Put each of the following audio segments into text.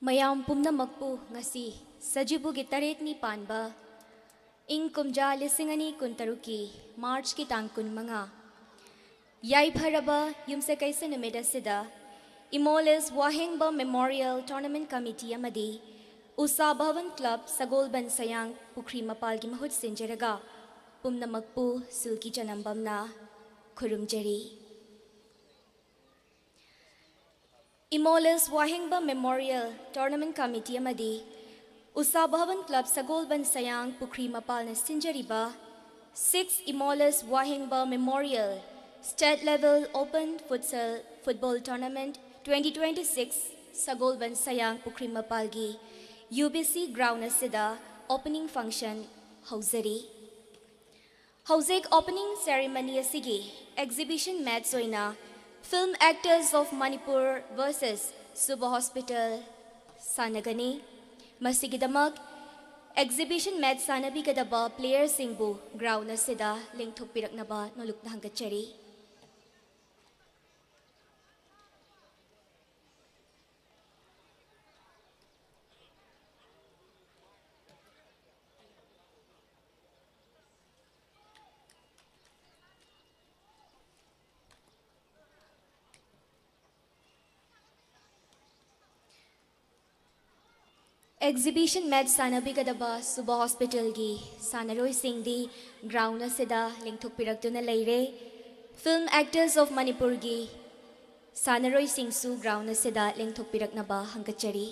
ꯃꯌꯥꯝ ꯄꯨꯝꯅꯃꯛꯄꯨ ꯉꯁꯤ ꯁꯖꯤꯕꯨꯒꯤ ꯇꯔꯦꯠꯅꯤ ꯄꯥꯟꯕ ꯏꯪ ꯀꯨꯝꯖꯥ 2023ꯀꯤ ꯃꯥꯔꯆꯀꯤ ꯇꯥꯡ 15 ꯌꯥꯏꯐꯔꯕ ꯌꯨꯝꯁꯀꯩꯁ ꯅꯨꯃꯤꯠ ꯑꯁꯤꯗ ꯏꯃꯣꯂꯦꯁ ꯋꯥꯍꯦꯡꯕ ꯃꯦꯃꯣꯔꯤꯌꯦꯜ ꯇꯣꯔꯅꯥꯃꯦꯟꯠ ꯀꯃꯤꯇꯤ ꯑꯃꯗꯤ ꯎꯁꯥ ꯚवन ꯀ꯭ꯂꯕ ꯁꯒꯣꯜꯕꯟ ꯁꯌꯥꯡ ꯄꯨꯈ꯭ꯔꯤ ꯃꯄꯥꯜꯒꯤ ꯃꯍꯨꯠ ꯁꯤꯟꯖꯔꯒ ꯄꯨꯝꯅꯃꯛꯄꯨ ꯁꯤꯜꯀꯤ ꯆꯅꯝꯕꯝꯅ ꯈꯨꯔꯨꯝꯖꯔꯤ꯫ Imoles Wahengba memorial tournament committee अमदी उषा भवन क्लब सगोलबन सयांग पुखरी मपाल सिंजरीबा 6 Imoles Wahengba memorial state level open futsal football tournament 2026 सगोलबन सयांग पुखरी मपाल की UBC ग्राउंड असिदा ओपनिंग फंक्शन हौजरी। हौजेक ओपनिंग सेरेमनी असिगी एग्जिबिशन मैच ओइना Film Actors of Manipur vs Suba Hospital Sanagani Masigidamak Exhibition Match Sanabigadaba Player Singbu Ground Asida Lingthokpiraknaba Nolukna Hangachari। Exhibition match सानबिगदबा Subah hospital की सानरोई सिंगदी ग्राउंड असिदा लिंथोकपिरक्तुना लेरे। Film actors of Manipur की सानरोई सिंगसु ground असिदा लिंथोकपिरक्नबा हंगचरी।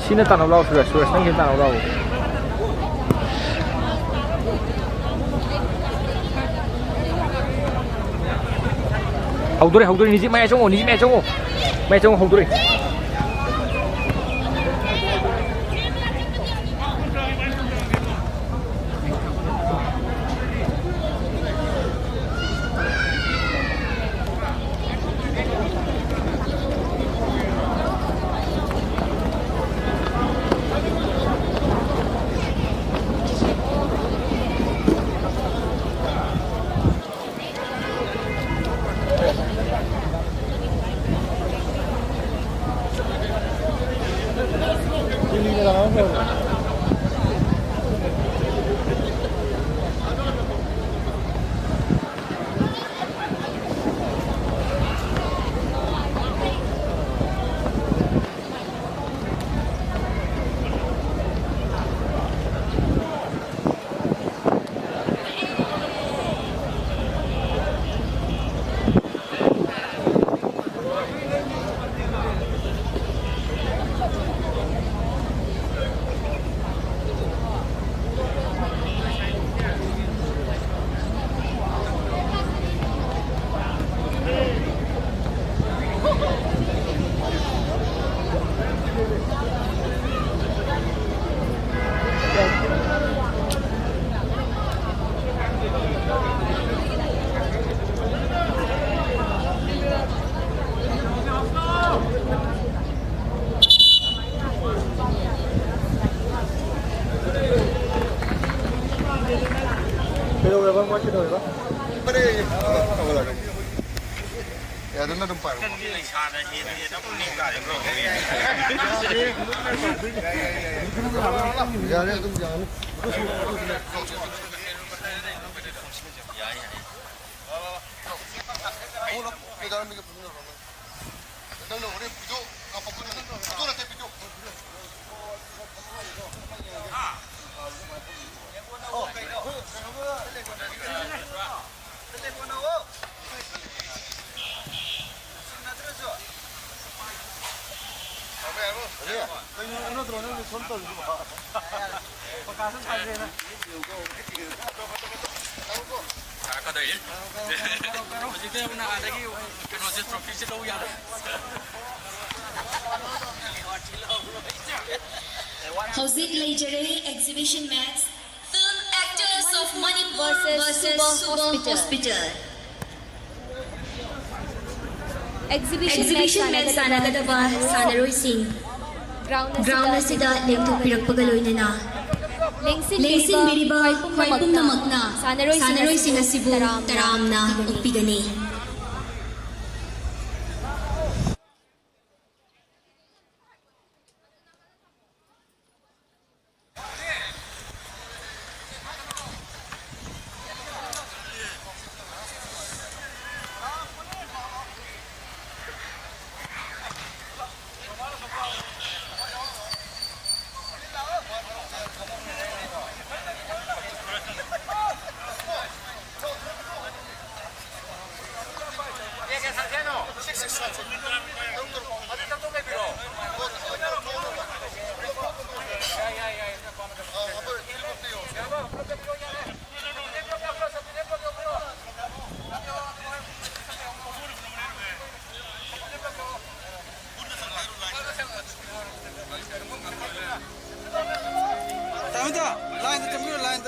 Sina tanong lao Suresh nang kita tanong lao. Hậu đuổi, ni mẹ trong hậu đuổi. Howzik Leijere Exhibition Match Film Actors of Manipur versus Suba Hospital. Exhibition Match sanagadaba Sanaroi Singh. Ground na sida lengthok piragpagaloy na. Lengsin biriba Hoipum namakna Sanaroi Singh asibu taram na upigani.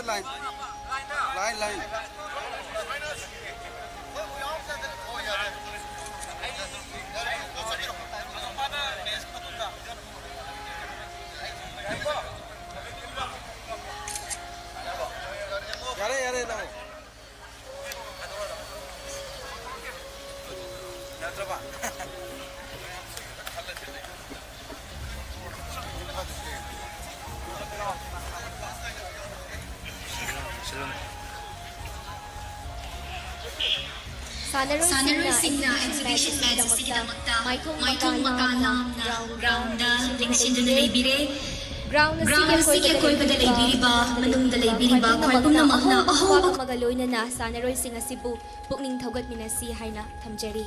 Line. Yare na. Sanaroi Singh na exhibition match sigidamagta Michael Makanam na ground na lingsin na laybire. Ground na sige koy badalay biriba manung dalay biriba Hoipum namakna ahog magaloy na Sanaroi Singh Cebu pukning thogat minasi hayna thamjari.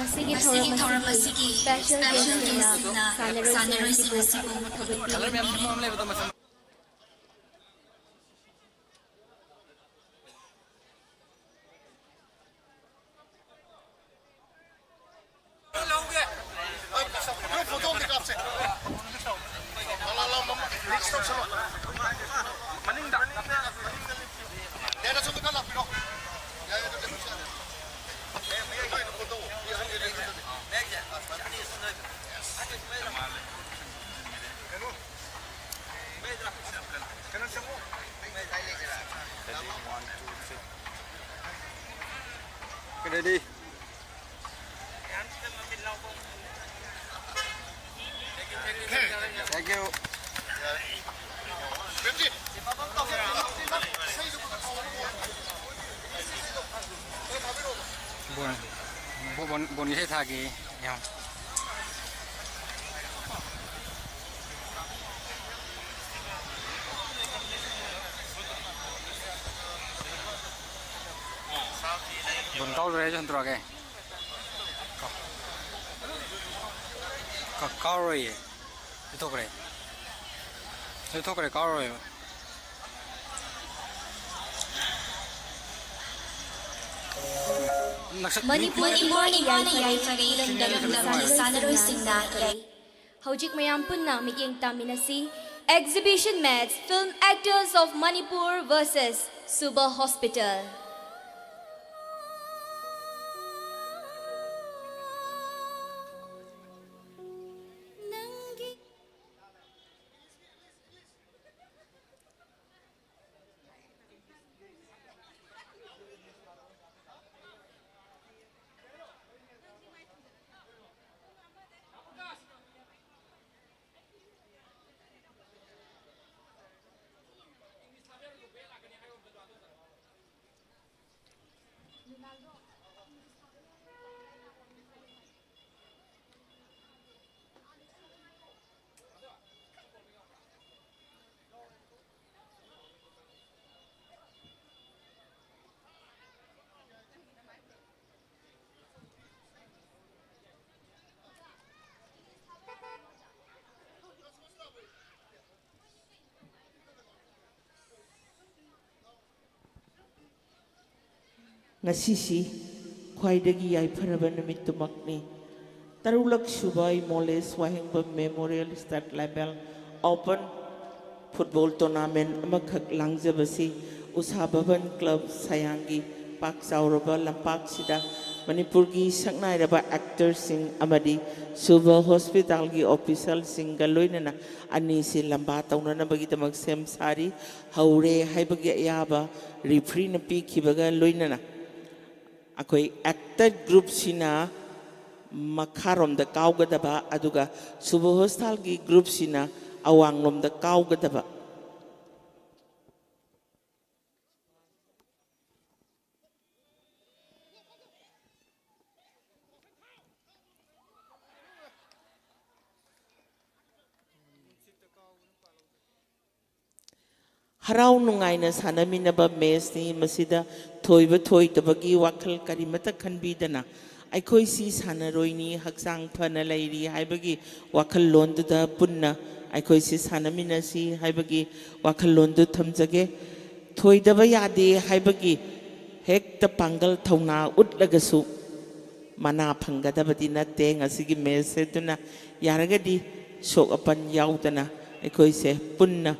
Masigi thauram asigi special guest na sanaroi sibu thawati Cái đây đi. Thank you. Buồn như thế thà kì nhau. Buồn câu rồi cho tôi cái. Câu rồi. Itu kere. Itu kere câu rồi. Manipur yai sanaroi singna yai. Hojik mayam punna miyeng taminasi exhibition match film actors of Manipur versus Suba Hospital. Ngasisi khwaidagi yaifharaba numittumakni tarulak subai moles wahengba memorial start label open football tournament amakhak langjabasi Usha Bhavan club sayangi pak sauraba lampak sida Manipur gi saknairaba actor sing amadi Suba hospital gi official sing galoinana ani si lamba taunana bagidamag sem sari haure haibagi yaba referee na pi khibaga loinana akoi actor group sina makharom da kaugadaba aduga Suba hostal gi group sina awanglom da kaugadaba harau nungaina sanaminaba mesni masida thoiba thoitabagi wakhal karimata khanbidana aikoi si sanaroini haksang phana lairi haibagi wakhal londu da punna aikoi si sanamina si haibagi wakhal londu thamjage thoidaba yade haibagi hekta pangal thauna utlagasu mana phangadabadi natte ngasigi meseduna yaragadi sok apan yaudana aikoi se punna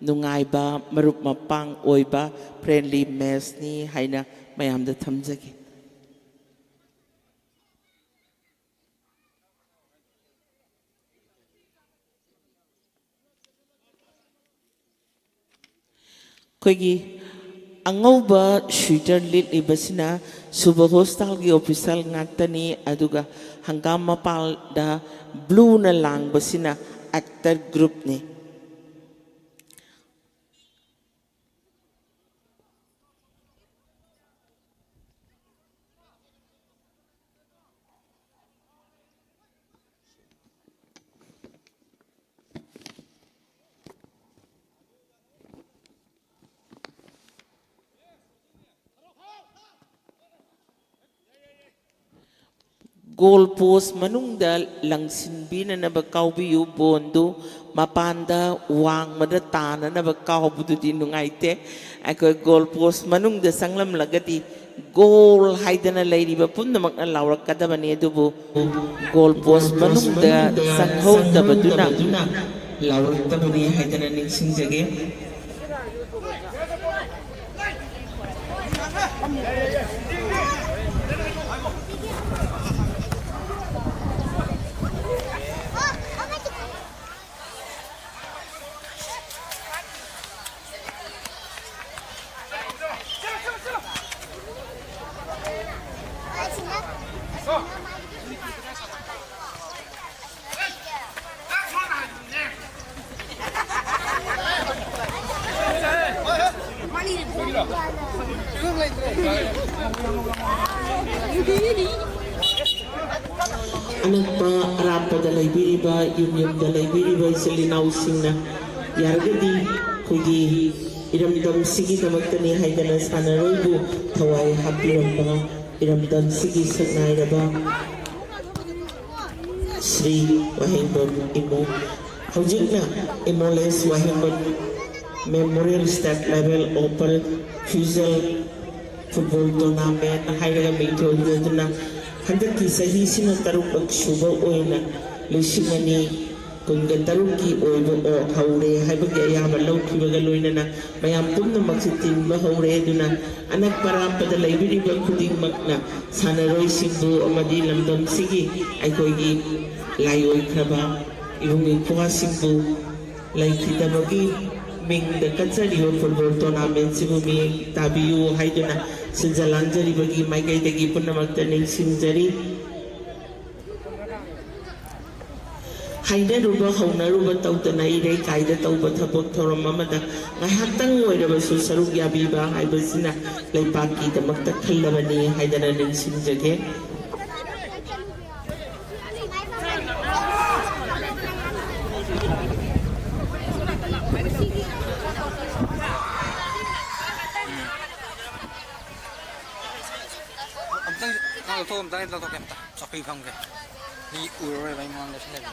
ꯅꯨꯡꯉꯥꯏꯕ ꯃꯔꯨꯞ ꯃꯄꯥꯡ ꯑꯣꯏꯕ friendly ꯃꯦꯠꯆꯅꯤ ꯍꯥꯏꯅ ꯃꯌꯥꯝꯗ ꯊꯝꯖꯒꯦ ꯑꯩꯈꯣꯏꯒꯤ ꯑꯉꯧꯕ ꯁ꯭ꯋꯤꯇꯔ ꯂꯤꯠꯂꯤꯕꯁꯤꯅ ꯁꯨꯕ ꯍꯣꯁꯄꯤꯇꯥꯜꯒꯤ ꯑꯣꯐꯤꯁꯥꯔ ꯉꯥꯛꯇꯅꯤ ꯑꯗꯨꯒ ꯍꯪꯒꯥꯝ ꯃꯄꯥꯜꯗ ꯕ꯭ꯂꯨꯅ ꯂꯥꯡꯕꯁꯤꯅ ꯑꯦꯛꯇꯔ ꯒ꯭ꯔꯨꯞꯅꯤ ꯒꯣꯜ ꯄꯣꯁ ꯃꯅꯨꯡꯗ ꯂꯪꯁꯤꯟꯕꯤꯅꯅꯕ ꯀꯥꯎꯕꯤꯌꯨ ꯕꯣꯟꯗꯨ ꯃꯄꯥꯟꯗ ꯋꯥꯡꯃꯗ ꯇꯥꯅꯅꯕ ꯀꯥꯎꯕꯗꯨꯗꯤ ꯅꯨꯡꯉꯥꯏꯇꯦ ꯑꯩꯈꯣꯏ ꯒꯣꯜ ꯄꯣꯁ ꯃꯅꯨꯡꯗ ꯆꯪꯂꯝꯂꯒꯗꯤ ꯒꯣꯜ ꯍꯥꯏꯗꯅ ꯂꯩꯔꯤꯕ ꯄꯨꯝꯅꯃꯛꯅ ꯂꯥꯎꯔꯛꯀꯗꯕꯅꯤ ꯑꯗꯨꯕꯨ ꯒꯣꯜ ꯄꯣꯁ ꯃꯅꯨꯡꯗ ꯆꯪꯍꯧꯗꯕꯗꯨꯅ ꯂꯥꯎꯔꯛꯇꯕꯅꯤ ꯍꯥꯏꯗꯅ ꯅꯤꯡꯁꯤꯡꯖꯒꯦ ꯑꯅꯛꯄ ꯑꯔꯥꯞꯄꯗ ꯂꯩꯕꯤꯔꯤꯕ ꯌꯨꯝꯗ ꯂꯩꯕꯤꯔꯤꯕ ꯏꯆꯤꯜ ꯏꯅꯥꯎꯁꯤꯡꯅ ꯌꯥꯔꯒꯗꯤ ꯑꯩꯈꯣꯏꯒꯤ ꯏꯔꯝꯗꯝꯁꯤꯒꯤꯗꯃꯛꯇꯅꯤ ꯍꯥꯏꯗꯅ ꯁꯥꯟꯅꯔꯣꯏꯕꯨ ꯊꯋꯥꯏ ꯍꯥꯞꯄꯤꯔꯝꯕ ꯏꯔꯝꯗꯝꯁꯤꯒꯤ ꯁꯛꯅꯥꯏꯔꯕ శ్రీ ꯋꯥꯍꯦꯡꯕꯝ ꯏꯃꯣ ꯍꯧꯖꯤꯛꯅ Imoles Wahengbam memorial state level open futsal football tournament ꯍꯥꯏꯔꯒ ꯃꯤꯡꯊꯣꯟꯖꯗꯨꯅ ꯍꯟꯗꯛꯀꯤ ꯆꯍꯤꯁꯤꯅ 6ꯔꯛ ꯁꯨꯕ ꯑꯣꯏꯅ 2023ꯒꯤ ꯑꯣꯏꯕ ꯍꯧꯔꯦ ꯍꯥꯏꯕꯒꯤ ꯑꯌꯥꯕ ꯂꯧꯈꯤꯕꯒ ꯂꯣꯏꯅꯅ ꯃꯌꯥꯝ ꯄꯨꯝꯅꯃꯛꯁꯤ ꯇꯤꯟꯕ ꯍꯧꯔꯦ ꯑꯗꯨꯅ ꯑꯅꯛꯄ ꯑꯔꯥꯞꯄꯗ ꯂꯩꯕꯤꯔꯤꯕ ꯈꯨꯗꯤꯡꯃꯛꯅ ꯁꯥꯟꯅꯔꯣꯏꯁꯤꯡꯕꯨ ꯑꯃꯗꯤ ꯂꯝꯗꯝꯁꯤꯒꯤ ꯑꯩꯈꯣꯏꯒꯤ ꯂꯥꯏꯑꯣꯏꯈ꯭ꯔꯕ ꯏꯕꯨꯡ ꯏꯄ꯭ꯋꯥꯁꯤꯡꯕꯨ ꯂꯩꯈꯤꯗꯕꯒꯤ ꯃꯤꯡꯗ ꯀꯠꯆꯔꯤꯕ ꯐꯨꯠꯕꯣꯜ ꯇꯣꯔꯅꯥꯃꯦꯟꯁꯤꯕꯨ ꯃꯤꯠꯌꯦꯡ ꯇꯥꯕꯤꯌꯨ ꯍꯥꯏꯗꯨꯅ ꯁꯤꯟꯖ ꯂꯥꯡꯖꯔꯤꯕꯒꯤ ꯃꯥꯏꯀꯩꯗꯒꯤ ꯄꯨꯝꯅꯃꯛꯇ ꯅꯤꯡꯁꯤꯡꯖꯔꯤ ꯍꯩꯅꯔꯨꯕ ꯍꯧꯅꯔꯨꯕ ꯇꯧꯗꯅ ꯏꯔꯩ ꯀꯥꯏꯗ ꯇꯧꯕ ꯊꯕꯛ ꯊꯧꯔꯝ ꯑꯃꯗ ꯉꯥꯏꯍꯥꯛꯇꯪ ꯑꯣꯏꯔꯕꯁꯨ ꯁꯔꯨꯛ ꯌꯥꯕꯤꯕ ꯍꯥꯏꯕꯁꯤꯅ ꯂꯩꯕꯥꯛꯀꯤꯗꯃꯛꯇ ꯈꯜꯂꯕꯅꯤ ꯍꯥꯏꯗꯅ ꯅꯤꯡꯁꯤꯡꯖꯒꯦ ꯂꯧꯊꯣꯛꯑꯝꯇ ꯂꯧꯊꯣꯛꯀꯦ ꯆꯧꯀ꯭ꯔꯤ ꯐꯝꯒꯦ ꯃꯤ ꯎꯔꯔꯣꯏꯕ ꯑꯩ ꯃꯃꯥꯡꯗ ꯁꯤ ꯂꯩꯕ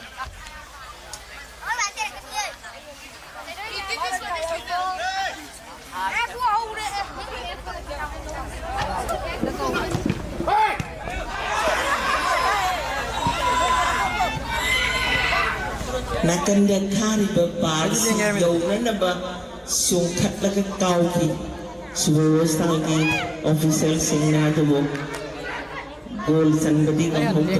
ꯅꯥꯀꯟꯗ ꯊꯥꯔꯤꯕ ꯕꯥꯔꯁꯤ ꯌꯧꯅꯅꯕ ꯆꯣꯡꯈꯠꯂꯒ ꯀꯥꯎꯈꯤ ꯁꯨꯕꯔꯣꯁꯇꯥꯒꯤ ꯑꯣꯐꯤꯁꯔꯁꯤꯡꯅ ꯑꯗꯨꯕꯨ ꯒꯣꯜ ꯆꯟꯕꯗꯤ ꯉꯝꯍꯧꯗ꯭ꯔꯦ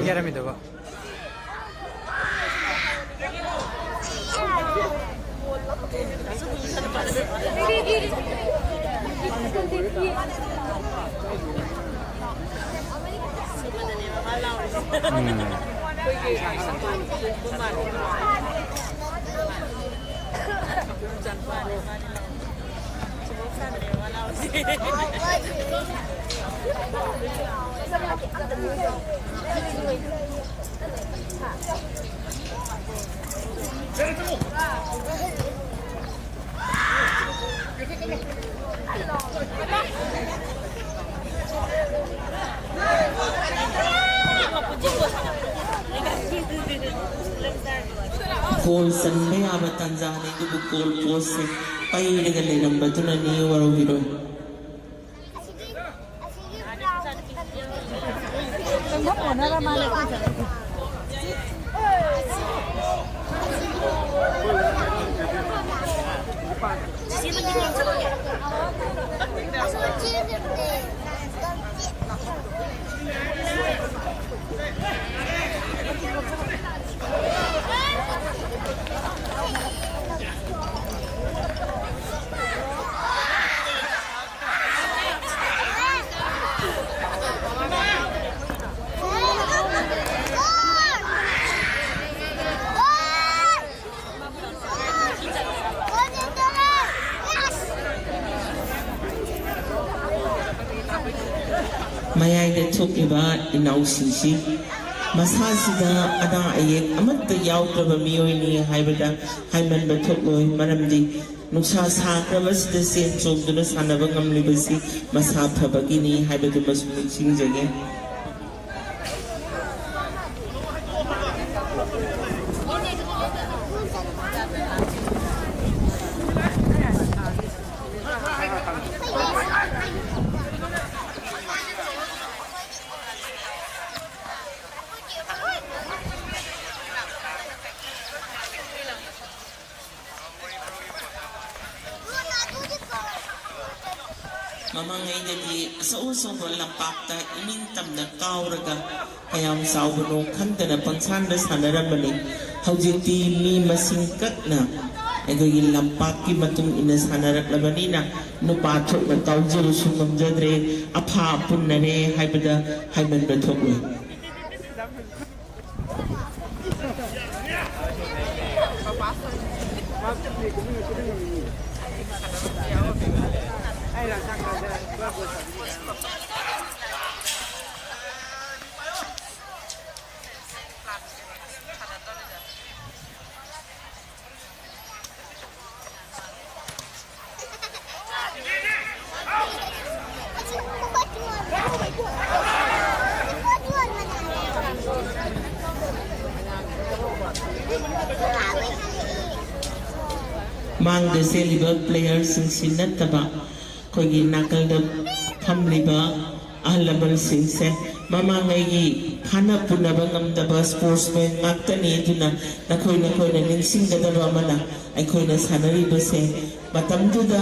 ꯒꯣꯜ ꯆꯟꯕ ꯌꯥꯕ ꯇꯥꯟꯖꯥꯅꯤ ꯑꯗꯨꯕꯨ ꯒꯣꯜ ꯄꯣꯁꯁꯦ ꯄꯩꯔꯒ ꯂꯩꯔꯝꯕꯗꯨꯅꯅꯤ ꯋꯥꯔꯧꯕꯤꯔꯣꯏ ꯃꯌꯥꯏꯗ ꯊꯣꯛꯂꯤꯕ ꯏꯅꯥꯎꯁꯤꯡꯁꯤ ꯃꯁꯥꯁꯤꯗ ꯑꯅꯥ ꯑꯌꯦꯛ ꯑꯃꯠꯇ ꯌꯥꯎꯗ꯭ꯔꯕ ꯃꯤꯑꯣꯏꯅꯤ ꯍꯥꯏꯕꯗ ꯍꯥꯏꯃꯟꯕ ꯊꯣꯛꯂꯣꯏ ꯃꯔꯝꯗꯤ ꯅꯨꯡꯁꯥ ꯁꯥꯈ꯭ꯔꯕꯁꯤꯗ ꯆꯦꯟ ꯆꯣꯡꯗꯨꯅ ꯁꯥꯟꯅꯕ ꯉꯝꯂꯤꯕꯁꯤ ꯃꯁꯥ ꯐꯕꯒꯤꯅꯤ ꯍꯥꯏꯕꯗꯨꯃꯁꯨ ꯅꯤꯡꯁꯤꯡꯖꯒꯦ ꯃꯃꯥꯡꯉꯩꯗꯗꯤ ꯑꯆꯧ ꯑꯆꯧꯕ ꯂꯝꯄꯥꯛꯇ ꯏꯅꯤꯡ ꯇꯝꯅ ꯀꯥꯎꯔꯒ ꯀꯌꯥꯝ ꯆꯥꯎꯕꯅꯣ ꯈꯪꯗꯅ ꯄꯪꯁꯥꯟꯗ ꯁꯥꯟꯅꯔꯝꯕꯅꯤ ꯍꯧꯖꯤꯛꯇꯤ ꯃꯤ ꯃꯁꯤꯡ ꯀꯛꯅ ꯑꯩꯈꯣꯏꯒꯤ ꯂꯝꯄꯥꯛꯀꯤ ꯃꯇꯨꯡ ꯏꯟꯅ ꯁꯥꯟꯅꯔꯛꯂꯕꯅꯤꯅ ꯅꯨꯄꯥ ꯊꯣꯛꯅ ꯀꯥꯎꯖꯕꯁꯨ ꯉꯝꯖꯗ꯭ꯔꯦ ꯑꯐꯥ ꯑꯄꯨꯟꯅꯔꯦ ꯍꯥꯏꯕꯗ ꯍꯥꯏꯃꯟꯕ ꯊꯣꯛꯂꯣꯏ ꯃꯥꯡꯗ ꯆꯦꯜꯂꯤꯕ ꯄ꯭ꯂꯦꯌꯔꯁꯤꯡꯁꯤ ꯅꯠꯇꯕ ꯑꯩꯈꯣꯏꯒꯤ ꯅꯥꯀꯜꯗ ꯐꯝꯂꯤꯕ ꯑꯍꯜ ꯂꯃꯟꯁꯤꯡꯁꯦ ꯃꯃꯥꯡꯉꯩꯒꯤ ꯐꯥꯅ ꯄꯨꯅꯕ ꯉꯝꯗꯕ ꯁ꯭ꯄꯣꯔꯠꯁꯃꯦꯟ ꯉꯥꯛꯇꯅꯤ ꯑꯗꯨꯅ ꯅꯈꯣꯏꯅ ꯅꯤꯡꯁꯤꯡꯒꯗꯕ ꯑꯃꯅ ꯑꯩꯈꯣꯏꯅ ꯁꯥꯟꯅꯔꯤꯕꯁꯦ ꯃꯇꯝꯗꯨꯗ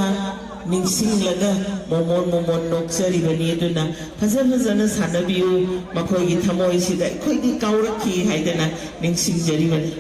ꯅꯤꯡꯁꯤꯡꯂꯒ ꯃꯣꯃꯣꯟ ꯅꯣꯛꯆꯔꯤꯕꯅꯤ ꯑꯗꯨꯅ ꯐꯖꯅ ꯁꯥꯟꯅꯕꯤꯌꯨ ꯃꯈꯣꯏꯒꯤ ꯊꯃꯣꯏꯁꯤꯗ ꯑꯩꯈꯣꯏꯗꯤ ꯀꯥꯎꯔꯛꯈꯤ ꯍꯥꯏꯗꯅ ꯅꯤꯡꯁꯤꯡꯖꯔꯤꯕꯅꯤ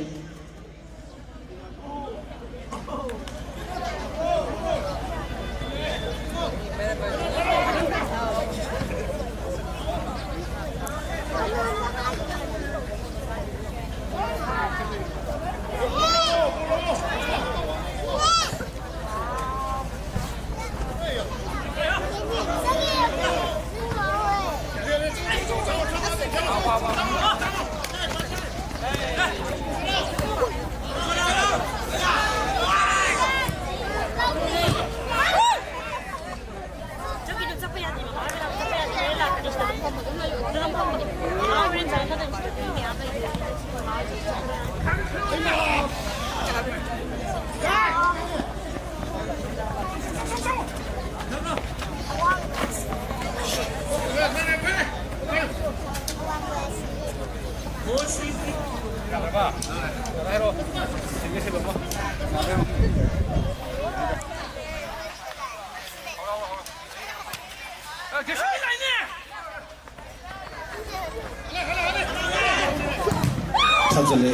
Tajale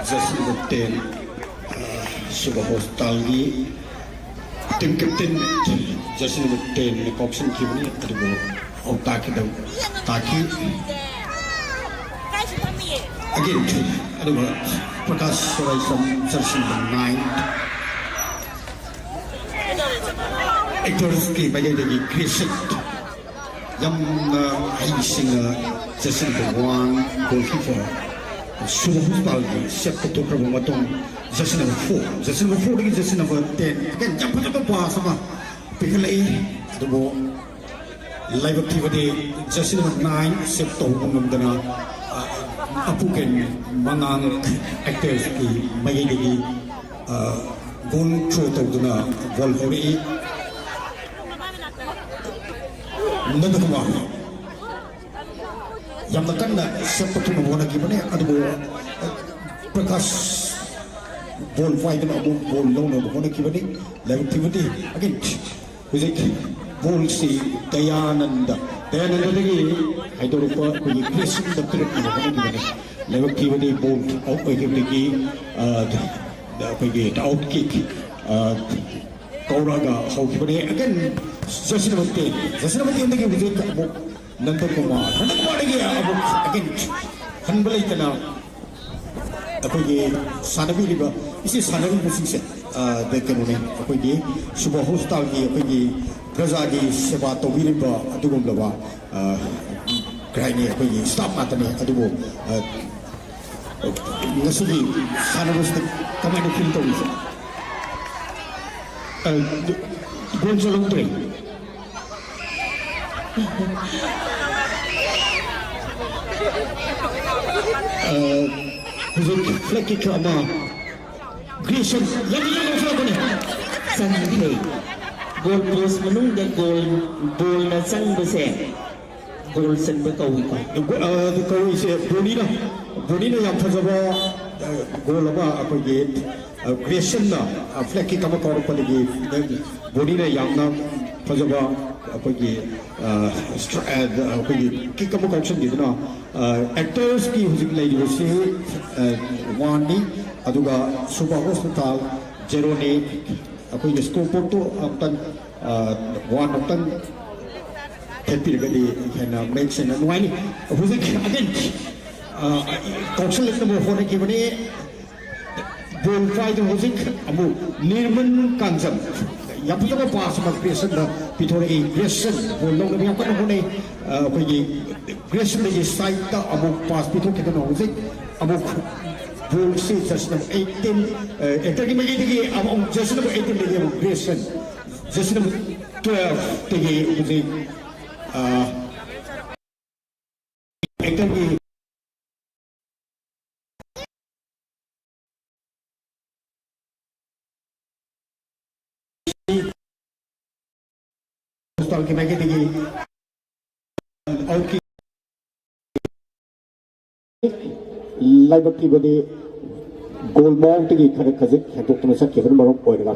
Jesse Ten Sugar Hostalgi Team Captain Jesse Ten Option Kibni Tribo Otaki Taki again Prakash Sorai from Section 9 Actors Ki Bayadagi Crescent Yam Hai Singer Jesse Wang Goalkeeper Sugar Hostalgi Set to Promoton Jesse number 4 Jesse number 4 again Jesse number 10 again jump to the pass Pickle the ball live activity Jesse number 9 Set to Umdana Apuken Manang actors ki Mayadagi Gun through to the Volhori Nadakuma Yamakanda Sepatuna Wanagibane Adu Prakash ball fight na abu ball long na bukona kibani level kibani again hujik ball si Dayananda dagi idol ko kuyi Christian da kirk na bukona kibani level kibani ball out by kibani kuyi out kick kauraga how kibani again Jasinamati dagi hujik abu Nandakumar dagi abu again hanbalai kana अकोगे सानबी लिबा इसी सानबी मुसिंगसे देखे मुने अकोगे सुबह hostel की अकोगे प्रजा की सेवा तोबिलिबा अदुगुम लबा ग्राइनी अकोगे स्टाफ मातने अदुगो नसुगी सानबुस्ते कमांड फील तोबिसे गोल चलों तो Flecky Kama Grisham lagi bone sang thei goal post manung da goal ball na sang bese goal san ba kawi ko the kawi se Bonina yang phajaba goal ba akoge Grisham na Flecky Kama ko ko lagi Bonina yang na phajaba akoge akoge kikama function didna actors की हुजिक live से वानी अदुगा सुबह hospital जेरोने अकोई scope तो अप्तन वान अप्तन हेल्पी गदी हैना mention Nawani हुजिक again कौशल number 4 के बने बोल फाइट हुजिक अमु निर्मन कांजम यापुजो पास मत क्रिएशन द पिथोरे क्रिएशन बोल लोग ने अपन होने कोई क्रिएशन में साइट द अमु पास पिथो के तो हुजिक अमु बोल से जस्ट नंबर 18 एंटर की मगे देखिए अब जस्ट नंबर 18 देखिए अमु क्रिएशन जस्ट नंबर 12 देखिए हुजिक एंटर की hostel ke magi digi out ki laibak ki bade goal mount ki khare khazik hetok tuma sak ke marom poiraga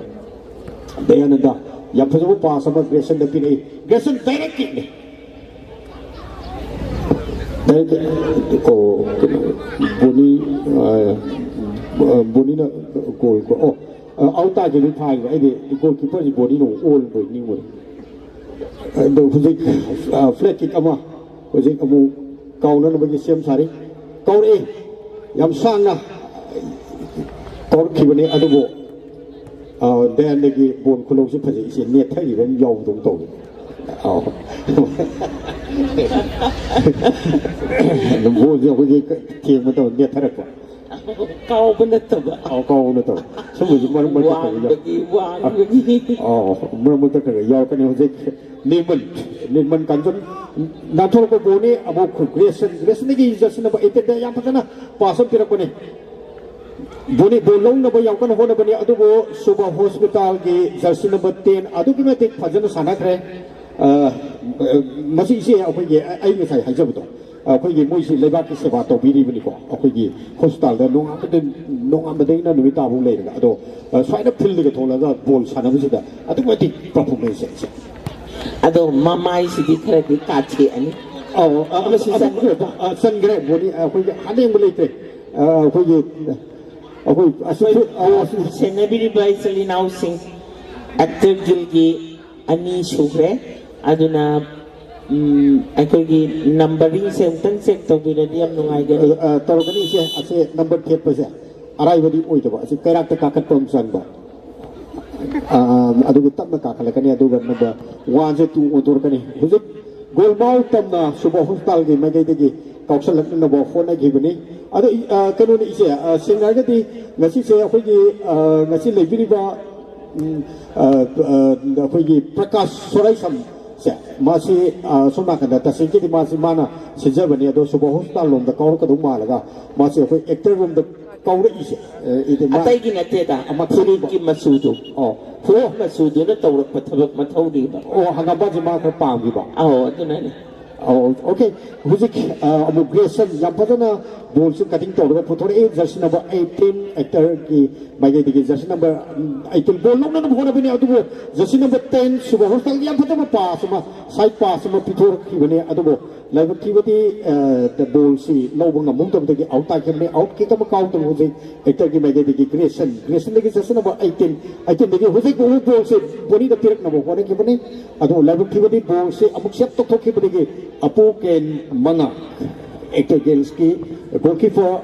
Dayananda ya phajabu pass ama Grayson da pine Grayson direct kick ne direct ko boni na goal ko out ta ke ni thai ai de goalkeeper ji boni no all boy ni mo do huzik flat kick ama huzik amu kauna na bagi siam sari kaun e yam sang na kaun khibani adubo dan lagi bon khulong si phaji si net thai ren yaw dong tong no bo je huzik thieng ma to net thara ko kau benda tu ba kau na to sabu ji mar mar wang bagi mar mar ta yaw kan huzik Niman kanjun nathol ko boni abo Grayson ni just na ba ite da yang patana pasam pira ko ne boni bolong na ba yang kan ho na bani adu go suba hospital ge jersey number 10 adu ki me tik phajana sana kre masi se apoi ge ai me sai hajabu to apoi ge moi si leba ki seba to biri bani ko apoi ge hospital da nong amade na nui ta bu le da ado sai na phil ge thola da bol sana bu da adu me tik performance ado mamai sidi khare di kache ani ama si san gre boni akoi hane mu leite akoi asu senabiri bai sali now sing actor julgi ani sugre aduna akoi gi numbering sentence check to bi radium nungai ge tarogani se ase number 8 pa se arai bodi oi to ba ase character ka kat pom san ba aduga tamna ka khala kani aduga number 1 se 2 otor kani hujik golmau tamna suba hospital ge magai de ge kausal na bo phone na ge bani adu kanu ni se singar ge di ngasi se akoi gi ngasi lebiri ba akoi gi prakash sorai sam se masi sona kan da sin ki masi mana sija bani adu suba hospital lom da kaur ka du ma laga masi akoi actor room da kaur ise ide ma atai gi na te da ama thuri ki masudu flo masudu na tawrak pathabak mathau di ba hangaba ji ma ka pam gi ba adu na ni Okay, huzik amu Grayson yang padana ball se cutting to ro puthor e jersey number 18 actor ki mage dige jersey number 18 ball no na bhona bini adu jersey number 10 suba hostal yang padana pass ma side pass ma pithor ki bani adu like ki bati the ball si no bang mum to dige out ta ki out ki kam count huzik actor ki mage dige Grayson dige jersey number 18 dige huzik ball se boni da tirak na bhona ki bani adu like ki bati ball se amuk set to ki bani Apu Ken Manga Actor Girls ki goalkeeper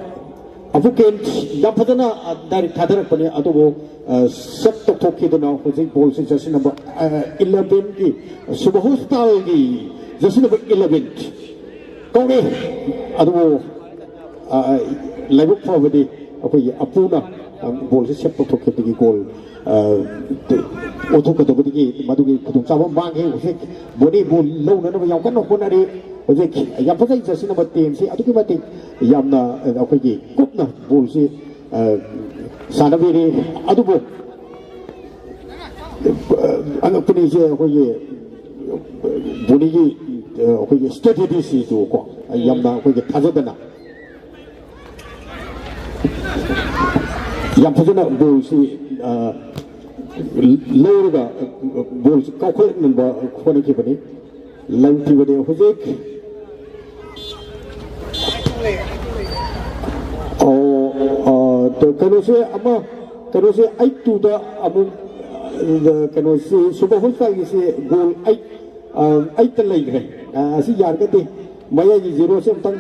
Apu Ken yang padana dari thadar pani adubo set to thoki dona hojik ball se jersey number 11 ki Subah Hostal ki jersey number 11 kaune adubo labuk forward apoi apuna ball se set to thoki ki goal othok to ki madugi khudung chaba manghe hojik body ball low na yaw kan no na ri hojik yam phasai jersey number 10 se aduki mati yamna apoi ki kupna ball se sanabiri adubo anapuni je apoi body ki apoi strategy si to ko yamna apoi ki thajadana yam phasana ball se lower balls calculate number khone ki bani lengthy bani hojik to kano se 8 to da amu kano se Subah Hostal ki se goal 8 ta lai gre asi yar ka ti maya ji 0 se tang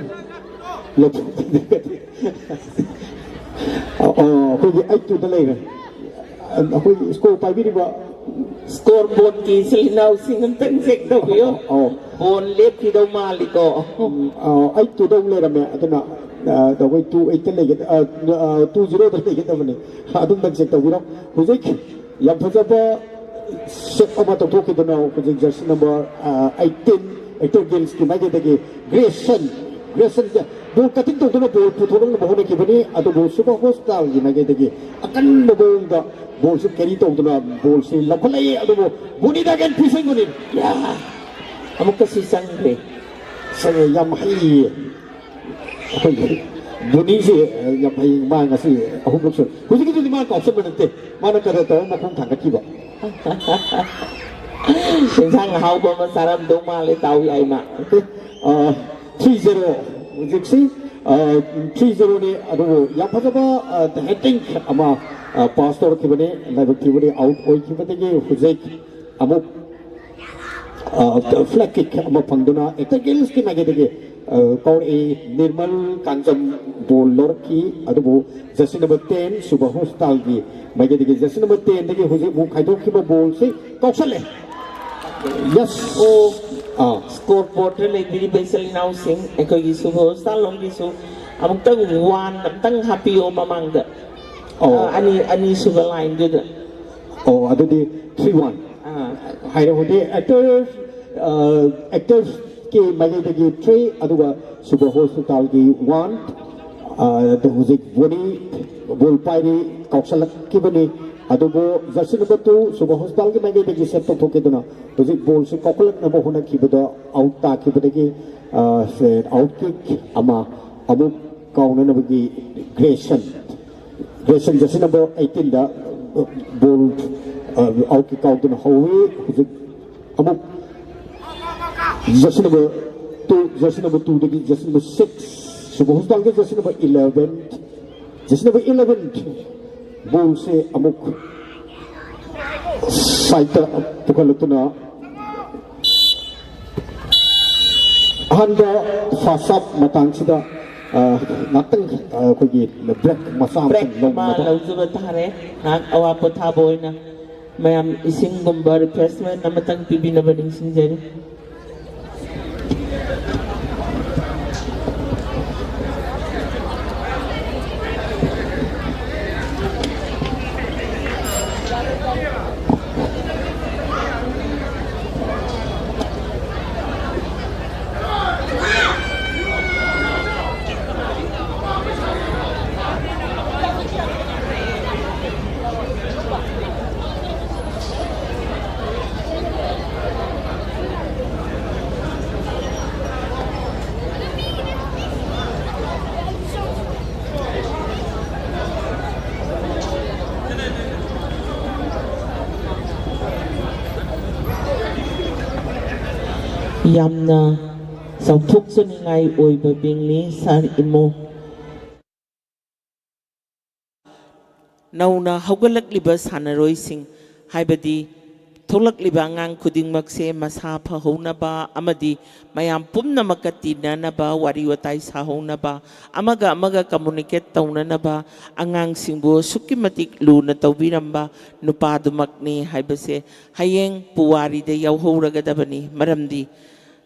lop ko ji 8 to da lai gre aku score pagi ba score bon ki Selinaw singan pensek daw yo bon lep ki daw mali ko ai tu daw le rame atuna daw kai 2 8 le 2-0 da le bane adum tak sek daw biro hujik yam phaja ba set oma to ki dona hujik jersey number 18 actor girls ki mage de Grayson ball cutting to dona ball puthorong na bahone ki bani adu ball Subah Hostal ki mage de akan ball da ball se carry to dona ball se lakolai adu buni da gan pisang guni ya amuk ka sisang re sa yam hai buni se yam hai ma ngasi ahum lok sun hujik ki ma ka option banate mana kara to ma khong thang ka ki ba sisang hau ba masaram do mali tau yai ma 3-0 hujik si 3-0 ni adu yam phaja ba the heading ama pastor ki bane like ki bane out oi ki bane ge hujik amuk flag kick ama pangduna actor girls ki mage de kaun e Nirmal Kanjam bowler ki adu jersey number 10 Subah Hostal ki mage de jersey number 10 de hujik mu khai thok ki ba ball se kausal le yes scoreboard le diri Selinaw sing ko gi Subah Hostal long gi su amuk tang wan tang happy o mamang da ani Subah line de adu di 3-1 hai ro de actors ki mage de 3 adu Subah Hostal ki 1 the hujik body ball pairi kausal ki bani adu jersey number 2 Subah Hostal ki mage de set to thoke dona hujik ball se kakulat na bahuna ki bada out ta ki bada ki se out kick ama amu kauna na bagi Grayson jersey number 18 da ball out kick out dona hawi hujik amu jersey number 2 de jersey number 6 Subah Hostal ki jersey number 11 ball se amuk side tukalutuna handa fasap matang sida natang ko gi break masam break ma lau zuba tare nak awa po thaboy na mayam ising gumba replacement na matang pibi na baning sinjeri ꯌꯥꯝꯅ ꯆꯥꯎꯊꯣꯛꯆꯅꯤꯡꯉꯥꯏ ꯑꯣꯏꯕ ꯕꯦꯡꯅꯤ ꯁꯥꯔ ꯏꯃꯣ ꯅꯧꯅ ꯍꯧꯒꯠꯂꯛꯂꯤꯕ ꯁꯥꯟꯅꯔꯣꯏꯁꯤꯡ ꯍꯥꯏꯕꯗꯤ ꯊꯣꯛꯂꯛꯂꯤꯕ ꯑꯉꯥꯡ ꯈꯨꯗꯤꯡꯃꯛꯁꯦ ꯃꯁꯥ ꯐꯍꯧꯅꯕ ꯑꯃꯗꯤ ꯃꯌꯥꯝ ꯄꯨꯝꯅꯃꯛꯀ ꯇꯤꯟꯅꯅꯕ ꯋꯥꯔꯤ ꯋꯥꯇꯥꯏ ꯁꯥꯍꯧꯅꯕ ꯑꯃꯒ ꯀꯝꯃꯨꯅꯤꯀꯦꯠ ꯇꯧꯅꯅꯕ ꯑꯉꯥꯡꯁꯤꯡꯕꯨ ꯑꯁꯨꯛꯀꯤ ꯃꯇꯤꯛ ꯂꯨꯅ ꯇꯧꯕꯤꯔꯝꯕ ꯅꯨꯄꯥꯗꯨꯃꯛꯅꯤ ꯍꯥꯏꯕꯁꯦ ꯍꯌꯦꯡ ꯄꯨꯋꯥꯔꯤꯗ ꯌꯥꯎꯍꯧꯔꯒꯗꯕꯅꯤ ꯃꯔꯝꯗꯤ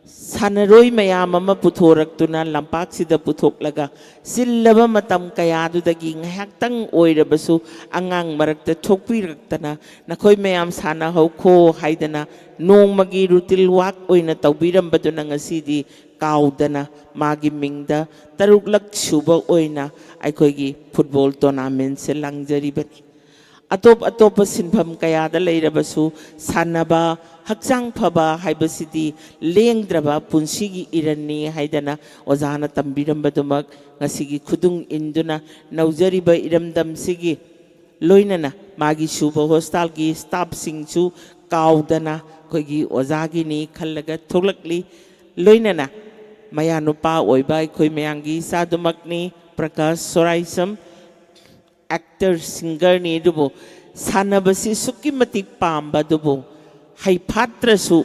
ꯁꯥꯟꯅꯔꯣꯏ ꯃꯌꯥꯝ ꯑꯃ ꯄꯨꯊꯣꯔꯛꯇꯨꯅ ꯂꯝꯄꯥꯛꯁꯤꯗ ꯄꯨꯊꯣꯛꯂꯒ ꯆꯤꯜꯂꯕ ꯃꯇꯝ ꯀꯌꯥꯗꯨꯗꯒꯤ ꯉꯥꯏꯍꯥꯛꯇꯪ ꯑꯣꯏꯔꯕꯁꯨ ꯑꯉꯥꯡ ꯃꯔꯛꯇ ꯊꯣꯛꯄꯤꯔꯛꯇꯅ ꯅꯈꯣꯏ ꯃꯌꯥꯝ ꯁꯥꯟꯅꯍꯧꯈꯣ ꯍꯥꯏꯗꯅ ꯅꯣꯡꯃꯒꯤ ꯔꯨꯇꯤꯟ ꯋꯥꯛ ꯑꯣꯏꯅ ꯇꯧꯕꯤꯔꯝꯕꯗꯨꯅ ꯉꯁꯤꯗꯤ ꯀꯥꯎꯗꯅ ꯃꯥꯒꯤ ꯃꯤꯡꯗ 6ꯂꯛ ꯁꯨꯕ ꯑꯣꯏꯅ ꯑꯩꯈꯣꯏꯒꯤ ꯐꯨꯠꯕꯣꯜ ꯇꯣꯔꯅꯥꯃꯦꯟꯠꯁꯦ ꯂꯥꯡꯖꯔꯤꯕꯅꯤ ꯑꯇꯣꯞꯄ ꯁꯤꯟꯐꯝ ꯀꯌꯥꯗ ꯂꯩꯔꯕꯁꯨ ꯁꯥꯟꯅꯕ ꯍꯛꯆꯥꯡ ꯐꯕ ꯍꯥꯏꯕꯁꯤꯗꯤ ꯂꯦꯡꯗ꯭ꯔꯕ ꯄꯨꯟꯁꯤꯒꯤ ꯏꯔꯟꯅꯤ ꯍꯥꯏꯗꯅ ꯑꯣꯖꯥꯅ ꯇꯝꯕꯤꯔꯝꯕꯗꯨꯃꯛ ꯉꯁꯤꯒꯤ ꯈꯨꯗꯨꯡ ꯏꯟꯗꯨꯅ ꯅꯧꯖꯔꯤꯕ ꯏꯔꯝꯗꯝꯁꯤꯒꯤ ꯂꯣꯏꯅꯅ ꯃꯥꯒꯤ ꯁꯨꯕ ꯍꯣꯁꯄꯤꯇꯥꯜꯒꯤ ꯁ꯭ꯇꯥꯐꯁꯤꯡꯁꯨ ꯀꯥꯎꯗꯅ ꯑꯩꯈꯣꯏꯒꯤ ꯑꯣꯖꯥꯒꯤꯅꯤ ꯈꯜꯂꯒ ꯊꯣꯛꯂꯛꯂꯤ ꯂꯣꯏꯅꯅ ꯃꯌꯥ ꯅꯨꯄꯥ ꯑꯣꯏꯕ ꯑꯩꯈꯣꯏ ꯃꯌꯥꯝꯒꯤ ꯏꯆꯥꯗꯨꯃꯛꯅꯤ ꯄ꯭ꯔꯀꯥꯁ ꯁꯣꯔꯥꯏꯁꯝ ꯑꯦꯛꯇꯔ ꯁꯤꯡꯒꯔꯅꯤ ꯑꯗꯨꯕꯨ ꯁꯥꯟꯅꯕꯁꯤ ꯑꯁꯨꯛꯀꯤ ꯃꯇꯤꯛ ꯄꯥꯝꯕ ꯑꯗꯨꯕꯨ ꯍꯩꯐꯥꯠꯇ꯭ꯔꯁꯨ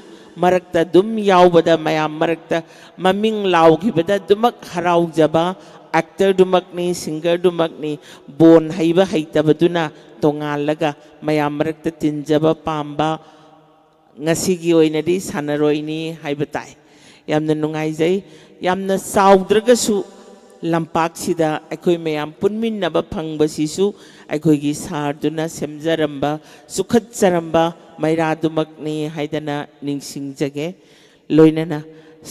ꯃꯔꯛꯇ ꯑꯗꯨꯝ ꯌꯥꯎꯕꯗ ꯃꯌꯥꯝ ꯃꯔꯛꯇ ꯃꯃꯤꯡ ꯂꯥꯎꯈꯤꯕꯗ ꯑꯗꯨꯃꯛ ꯍꯔꯥꯎꯖꯕ ꯑꯦꯛꯇꯔꯗꯨꯃꯛꯅꯤ ꯁꯤꯡꯒꯔꯗꯨꯃꯛꯅꯤ ꯕꯣꯟ ꯍꯩꯕ ꯍꯩꯇꯕꯗꯨꯅ ꯇꯣꯉꯥꯜꯂꯒ ꯃꯌꯥꯝ ꯃꯔꯛꯇ ꯇꯤꯟꯖꯕ ꯄꯥꯝꯕ ꯉꯁꯤꯒꯤ ꯑꯣꯏꯅꯗꯤ ꯁꯥꯟꯅꯔꯣꯏꯅꯤ ꯍꯥꯏꯕ ꯇꯥꯏ ꯌꯥꯝꯅ ꯅꯨꯡꯉꯥꯏꯖꯩ ꯌꯥꯝꯅ ꯆꯥꯎꯗ꯭ꯔꯒꯁꯨ ꯂꯝꯄꯥꯛꯁꯤꯗ ꯑꯩꯈꯣꯏ ꯃꯌꯥꯝ ꯄꯨꯟꯃꯤꯟꯅꯕ ꯐꯪꯕꯁꯤꯁꯨ ꯑꯩꯈꯣꯏꯒꯤ ꯁꯥꯔꯗꯨꯅ ꯁꯦꯝꯖꯔꯝꯕ ꯆꯨꯈꯠꯆꯔꯝꯕ ꯃꯩꯔꯥꯗꯨꯃꯛꯅꯤ ꯍꯥꯏꯗꯅ ꯅꯤꯡꯁꯤꯡꯖꯒꯦ ꯂꯣꯏꯅꯅ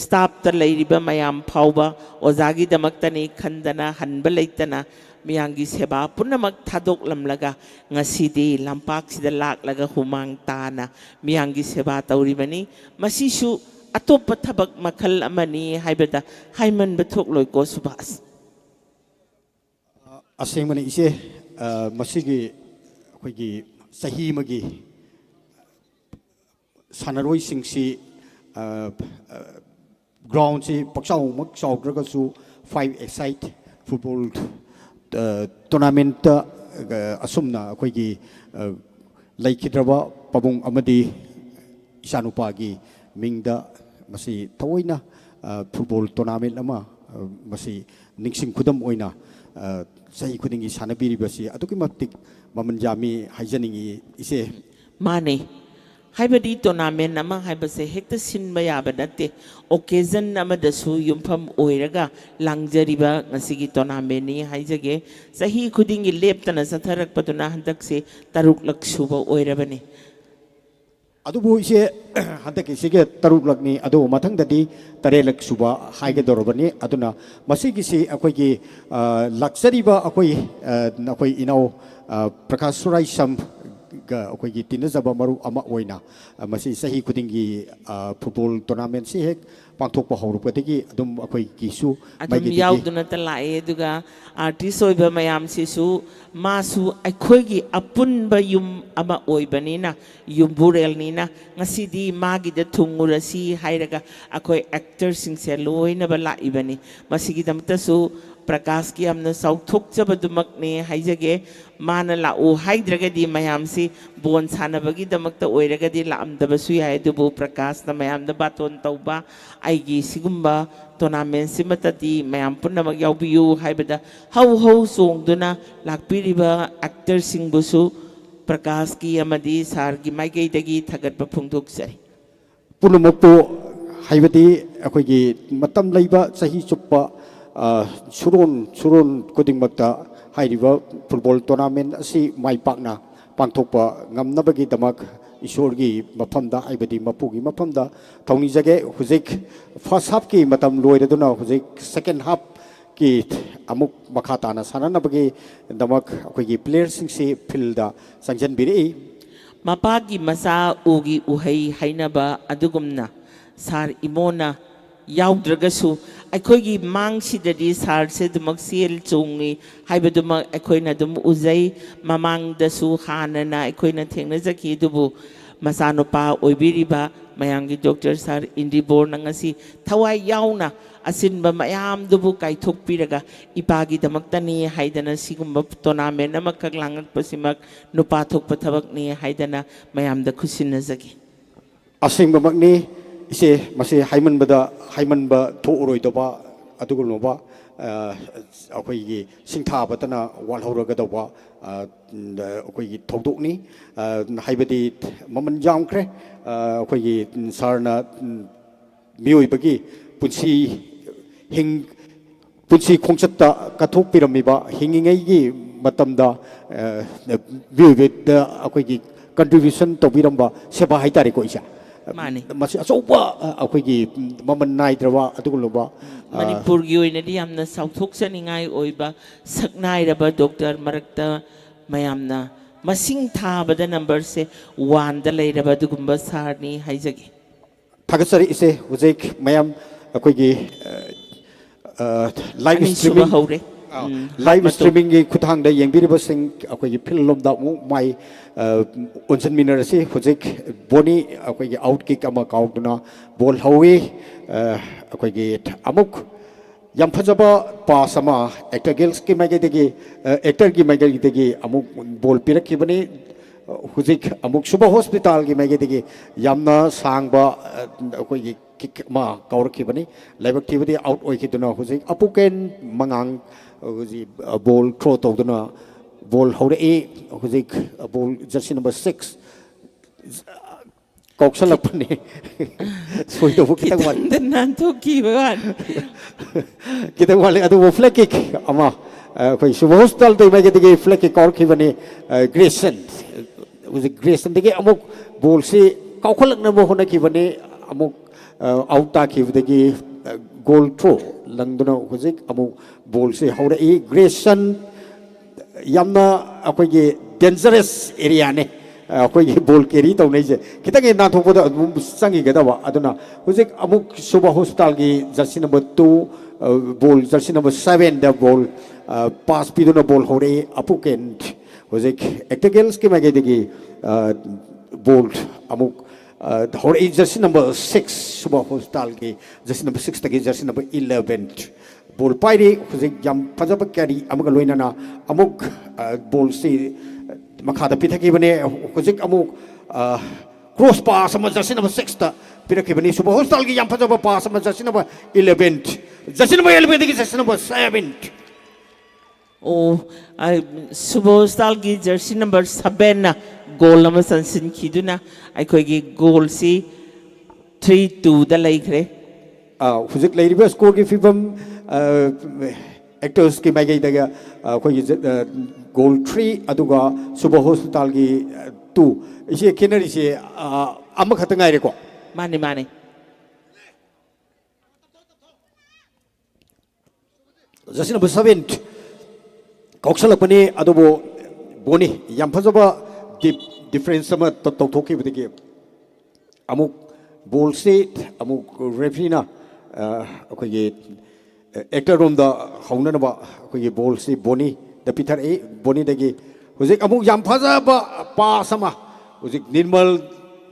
ꯁ꯭ꯇꯥꯐꯇ ꯂꯩꯔꯤꯕ ꯃꯌꯥꯝ ꯐꯥꯎꯕ ꯑꯣꯖꯥꯒꯤꯗꯃꯛꯇꯅꯤ ꯈꯟꯗꯅ ꯍꯟꯕ ꯂꯩꯇꯅ ꯃꯤꯌꯥꯝꯒꯤ ꯁꯦꯕꯥ ꯄꯨꯝꯅꯃꯛ ꯊꯥꯗꯣꯛꯂꯝꯂꯒ ꯉꯁꯤꯗꯤ ꯂꯝꯄꯥꯛꯁꯤꯗ ꯂꯥꯛꯂꯒ ꯍꯨꯃꯥꯡ ꯇꯥꯅ ꯃꯤꯌꯥꯝꯒꯤ ꯁꯦꯕꯥ ꯇꯧꯔꯤꯕꯅꯤ ꯃꯁꯤꯁꯨ ꯑꯇꯣꯞꯄ ꯊꯕꯛ ꯃꯈꯜ ꯑꯃꯅꯤ ꯍꯥꯏꯕꯗ ꯍꯥꯏꯃꯟꯕ ꯊꯣꯛꯂꯣꯏꯀꯣ ꯁꯨꯕꯥꯁ ꯑꯁꯦꯡꯕꯅꯤ ꯏꯆꯦ ꯃꯁꯤꯒꯤ ꯑꯩꯈꯣꯏꯒꯤ ꯆꯍꯤ ꯑꯃꯒꯤ ꯁꯥꯟꯅꯔꯣꯏꯁꯤꯡꯁꯤ ꯒ꯭ꯔꯥꯎꯟꯁꯤ ꯄꯛꯆꯥꯎꯃꯛ ꯆꯥꯎꯗ꯭ꯔꯒꯁꯨ 5-a-side ꯐꯨꯠꯕꯣꯜ ꯇꯣꯔꯅꯥꯃꯦꯟꯠꯇ ꯑꯁꯨꯝꯅ ꯑꯩꯈꯣꯏꯒꯤ ꯂꯩꯈꯤꯗ꯭ꯔꯕ ꯄꯥꯕꯨꯡ ꯑꯃꯗꯤ ꯏꯆꯥꯅꯨꯄꯥꯒꯤ ꯃꯤꯡꯗ ꯃꯁꯤ ꯊꯑꯣꯏꯅ ꯐꯨꯠꯕꯣꯜ ꯇꯣꯔꯅꯥꯃꯦꯟꯠ ꯑꯃ ꯃꯁꯤ ꯅꯤꯡꯁꯤꯡ ꯈꯨꯗꯝ ꯑꯣꯏꯅ ꯆꯍꯤ ꯈꯨꯗꯤꯡꯒꯤ ꯁꯥꯟꯅꯕꯤꯔꯤꯕꯁꯤ ꯑꯗꯨꯛꯀꯤ ꯃꯇꯤꯛ ꯃꯃꯜ ꯌꯥꯝꯃꯤ ꯍꯥꯏꯖꯅꯤꯡꯉꯤ ꯏꯆꯦ ꯃꯥꯅꯦ ꯍꯥꯏꯕꯗꯤ ꯇꯣꯔꯅꯥꯃꯦꯟ ꯑꯃ ꯍꯥꯏꯕꯁꯦ ꯍꯦꯛꯇ ꯁꯤꯟꯕ ꯌꯥꯕ ꯅꯠꯇꯦ ꯑꯣꯀꯦꯖꯟ ꯑꯃꯗꯁꯨ ꯌꯨꯝꯐꯝ ꯑꯣꯏꯔꯒ ꯂꯥꯡꯖꯔꯤꯕ ꯉꯁꯤꯒꯤ ꯇꯣꯔꯅꯥꯃꯦꯟꯅꯤ ꯍꯥꯏꯖꯒꯦ ꯆꯍꯤ ꯈꯨꯗꯤꯡꯒꯤ ꯂꯦꯞꯇꯅ ꯆꯠꯊꯔꯛꯄꯗꯨꯅ ꯍꯟꯗꯛꯁꯦ 6ꯂꯛ ꯁꯨꯕ ꯑꯣꯏꯔꯕꯅꯤ ꯑꯗꯨꯕꯨ ꯏꯆꯦ ꯍꯟꯗꯛꯀꯤꯁꯤꯒꯤ 6ꯂꯛꯅꯤ ꯑꯗꯨ ꯃꯊꯪꯗꯗꯤ 7ꯂꯛ ꯁꯨꯕ ꯍꯥꯏꯒꯗꯧꯔꯕꯅꯤ ꯑꯗꯨꯅ ꯃꯁꯤꯒꯤꯁꯤ ꯑꯩꯈꯣꯏꯒꯤ ꯂꯥꯛꯆꯔꯤꯕ ꯑꯩꯈꯣꯏ ꯏꯅꯥꯎ ꯄ꯭ꯔꯀꯥꯁ ꯁꯨꯔꯥꯏꯁꯝ ꯑꯩꯈꯣꯏꯒꯤ ꯇꯤꯟꯅꯖꯕ ꯃꯔꯨꯞ ꯑꯃ ꯑꯣꯏꯅ ꯃꯁꯤ ꯆꯍꯤ ꯈꯨꯗꯤꯡꯒꯤ ꯐꯨꯠꯕꯣꯜ ꯇꯣꯔꯅꯥꯃꯦꯟꯠꯁꯤ ꯍꯦꯛ ꯄꯥꯡꯊꯣꯛꯄ ꯍꯧꯔꯛꯄꯗꯒꯤ ꯑꯗꯨꯝ ꯑꯩꯈꯣꯏꯒꯤꯁꯨ ꯑꯗꯨꯝ ꯌꯥꯎꯗꯨꯅꯇ ꯂꯥꯛꯑꯦ ꯑꯗꯨꯒ ꯑꯥꯔꯇꯤꯁ ꯑꯣꯏꯕ ꯃꯌꯥꯝꯁꯤꯁꯨ ꯃꯥꯁꯨ ꯑꯩꯈꯣꯏꯒꯤ ꯑꯄꯨꯟꯕ ꯌꯨꯝ ꯑꯃ ꯑꯣꯏꯕꯅꯤꯅ ꯌꯨꯝꯕꯨꯔꯦꯜꯅꯤꯅ ꯉꯁꯤꯗꯤ ꯃꯥꯒꯤꯗ ꯊꯨꯡꯉꯨꯔꯁꯤ ꯍꯥꯏꯔꯒ ꯑꯩꯈꯣꯏ ꯑꯦꯛꯇꯔꯁꯤꯡꯁꯦ ꯂꯣꯏꯅꯕ ꯂꯥꯛꯏꯕꯅꯤ ꯃꯁꯤꯒꯤꯗꯃꯛꯇꯁꯨ ꯄ꯭ꯔꯀꯥꯁꯀꯤ ꯌꯥꯝꯅ ꯆꯥꯎꯊꯣꯛꯆꯕꯗꯨꯃꯛꯅꯤ ꯍꯥꯏꯖꯒꯦ ꯃꯥꯅ ꯂꯥꯛꯎ ꯍꯥꯏꯗ꯭ꯔꯒꯗꯤ ꯃꯌꯥꯝꯁꯤ ꯕꯣꯟ ꯁꯥꯟꯅꯕꯒꯤꯗꯃꯛꯇ ꯑꯣꯏꯔꯒꯗꯤ ꯂꯥꯛꯑꯝꯗꯕꯁꯨ ꯌꯥꯏ ꯑꯗꯨꯕꯨ ꯄ꯭ꯔꯀꯥꯁꯅ ꯃꯌꯥꯝꯗ ꯕꯥꯇꯣꯟ ꯇꯧꯕ ꯑꯩꯒꯤ ꯁꯤꯒꯨꯝꯕ ꯇꯣꯔꯅꯥꯃꯦꯟꯠꯁꯤꯃꯇꯗꯤ ꯃꯌꯥꯝ ꯄꯨꯝꯅꯃꯛ ꯌꯥꯎꯕꯤꯌꯨ ꯍꯥꯏꯕꯗ ꯍꯧ ꯆꯣꯡꯗꯨꯅ ꯂꯥꯛꯄꯤꯔꯤꯕ ꯑꯦꯛꯇꯔꯁꯤꯡꯕꯨꯁꯨ ꯄ꯭ꯔꯀꯥꯁꯀꯤ ꯑꯃꯗꯤ ꯁꯥꯔꯒꯤ ꯃꯥꯏꯀꯩꯗꯒꯤ ꯊꯥꯒꯠꯄ ꯐꯣꯡꯗꯣꯛꯆꯔꯤ ꯄꯨꯝꯅꯃꯛꯄꯨ ꯍꯥꯏꯕꯗꯤ ꯑꯩꯈꯣꯏꯒꯤ ꯃꯇꯝ ꯂꯩꯕ ꯆꯍꯤ ꯆꯨꯞꯄ ꯁꯨꯔꯣꯟ ꯈꯨꯗꯤꯡꯃꯛꯇ ꯍꯥꯏꯔꯤꯕ ꯐꯨꯠꯕꯣꯜ ꯇꯣꯔꯅꯥꯃꯦꯟꯠ ꯑꯁꯤ ꯃꯥꯏ ꯄꯥꯛꯅ ꯄꯥꯡꯊꯣꯛꯄ ꯉꯝꯅꯕꯒꯤꯗꯃꯛ ꯏꯁꯣꯔꯒꯤ ꯃꯐꯝꯗ ꯍꯥꯏꯕꯗꯤ ꯃꯄꯨꯒꯤ ꯃꯐꯝꯗ ꯊꯧꯅꯤꯖꯒꯦ ꯍꯧꯖꯤꯛ ꯐꯥꯔꯁ ꯍꯥꯐꯀꯤ ꯃꯇꯝ ꯂꯣꯏꯔꯗꯨꯅ ꯍꯧꯖꯤꯛ ꯁꯦꯀꯦꯟ ꯍꯥꯐꯀꯤ ꯑꯃꯨꯛ ꯃꯈꯥ ꯇꯥꯅ ꯁꯥꯟꯅꯅꯕꯒꯤꯗꯃꯛ ꯑꯩꯈꯣꯏꯒꯤ ꯄ꯭ꯂꯦꯌꯔꯁꯤꯡꯁꯤ ꯐꯤꯜꯗ ꯆꯪꯁꯤꯟꯕꯤꯔꯛꯏ ꯃꯄꯥꯒꯤ ꯃꯆꯥ ꯎꯒꯤ ꯎꯍꯩ ꯍꯥꯏꯅꯕ ꯑꯗꯨꯒꯨꯝꯅ ꯁꯥꯔ ꯏꯃꯣꯅ ꯌꯥꯎꯗ꯭ꯔꯒꯁꯨ ꯑꯩꯈꯣꯏꯒꯤ ꯃꯥꯡꯁꯤꯗꯗꯤ ꯁꯥꯔꯁꯦ ꯑꯗꯨꯃꯛ ꯆꯦꯜ ꯆꯣꯡꯉꯤ ꯍꯥꯏꯕꯗꯨꯃꯛ ꯑꯩꯈꯣꯏꯅ ꯑꯗꯨꯝ ꯎꯖꯩ ꯃꯃꯥꯡꯗꯁꯨ ꯍꯥꯟꯅꯅ ꯑꯩꯈꯣꯏꯅ ꯊꯦꯡꯅꯖꯈꯤ ꯑꯗꯨꯕꯨ ꯃꯆꯥꯅꯨꯄꯥ ꯑꯣꯏꯕꯤꯔꯤꯕ ꯃꯌꯥꯝꯒꯤ ꯗꯣꯛꯇꯔ ꯁꯥꯔ ꯏꯟꯗꯤꯕꯣꯔꯅ ꯉꯁꯤ ꯊꯋꯥꯏ ꯌꯥꯎꯅ ꯑꯁꯤꯟꯕ ꯃꯌꯥꯝꯗꯨꯕꯨ ꯀꯥꯏꯊꯣꯛꯄꯤꯔꯒ ꯏꯄꯥꯒꯤꯗꯃꯛꯇꯅꯤ ꯍꯥꯏꯗꯅ ꯁꯤꯒꯨꯝꯕ ꯇꯣꯔꯅꯥꯃꯦꯟ ꯑꯃꯈꯛ ꯂꯥꯡꯉꯛꯄꯁꯤꯃꯛ ꯅꯨꯄꯥ ꯊꯣꯛꯄ ꯊꯕꯛꯅꯤ ꯍꯥꯏꯗꯅ ꯃꯌꯥꯝꯗ ꯈꯨꯠꯁꯤꯟꯅꯖꯒꯤ ꯑꯁꯦꯡꯕꯃꯛꯅꯤ ꯏꯆꯦ ꯃꯁꯤ ꯍꯥꯏꯃꯟꯕ ꯊꯣꯛꯎꯔꯣꯏꯗꯕ ꯑꯗꯨꯒꯨꯝꯂꯕ ꯑꯩꯈꯣꯏꯒꯤ ꯁꯤꯡꯊꯥꯕꯇꯅ ꯋꯥꯠꯍꯧꯔꯒꯗꯧꯕ ꯑꯩꯈꯣꯏꯒꯤ ꯊꯧꯗꯣꯛꯅꯤ ꯍꯥꯏꯕꯗꯤ ꯃꯃꯜ ꯌꯥꯝꯈ꯭ꯔꯦ ꯑꯩꯈꯣꯏꯒꯤ ꯁꯥꯔꯅ ꯃꯤꯑꯣꯏꯕꯒꯤ ꯄꯨꯟꯁꯤ ꯈꯣꯡꯆꯠꯇ ꯀꯠꯊꯣꯛꯄꯤꯔꯝꯃꯤꯕ ꯍꯤꯡꯉꯤꯉꯩꯒꯤ ꯃꯇꯝꯗ ꯃꯤꯑꯣꯏꯕꯗ ꯑꯩꯈꯣꯏꯒꯤ contribution ꯇꯧꯕꯤꯔꯝꯕ ꯁꯦꯕꯥ ꯍꯥꯏꯇꯥꯔꯦꯀꯣ ꯏꯆꯥ ꯃꯥꯅꯤ ꯃꯁꯤ ꯑꯆꯧꯕ ꯑꯩꯈꯣꯏꯒꯤ ꯃꯃꯜ ꯅꯥꯏꯗ꯭ꯔꯕ ꯑꯗꯨꯒꯨꯝꯂꯕ ꯃꯅꯤꯄꯨꯔꯒꯤ ꯑꯣꯏꯅꯗꯤ ꯌꯥꯝꯅ ꯆꯥꯎꯊꯣꯛꯆꯅꯤꯡꯉꯥꯏ ꯑꯣꯏꯕ ꯁꯛꯅꯥꯏꯔꯕ ꯗꯣꯛꯇꯔ ꯃꯔꯛꯇ ꯃꯌꯥꯝꯅ ꯃꯁꯤꯡ ꯊꯥꯕꯗ ꯅꯝꯕꯔꯁꯦ 1ꯗ ꯂꯩꯔꯕ ꯑꯗꯨꯒꯨꯝꯕ ꯁꯥꯔꯅꯤ ꯍꯥꯏꯖꯒꯦ ꯊꯥꯒꯠꯆꯔꯤ ꯏꯆꯦ ꯍꯧꯖꯤꯛ ꯃꯌꯥꯝ ꯑꯩꯈꯣꯏꯒꯤ ꯂꯥꯏꯚ ꯑꯅꯤꯁꯨꯕ ꯁ꯭ꯇ꯭ꯔꯤꯃꯤꯡ ꯍꯧꯔꯦ ꯂꯥꯏꯚ ꯁ꯭ꯇ꯭ꯔꯤꯃꯤꯡꯒꯤ ꯈꯨꯠꯊꯥꯡꯗ ꯌꯦꯡꯕꯤꯔꯤꯕꯁꯤꯡ ꯑꯩꯈꯣꯏꯒꯤ ꯐꯤꯜꯂꯣꯝꯗ ꯑꯃꯨꯛ ꯃꯥꯏ ꯑꯣꯟꯁꯤꯟꯃꯤꯟꯅꯔꯁꯤ ꯍꯧꯖꯤꯛ ꯕꯣꯅꯤ ꯑꯩꯈꯣꯏꯒꯤ ꯑꯥꯎꯠ ꯀꯤꯛ ꯑꯃ ꯀꯥꯎꯗꯨꯅ ꯕꯣꯜ ꯍꯧꯋꯤ ꯑꯩꯈꯣꯏꯒꯤ ꯑꯃꯨꯛ ꯌꯥꯝ ꯐꯖꯕ ꯄꯥꯁ ꯑꯃ ꯑꯦꯛꯇꯔ ꯒꯤꯜꯁꯀꯤ ꯃꯥꯏꯀꯩꯗꯒꯤ ꯑꯦꯛꯇꯔꯒꯤ ꯃꯥꯏꯀꯩꯗꯒꯤ ꯑꯃꯨꯛ ꯕꯣꯜ ꯄꯤꯔꯛꯈꯤꯕꯅꯤ ꯍꯧꯖꯤꯛ ꯑꯃꯨꯛ ꯁꯨꯕ ꯍꯣꯁꯄꯤꯇꯥꯜꯒꯤ ꯃꯥꯏꯀꯩꯗꯒꯤ ꯌꯥꯝꯅ ꯁꯥꯡꯕ ꯑꯩꯈꯣꯏꯒꯤ ꯀꯤꯛ ꯑꯃ ꯀꯥꯎꯔꯛꯈꯤꯕꯅꯤ ꯂꯥꯏꯕꯛ ꯊꯤꯕꯗꯤ ꯑꯥꯎꯠ ꯑꯣꯏꯈꯤꯗꯨꯅ ꯍꯧꯖꯤक ꯑꯄꯨꯀꯦꯟ ꯃꯉꯥꯡ ꯍꯧꯖꯤक ꯕꯣꯜ ꯊ꯭ꯔꯣ ꯇꯧꯗꯨꯅ ꯕꯣꯜ ꯍꯧꯔꯛꯏ ꯍꯧꯖꯤक ꯕꯣꯜ ꯖꯔꯁꯤ नंबर 6 ꯀꯥꯎꯁꯜꯂꯛꯄꯅꯤ ꯁꯣꯏꯗꯧꯕ ꯈꯤꯇꯪ ꯋꯥꯠꯂꯤ ꯅꯥꯟꯊꯣꯛꯈꯤꯕ ꯋꯥꯅꯤ खितंग वाले अदुबो फ्लैग किक अमा कोई सुबह हॉस्पिटल तो इमेज दिखे फ्लैग किक और खिबने ग्रेसन उसे ग्रेसन दिखे अमुक बॉल से काउखलक न होने खिबने अमुक आउट ता खिबदगी गोल थ्रो लंगदुना उसे अमुक बॉल से हौरे ई ग्रेसन यामना अकोई डेंजरस एरिया ने अकोई बॉल कैरी तौने जे खितंग नाथोपदा संगी गदवा अदुना उसे अमुक सुबह हॉस्पिटल की jersey number 2 ball jersey number 7 the ball pass piduna ball hore apuken hojik ektegels ki magedegi ball amuk hore jersey number 6 suba hostal ki jersey number 6 tagi jersey number 11 ball pairi hojik yam phajaba carry amuga loinana amuk ball si makhada pithaki bane hojik amuk cross pass ama jersey number 6 ta piraki bani suba hostal ki yam phajaba pass ama jersey number 11 jersey number 11 degi jersey number 7 oh subostal gi jersey number 7 na goal ama sansin khiduna aikoigi goal si 3-2 da laikre hujik leiriba score ki fibam actors ki magai daga koi goal 3 aduga suba hospital ki 2 ise kenari se amma khatangai re ko mane mane jersey number 7 kauksalakpani adubo boni yam phajaba difference ama tawthoki bidigi amuk ball set amuk referee akogi actor room da hauna ba akogi ball se boni da pithar e boni dagi hujik amuk yam phajaba pass ama hujik nirmal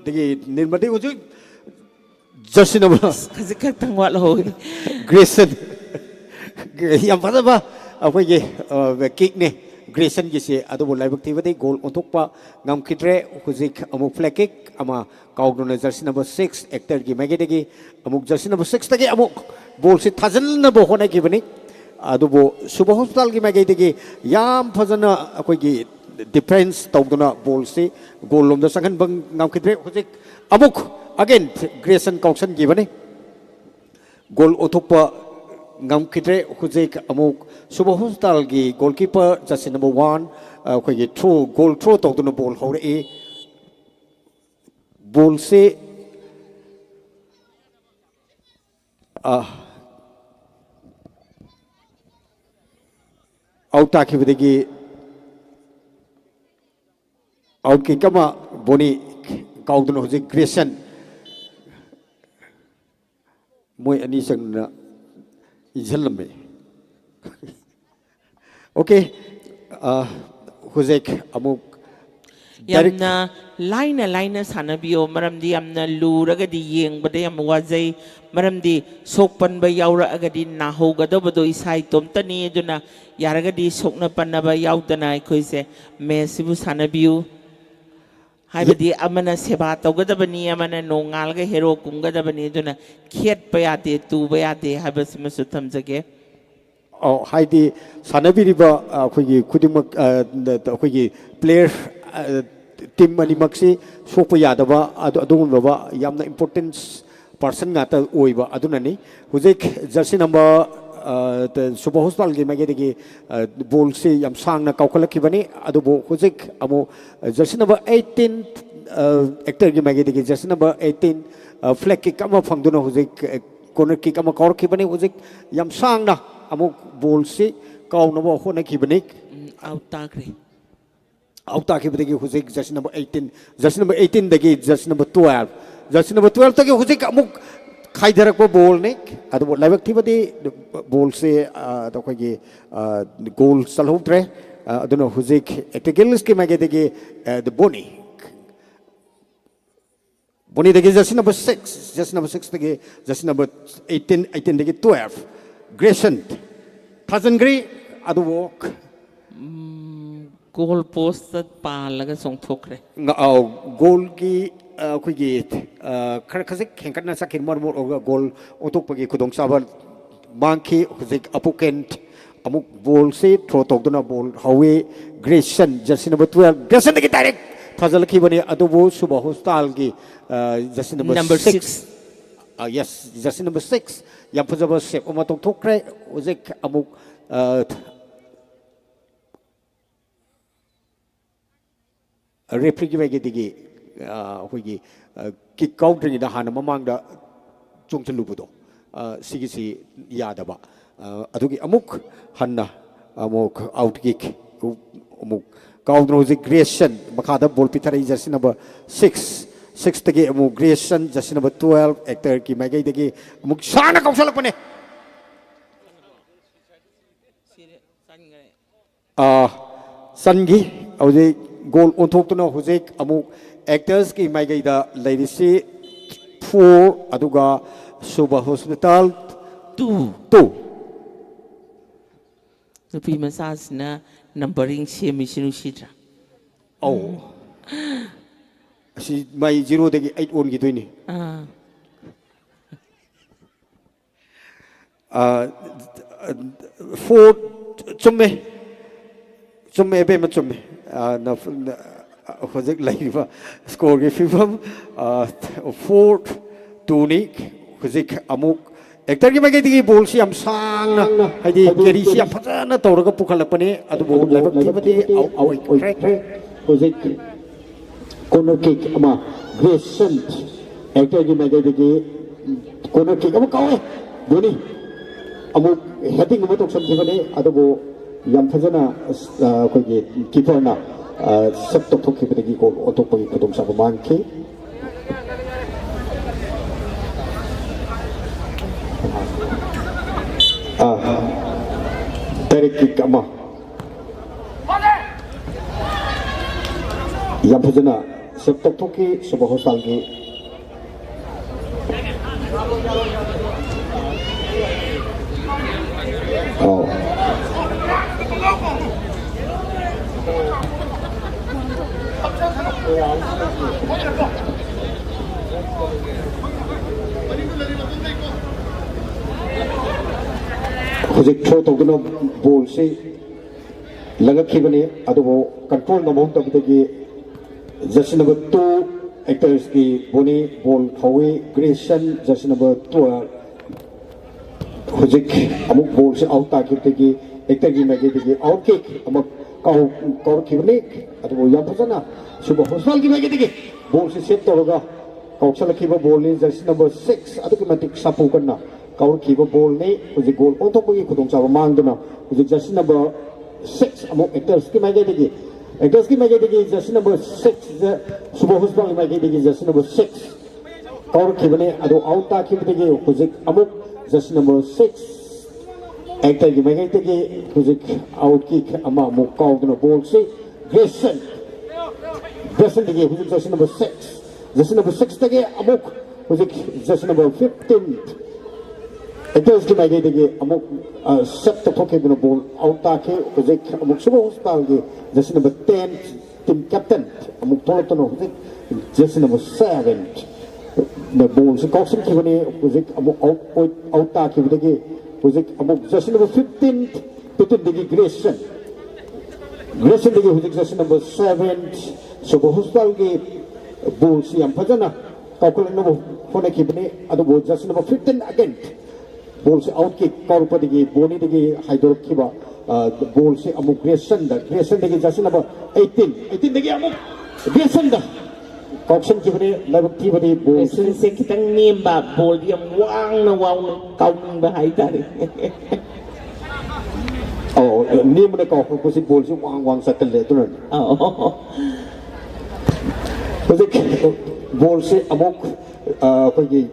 dagi hujik jersey number khazikar tangwal ho Grayson yam phajaba akogi kick ne Grayson gi se adu laibak thibadi goal onthokpa ngamkhidre hujik amuk flag kick ama kaugdona jersey number 6 actor gi magedegi amuk jersey number 6 tagi amuk ball se thajal na bo hona gi bani adu bo suba hospital gi magedegi yam phajana akogi defense tawdona ball se goal lomda sangan bang ngamkhidre hujik amuk again Grayson Kauksan gi bani goal othokpa ngamkhidre hujik amuk suba hospital gi goalkeeper jersey number 1 akogi throw goal throw tawdona ball hore e ball se out takibadegi out ki kama boni kauduna hojik Grayson moi ani sangna ijalme okay hojik amuk ꯌꯥꯝꯅ ꯂꯥꯏꯅ ꯂꯥꯏꯅ ꯁꯥꯟꯅꯕꯤꯌꯣ ꯃꯔꯝꯗꯤ ꯌꯥꯝꯅ ꯂꯨꯔꯒꯗꯤ ꯌꯦꯡꯕꯗ ꯌꯥꯝ ꯋꯥꯖꯩ ꯃꯔꯝꯗꯤ ꯁꯣꯛꯄꯟꯕ ꯌꯥꯎꯔꯛꯑꯒꯗꯤ ꯅꯥꯍꯧꯒꯗꯕꯗꯣ ꯏꯁꯥ ꯏꯇꯣꯝꯇꯅꯤ ꯑꯗꯨꯅ ꯌꯥꯔꯒꯗꯤ ꯁꯣꯛꯅ ꯄꯟꯅꯕ ꯌꯥꯎꯗꯅ ꯑꯩꯈꯣꯏꯁꯦ ꯃꯦꯠꯁꯁꯤꯕꯨ ꯁꯥꯟꯅꯕꯤꯌꯨ ꯍꯥꯏꯕꯗꯤ ꯑꯃꯅ ꯁꯦꯕꯥ ꯇꯧꯒꯗꯕꯅꯤ ꯑꯃꯅ ꯅꯣꯡꯉꯥꯜꯒ ꯍꯦꯔꯣ ꯀꯨꯝꯒꯗꯕꯅꯤ ꯑꯗꯨꯅ ꯈꯦꯠꯄ ꯌꯥꯗꯦ ꯇꯨꯕ ꯌꯥꯗꯦ ꯍꯥꯏꯕꯁꯤꯃꯁꯨ ꯊꯝꯖꯒꯦ ꯍꯥꯏꯗꯤ ꯁꯥꯟꯅꯕꯤꯔꯤꯕ ꯑꯩꯈꯣꯏꯒꯤ ꯈꯨꯗꯤꯡꯃꯛ ꯑꯩꯈꯣꯏꯒꯤ ꯄ꯭ꯂꯦꯌꯔ ꯇꯤꯝ ꯑꯅꯤꯃꯛꯁꯤ ꯁꯣꯛꯄ ꯌꯥꯗꯕ ꯑꯗꯨꯒꯨꯝꯂꯕ ꯌꯥꯝꯅ ꯏꯝꯄꯣꯔꯇꯦꯟꯁ ꯄꯥꯔꯁꯟ ꯉꯥꯛꯇ ꯑꯣꯏꯕ ꯑꯗꯨꯅꯅꯤ ꯍꯧꯖꯤꯛ ꯖꯔꯁꯤ ꯅꯝꯕꯔ ꯁꯨꯄꯔ ꯍꯣꯁꯄꯤꯇꯥꯜꯒꯤ ꯃꯥꯏꯀꯩꯗꯒꯤ ꯕꯣꯜꯁꯤ ꯌꯥꯝ ꯁꯥꯡꯅ ꯀꯥꯎꯈꯠꯂꯛꯈꯤꯕꯅꯤ ꯑꯗꯨꯕꯨ ꯍꯧꯖꯤꯛ ꯑꯃꯨꯛ ꯖꯔꯁꯤ ꯅꯝꯕꯔ 18 ꯑꯦꯛꯇꯔꯒꯤ ꯃꯥꯏꯀꯩꯗꯒꯤ ꯖꯔꯁꯤ ꯅꯝꯕꯔ 18 ꯐ꯭ꯂꯦꯛ ꯀꯤꯛ ꯑꯃ ꯐꯪꯗꯨꯅ ꯍꯧꯖꯤꯛ ꯀꯣर्नर ꯀꯤꯛ ꯑꯃ ꯀꯥꯎꯔꯛꯈꯤꯕꯅꯤ ꯍꯧꯖꯤꯛ ꯌꯥꯝ ꯁꯥꯡꯅ ꯑꯃꯨꯛ ꯕꯣꯜꯁꯤ ꯀꯥꯎꯅꯕ ꯍꯣꯠꯅꯈꯤꯕꯅꯤ ꯑꯥꯎꯠ ꯇꯥꯈ꯭ꯔꯦ ꯑꯥꯎꯠ ꯇꯥꯈꯤꯕꯗꯒꯤ ꯍꯧꯖꯤꯛ ꯖꯔꯁꯤ ꯅꯝꯕꯔ 18 ꯖꯔꯁꯤ ꯅꯝꯕर 18 दगी जर्सी नंबर 12 जर्सी नंबर 12 तक हुजिक अमुक खाइदरक बोल ने अदु लाइबक थिबदी बोल से तखोगी गोल सलहोत्रे अदुनो हुजिक एक्टिगल्स के मागे दगी द बोनी बोनी दगी जर्सी नंबर 6 दगी जर्सी नंबर 18 दगी 12 ग्रेसन थाजनग्री अदु वॉक गोल पोस्ट पालगा सोंथोखरे गोल की अखोगी खर खजिक खेंकटना साकिन मरमोर गोल ओतोपगी खुदोंग साबल मांखी हुजिक अपुकेंट अमुक बॉल से थ्रो तोगदना बॉल हावे ग्रेसन जर्सी नंबर 12 ग्रेसन की डायरेक्ट थाजलखी बने अदुबो सुबह हॉस्पिटल की jersey number 6 yes Jersey number 6 याम फजबा सेप अमा तोगथोखरे हुजिक अमुक रेफ्री की वजह दिगी हुई किक काउंटरिंग दा हाना ममांग दा चोंचलुबदो सिगिसी यादबा अदुगी अमुक हन्ना अमुक आउट किक अमुक काउंटर हुई ग्रेसन मखादा बॉल पिथारे जर्सी नंबर 6 तगे अमुक ग्रेसन जर्सी नंबर 12 एक्टर की मैगई दगी अमुक शाना कौशलपने सनगी औजे गोल ओंथोक्तुना हुजिक अमुक एक्टर्स की माइगैदा लेरिसी 4 अदुगा सुबह हॉस्पिटल 2 नुपी मसासना नंबरिंग सेमिसिनु सिद्रा औ असि माइ 0 दगी 8 ओन गिदोइनी 4 चुम्मे बे म चुम्मे हजिक लाइव स्कोर की फिल्म 4-2 हजिक अमुक एक्टर की माइकई दगी बॉल से हम सांगना हाइदी गेरी से हम फजाना तौरगा पुखलपने अदुबो लाइव थिबदि हजिक कॉर्नर किक अमा ग्रेसन एक्टर की माइकई दगी कॉर्नर किक अमा कावे बोनी अमुक हेडिंग अमा तोक्सनखिबने अदुबो याम फजना अखोगी कीपरना सब तोक्थोखिबदगी गोल ओतोपगी खुदोंसाबा मांखि डायरेक्ट किक अमा याम फजना सब तोक्थोखि सुबह हॉस्पिटल हुजिक थ्रो तौदना बॉल से लगखिबने अदुबो कंट्रोल नमौ तबदगी जर्सी नंबर 2 एक्टर्स की बोनी बॉल हावे ग्रेसन जर्सी नंबर 12 हुजिक अमुक बॉल से आउट ताकिबदगी एक्टर की मैगेदगी आउट किक अमुक काउ खिबने अदुबो याम फजना सुबह हॉस्पिटल की मैगेदगी बॉल से सेट तौरगा काउसलखिबा बॉल ने जर्सी नंबर 6 अदुकी मतिक सापु कन्ना काउर खिबा बॉल ने हुजिक गोल ओंथोपगी खुदोंचाबा मांगदना हुजिक जर्सी नंबर 6 अमुक एक्टर्स की मैगेदगी जर्सी नंबर 6 सुबह हॉस्पिटल की मैगेदगी जर्सी नंबर 6 काउर खिबने अदो आउट ताखिबदगी हुजिक अमुक जर्सी नंबर 6 एक्टर की मैगेदगी हुजिक आउट किक अमा अमुक काउदना बॉल से Jersey dagi hujik jersey number 6 jersey number 6 dagi amuk hujik jersey number 15 Actors ki mai dagi amuk set to thoke bina ball out ta ke hujik amuk Subha Hospital gi jersey number 10 team captain amuk tolotono hujik jersey number 7 the ball se coxing ki bani hujik amuk out ta ki dagi hujik amuk jersey number 15 pitin dagi Grayson dagi hujik jersey number 7 Subha Hospital gi ball si am phajana kakulan no phone ki bani adu ball jersey number 15 again ball se out kick karupa dagi boni dagi haidor kiba ball se amuk Grayson dagi jersey number 18 dagi amuk Grayson da Coxon ki bani labak ki bani ball se kitang nimba ball yang wang na kaung bahai tadi. oh ni mana kau ko si ball se wang satel le tunan Oh. Jadi ball se amuk ko gi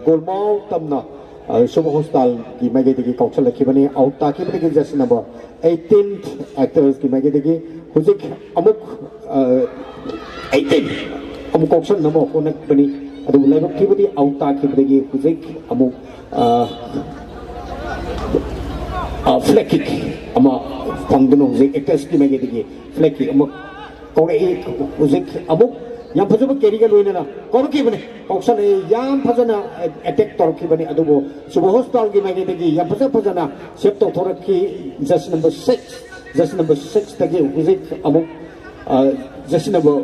goal mau tamna Subha Hospital ki magi dagi Coxon la ki bani out ta ki bani jersey number 18 actors ki magi dagi hujik amuk 18 amuk Coxon namo ko nak bani adu labak ki bani out ta ki bani hujik amuk flag kick ama pangdono hujik actors ki magi dagi flag kick amuk ko e hujik amuk yang phajaba carry ga loina na kor ki bani Coxon e yang phajana attack tor ki bani adu Subha Hospital ki magi dagi yang phajana sep to thor ki jersey number 6 tagi hujik amuk jersey number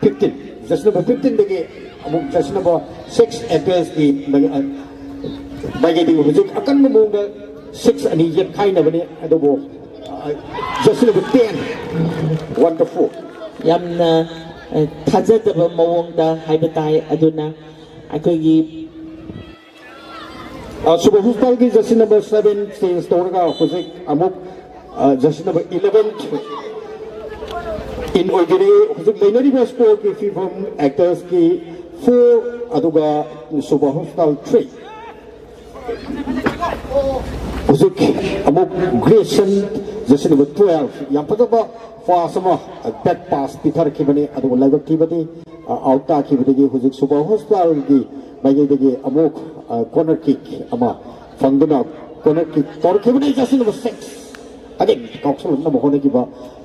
15 dagi amuk jersey number 6 actors ki magi dagi hujik akan memunga 6 ani yet khai na bani adu jersey number 10 wonderful Yamna thajadaba mawongda haibatai aduna akogi Subha Hospital ki jersey number 7 says torga hujik amuk jersey number 11 in Oigere hujik lainari ba score ki FIFA actors ki 4 aduga Subha Hospital 3 hujik amuk Grayson jersey number 12 yang pataba fasama back pass pithar ki bani adu labak ki bani outa ki bani hujik Subha Hospital ki magi dagi amuk corner kick ama fangduna corner kick tor ki bani jersey number 6 again Coxon na mohone ki ba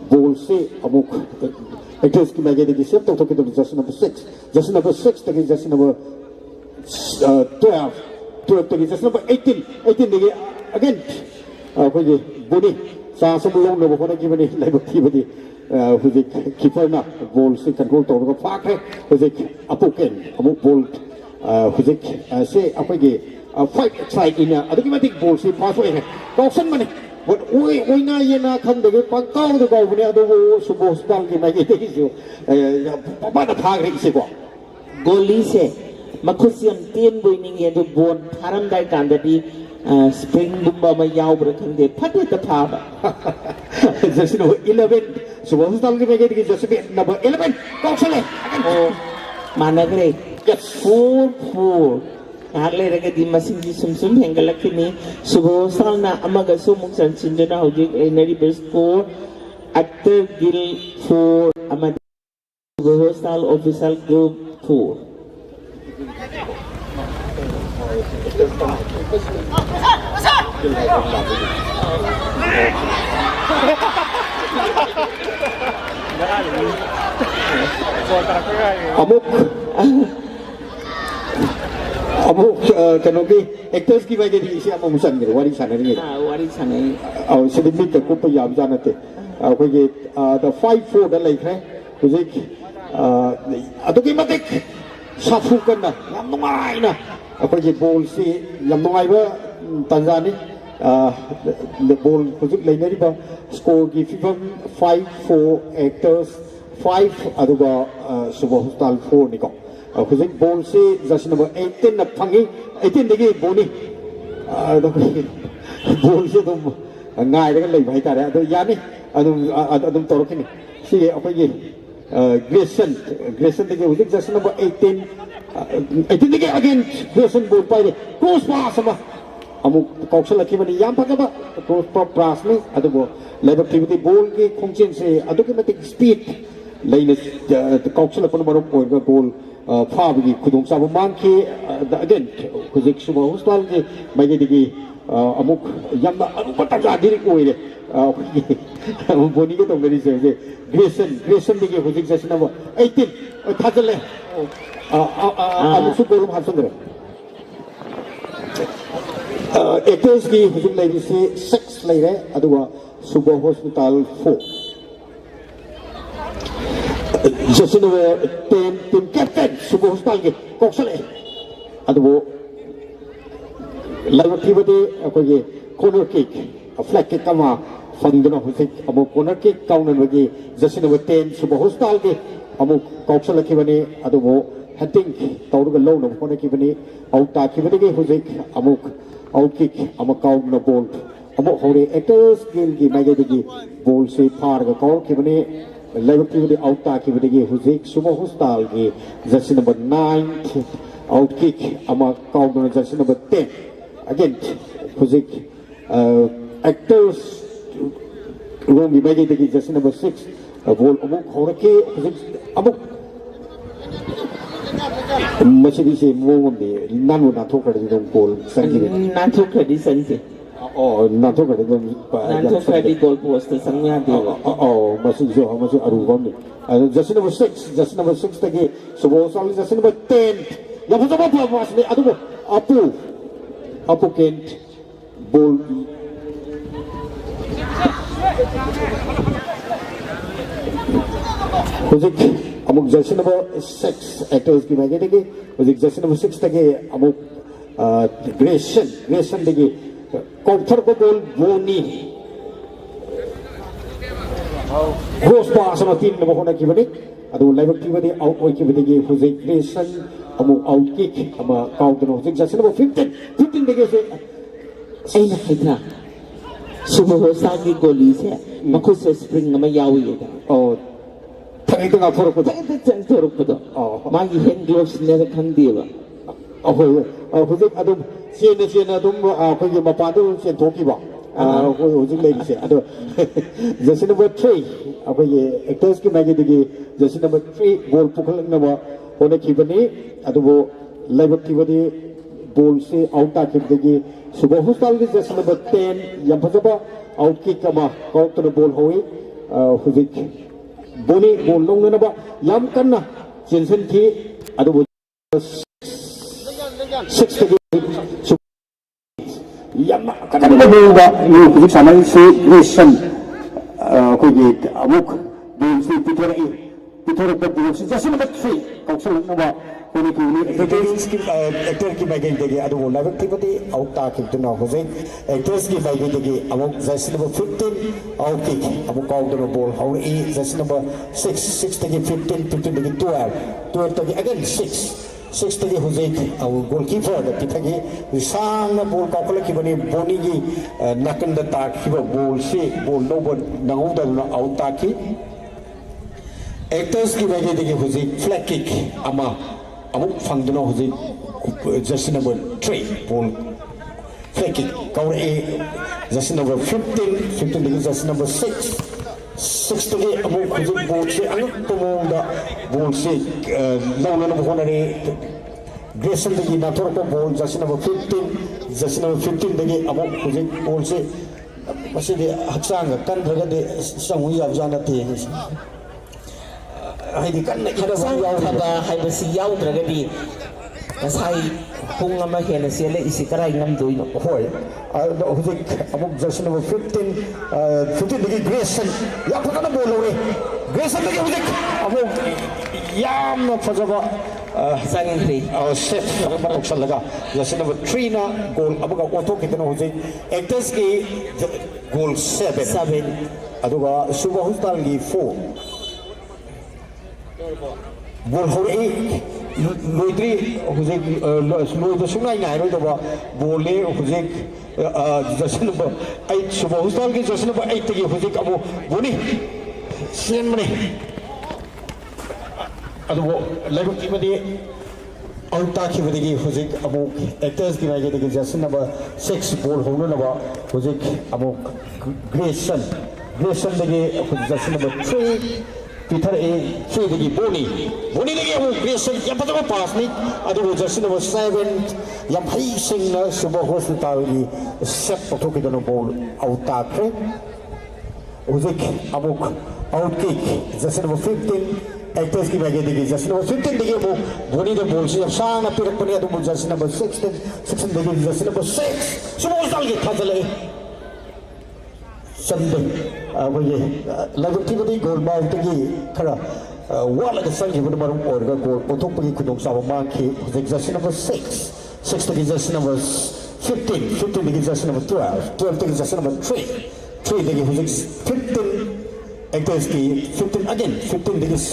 ball se amuk actors ki magi dagi sep to ki jersey number 6 dagi jersey number 12 dagi jersey number 18 dagi again ko ye boni sa samulong na mohone ki bani labak ki bani hujik keeper na ball se control to ko fa khe hujik apuken amuk ball hujik se apage fight side ina aduki matik ball se pass way Coxon mane but oi na yena khan de pang kaw de ko bune adu Subha Hospital ki mai de ju pa na phag ri se ko goli se makusiam tien boining ye do bon tharam dai kandadi spring bumba ma yaw bra khande phate ta pha ba jersey number 11 Subha Hospital ki mai de jersey number 11 Coxon le oh managre 4 Hagle raga di masing di sumsum hengalak kini Subha Hospital na amaga sumuk san sindana hujik nari score actor gil 4 amad Subha Hospital official group 4 amuk kanogi actors ki wajah di isi amuk musan gitu wari sana ni wari sana au sedikit tak kupa yam jana te au kau the 5-4 dah lagi kan hujik adu ki matik safu kan na yam nungai na au ball si yam nungai ba Tanzania the ball hujik lain dari ba score ki FIFA 5-4 actors 5 adu ba Subha Hospital 4 ni ko hujik ball si jersey number 18 na phangi 18 degi boni ball si dum ngai daga lei bhai tare adu yani adum torokini si apagi Grayson degi hujik jersey number 18 degi again Grayson ball pai cross pass sama amuk Coxon laki bani yam phagaba cross pass ni adu bo labor activity ball ki khongchen se adu ki matik speed लेने council अपन मरो point का गोल फाबगी खुदोंग साब मांगके again हुजिक सुबह hospital के माइगे दिगी अमुक यमना अनुपता जादिरी कोइरे बोनी के तो मेरी से ग्रेसन दिगी हुजिक जैसे ना वो 18 थाजले अमुक गोल हासंगरे एक्टर्स की हुजिक लेडी से 6 ले रहे अदुवा सुबह हॉस्पिटल 4 जैसे ना वो टीम कैप्टन सुबह हॉस्पिटल के कौशले अदुवा लाइव की बदे कोई कॉर्नर किक फ्लैग किक कमा फंगदना हुजिक अमुक कॉर्नर किक काउंटर बगे जैसे ना वो 10 सुबह हॉस्पिटल के अमुक कौशल की बने अदुवा हेडिंग तौर लो न होने की बने आउट की बने के हुजिक अमुक आउट किक अमुक काउंटर बॉल अमुक होरे एक्टर्स गिल की मैगे दिगी बॉल से फार का कॉल की बने लाइव की बने आउट की बने के हुजिक सुबह हॉस्पिटल के जैसे नंबर 9 आउट किक अमुक काउंटर जैसे number 10 again huzik actors wrong image the just number 6 ball amuk horake huzik amuk machidi se mongom de nanu na thokra de dong ball sangi na thokra di sangi oh na thokra de dong na thokra di goal post sangya de oh masu jo masu aru gom just number 6 take so just number 10 ya bhaja ba was me adu apu Apu Kent ball हुजिक अमुक Jersey number 6 actors की मैगे देगी हुजिक Jersey number 6 तक अमुक Grayson देगी confer को ball बोनी cross पास में 3 number होना की बनी अदु लाइव की बनी आउट होई की बनी हुजिक ग्रेसन अमुक आउट किक अमा काउंटर हुजिक जर्सी नंबर 15 देगी से ऐना हैदना सुबह हॉस्पिटल की गोली से मखुद से स्प्रिंग में यावी है और थंगे तो थोड़ा कुछ चंग थोड़ा कुछ मागी हैंड ग्लोव्स ने खंगदीबा हुजिक अदुम सेन अदुम अखोई मपादु सेन थोकीबा हुजिक लेडी से अदो जैसे नंबर 3 अखोई एक्टर्स की मैगे दिगी जैसे नंबर 3 बॉल पुखलनबा होने की बनी अदुबो लाइव की बनी बॉल से आउट आके दिगी सुबह हॉस्पिटल की जैसे नंबर 10 यमफजबा आउट किक कमा काउंटर बॉल होई हुजिक बोनी बॉल लोंगनबा याम कन्ना चेंसन की अदुबो 6 याम कन्ना बोलबा यू हुजिक सामान से ग्रेसन कोई अमुक बॉल से पिथोर पर बॉल से जैसे नंबर 3 काउंटर नंबर होने की एक्टर की मैगे देगी अदुबो लाइव की बदी आउट की तुना होजे एक्टर्स की मैगे देगी अमुक जैसे नंबर 15 आउट किक अमुक काउंटर बॉल और ई जैसे नंबर 6 तक 15 तक 12 तक अगेन 6 तक होजे और गोलकीपर पिथगी सांग बॉल काउकल की बनी बोनी की नकन द ताकी बॉल से बॉल नो नंगुदा आउट की एक्टर्स की मैगे देगी होजे फ्लैग किक अमा अमुक फंगदना होजिक jersey number 3 ball flag kick counter ए जर्सी नंबर 15 देगी जर्सी नंबर 6 तक अमुक होजिक बॉल से अमुक तमोंदा बॉल से लौना होनरे ग्रेसन देगी नाथोर को बॉल जर्सी नंबर 15 देगी अमुक होजिक बॉल से मसिदे हक्सांग कनद्रगदे संगु याबजाना थे हाइदी कन्ना थबा हाइबसी याउद्रगदी कसai pung ama hena sele isi karai ngam doino होय हुजिक अमुक जर्सी नंबर 15 देगी ग्रेसन या फकना बॉल रे ग्रेसन देगी हुजिक अमुक याम न फजबा sangin tri safe number option लगा जर्सी नंबर 3 ना गोल अमुक ऑटो कितना हुजिक एक्टर्स की गोल 7 अदुगा सुबह हॉस्पिटल की 4 बॉल हो रही लोइद्री हुजिक लोइद सुनाई नाय रो दबा बॉल ले हुजिक जर्सी नंबर 8 सुबह हॉस्पिटल के जर्सी नंबर 8 तक हुजिक अबो बोनी सेन मने अदो लाइव की बदी आउट की बदी हुजिक अबो एक्टर्स की मैगे के जर्सी नंबर 6 बॉल होनो नबा हुजिक अबो ग्रेसन देगे Jersey number 3 Peter A. Three the Boni. Boni the game Grayson Yapatama pass me. Adu just number 7. Yamhai Singh Suba Hospital set for talking on a ball out takre. Uzik Amuk out kick. Just number 15. Actors की बैगे देखिए जैसे number 15 देखिए वो धोनी ने बोल से शान अपने रख बनिया तो बोल जैसे नंबर 16 देखिए जैसे नंबर 6 सुबह साल के था चले संडे वो ये लगभग की बड़ी गोल मार तकी खरा वाला के संग जीवन मारूं और का गोल उठो पगी खुदों साव मांग के जैसे नंबर 6 देखिए जैसे नंबर 15 देखिए जैसे नंबर 12 देखिए जैसे नंबर 3 देखिए 15 Actors की 15 again 15 देखिए 6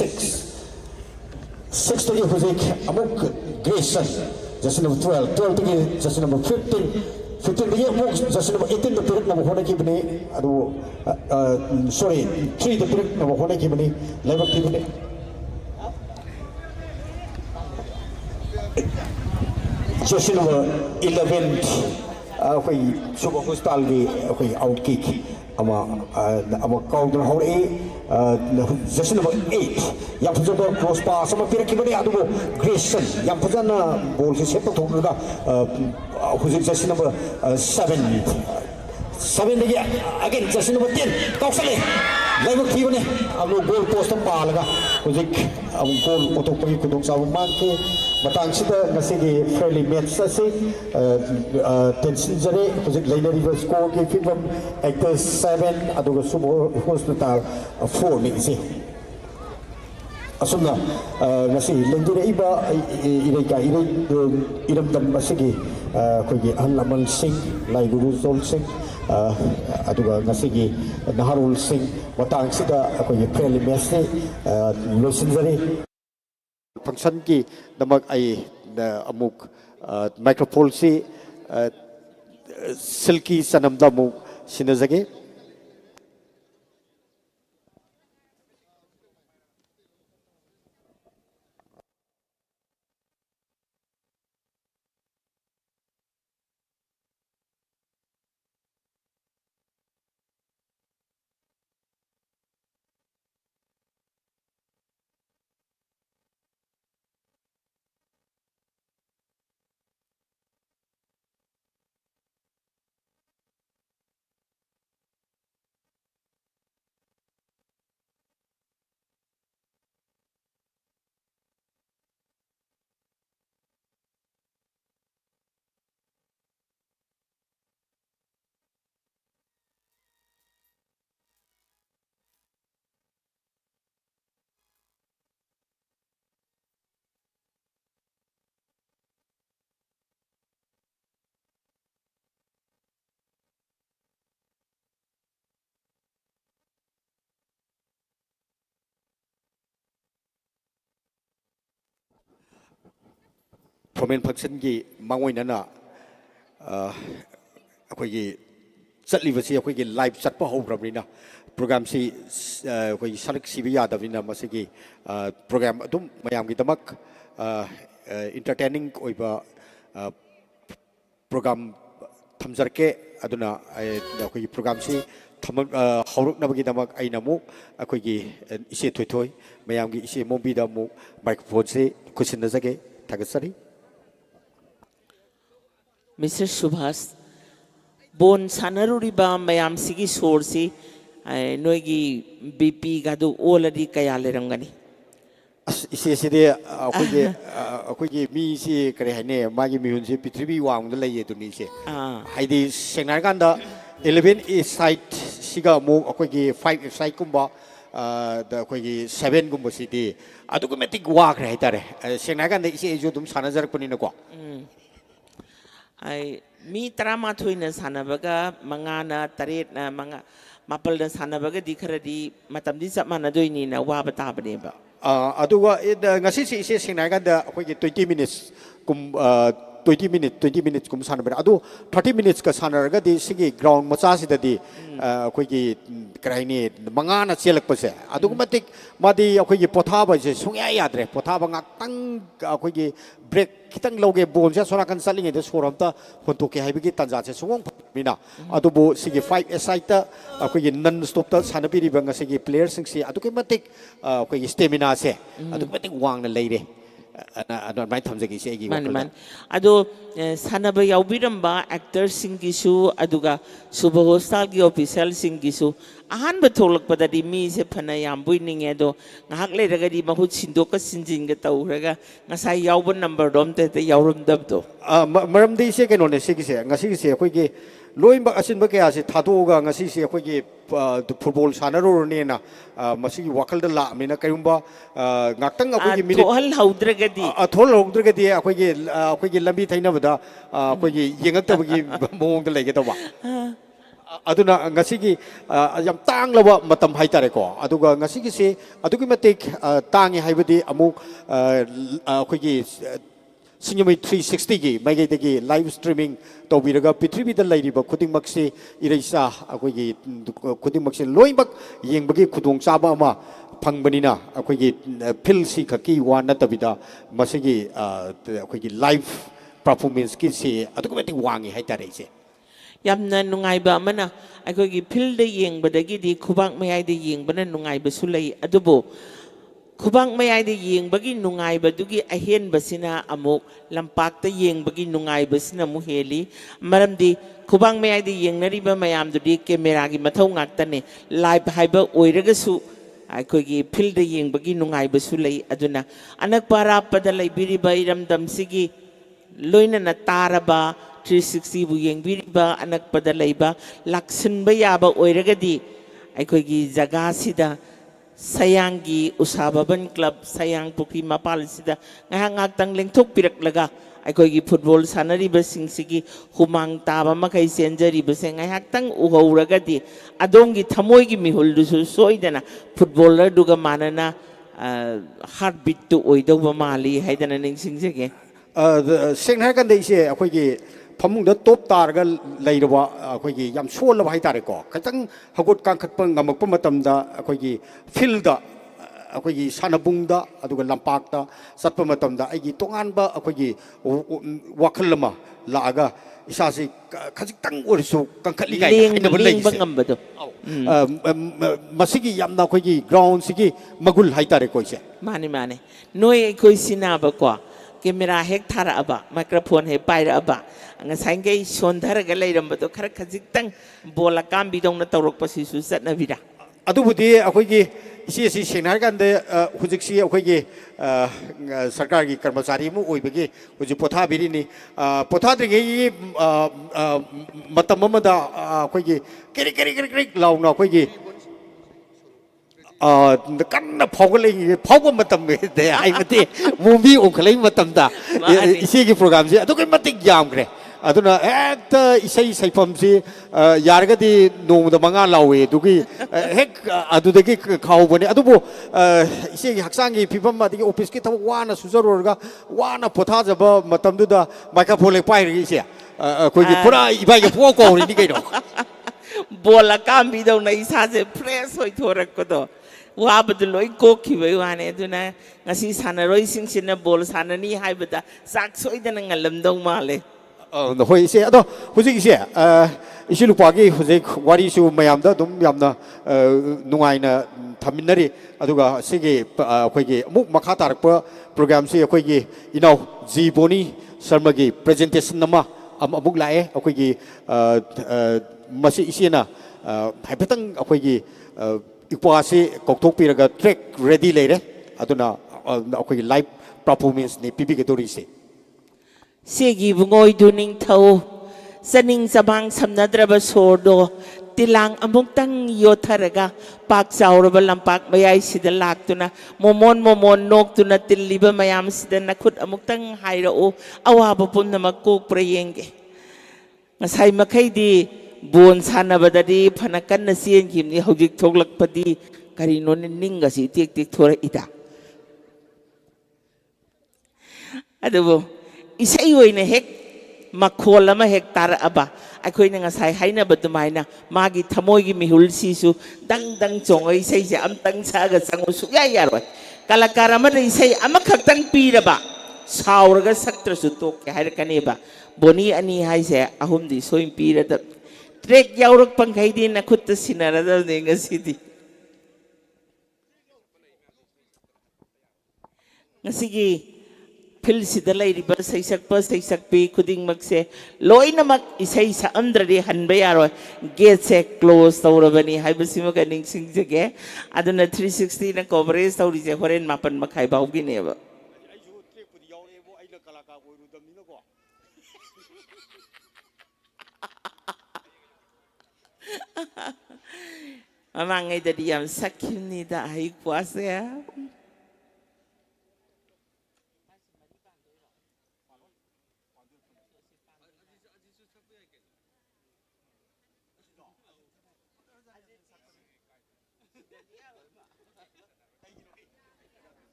देखिए हुज़ेक अमुक Grayson जैसे नंबर 12 देखिए जैसे नंबर 15 देखिए अमुक जैसे नंबर 18 तो पिरक नंबर होने की बने अदो sorry 3 तो पिरक नंबर होने की बने लगभग की बने जैसे नंबर 11 कोई सुबह हॉस्पिटल की कोई आउटकिक ama kau dan hore just number 8 yang punya cross pass sama pira kibani adu Grayson yang punya ball se sepak thok da khusus just number 7 lagi again just number 10 kau sale lagu kibani alu goal post pa laga khusus goal untuk pergi kudung sawu mangke matang sida ngasih friendly match sasi tension jare khusus lainnya reverse score ke film actors 7 aduga subo hospital 4 ni si asumna ngasih lendure iba ireka iram dam masigi kogi anlamal sing lai guru zol sing aduga ngasigi naharul sing matang sida kogi friendly match ni losin jare function ki namak ai amuk microphone si silky sanam da mu sinazage Promen function ki mangoi nana akoi ki chatli basi akoi ki live chat pa ho ramina program si akoi sarik sibiya davina masigi program adum mayam ki tamak entertaining oiba program thamjarke aduna akoi program si hauruk nabagi damak aina mu akoi ki ise thoi mayam ki ise mombi da mu microphone se kusin nazage tagasari Mr. Subhas, bon sanaruriba mayam sigi source noigi BP gadu already kaya lerangani. isi de akogi mi si kare hane magi mi hun si pitribi wang da lai tu ni se haidi sengnar kan da 11 is site siga mo akogi 5 site kumba da akogi 7 kumba si de automatic wa kare tare sengnar kan da isi jo dum sanajar puni na ko ai mi taramathui na sanabaga mangana taret na manga mapal na sanabaga di kharadi matam di samana doini na wa bata bane ba aduga ngasi si ise sinai kan da akoi 20 minutes kum 20 minutes 20 minutes kum sana bera adu 30 minutes ka sana raga di sigi ground macha si dadi koi ki krai ni mangana chelak pase adu matik madi koi ki potha ba je sungya yadre potha ba ngak tang koi ki break kitang loge bol ja sora kan saling de soram ta honto ke haibi ki tanja che sungong mina adu bo sigi 5 aside ta koi ki non stop ta sana bi ri ba nga sigi players sing si adu ke matik koi ki stamina se adu matik wang na leire adon mai thamjagi se gi man ado sanaba yaubiramba actors singisu aduga suba hostal gi official singisu ahan ba tholak padadi mi se phana yam buining edo ngahak le raga di mahut sindok ka sinjing ga tawraga ngasai yauban number dom te yaurum dab do maram di se keno ne se gi se ngasi gi se khoi gi loim ba asin ba kya se thado ga ngasi se khoi gi football sanaro ne na masi wakal da la mina kayumba ngaktang akhoi gi minute hal haudra di thol haudra ga di akhoi gi lambi thaina bada akhoi gi yengak ta gi mong da lege to ba aduna ngasi gi yam tang lawa matam hai tare ko aduga ngasi gi se adugi matik tangi haibadi amuk akhoi gi Singamai 360 gi magai dagi live streaming to biraga Pitribi da lairiba khuding maksi iraisa akoi gi khuding maksi loimak yengbagi khudong chaba ama phangbanina akoi gi phil si khaki wa na tabida masigi akoi gi live performance ki si adukumati wangi hai tare se yamna nungai ba mana akoi gi phil de yengbadagi di khubang mayai de yengbana nungai ba sulai adubo khubang mayai de yengbagi nungai ba dugi ahen basina amuk lampak ta yengbagi nungai basina muheli maramdi khubang mayai de yengnari ba mayam dudi camera gi mathau ngaktane live haiba oiraga su akoi gi phil de yengbagi nungai ba sulai aduna anak para pada lai biri ba iram dam sigi loina na taraba 360 bu yengbiri ba anak pada lai ba laksin ba yaba oiraga di akoi gi jaga sida Sayangi Usababan Club Sayang Pukri Mapal sida ngahang tang lengthok pirak laga aikoi gi football sanari basing sigi humang taba makai senjari baseng ngahak tang uhauraga di adongi thamoi gi mihul du soidana footballer duga manana heartbeat tu oido ba mali haidana ning singjege sengha kan dei se akoi gi famung da top targa leirwa akoi gi yam sol la hai tare ko katang hagot kan khat pang ngamak pa matam da akoi gi field da akoi gi sanabung da aduga lampak da satpa matam da ai gi tongan ba akoi gi wakhal lama la aga isa si khajik tang orisu kan khatli gai ina bol lei bangam bado masigi yam na akoi gi ground sigi magul hai tare ko se mane noi koi sinaba ko camera hek thara aba microphone he paira aba ngasai ngai sondhara ga leiram bado khara khajik tang bola kam bidong na tawrok pasi su sat na bida adubudi akoi gi isi si senar kan de hujik si akoi gi sarkar gi karmachari mu oibagi huji potha biri ni potha de gi matam amada akoi gi keri launa akoi gi kanna phawgalai phawba matam de ai mate movie ongkhalai matam da isi gi program si adu kai matik jam kre aduna ekta isai saifam si yargadi nomda manga lawe dugi hek adudagi khawbani adubo isi gi haksang gi phibam adigi office ki thab wana suzarorga wana potha jaba matam du da microphone le pai ri se koi gi pura ibai gi pho ko ri ni kai do bola kam bidong na isa se fresh hoi thorak ko do wabadu loi kokhi bai wane aduna ngasi sanaroi singsina bol sanani haibada sak soidana ngalamdong male hoi se ado hujik se isi lupa gi hujik wari su mayam da dum yamna nungaina thaminari aduga sigi khoi gi muk makha tarak program si khoi gi inau jiboni sharma gi presentation nama amuk lae khoi gi masi isina haipatang khoi gi ikwa si kokthok piraga track ready leire aduna khoi gi live performance ni pipi ke tori se segi bungoi duning thau saning sabang samnadraba sordo tilang amuktang yotharaga pak sauraba lampak mayai sida laktuna momon noktuna tilliba mayam sida nakhut amuktang hairao awaba pumna makok prayenge ngasai makai di bon sanabadadi phanakan na sien kimni hojik thoglakpadi karino ninga si tik thora ida adubo isay oy na hek makhol ama hek tar aba akhoi na ngasai haina badumaina magi thamoi gi mihul sisu dang dang chong ai isay se am tang sa ga sang su ya ya roi kalakara ma isay ama khaktang pi ra ba sauraga saktra su tok ke hair kane ba boni ani hai se ahum di soim pi ra da trek yaurak pangkai di na khut sinara da ne ngasidi ngasigi phil sida lai riba saisak pi khuding mak se loina mak isai sa andra han ba yaro gate se close tawrabani haibasima ka ning sing jage aduna 360 na coverage tawri je horen mapan makhai baugi ne ba Mamang ay dadi yam sakit ni da ay kuasa ya.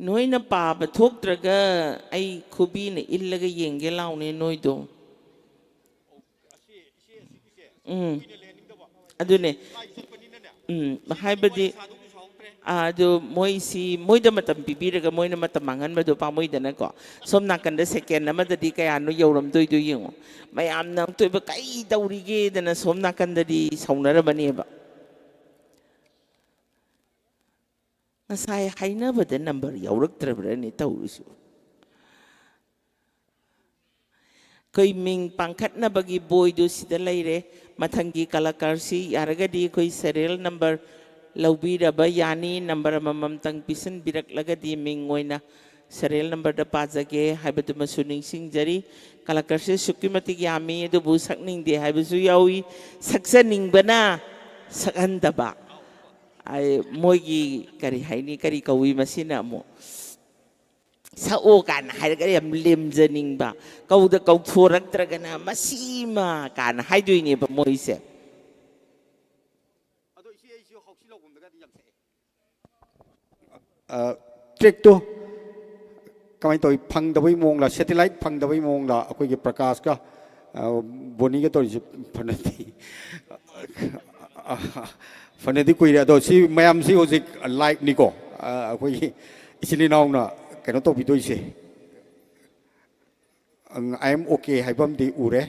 Noi na pa bathok traga ay khubi na illaga yenge law ne noi do adune haibadi ado moi si moi da matam bibiraga moi na matamangan ma do pa moi da na ko som nakan da second na madadi kaya no yoram doi do yung mayam nang toy ba kai dawrige da na som nakan da di saunara bani ba Ngasay haina ba da number yaurak trabra ni tawrisu koi ming pangkat na bagi boy do sida laire mathangi kalakar si yaraga di koi serial number laubira ba yani number mamam tang pisan birak laga di ming ngoina serial number da pajage haibatu masuning sing jari kalakar si sukimati yami do busak ning di haibasu yawi saksa ning bana sakanda ba ay mogi kari haini kari kawi masina mo sa o kan hay kari am lim janing ba kau da kau thorak tragana masima kan hay do ni ba moise trek to kamai toi phang da bai mong la satellite phang da bai mong la akoi ge prakash ka boni ge to phanati Fanati kuya do si mayam si hozik like niko koi isili naw na kano to bido ise I am okay haibam di ure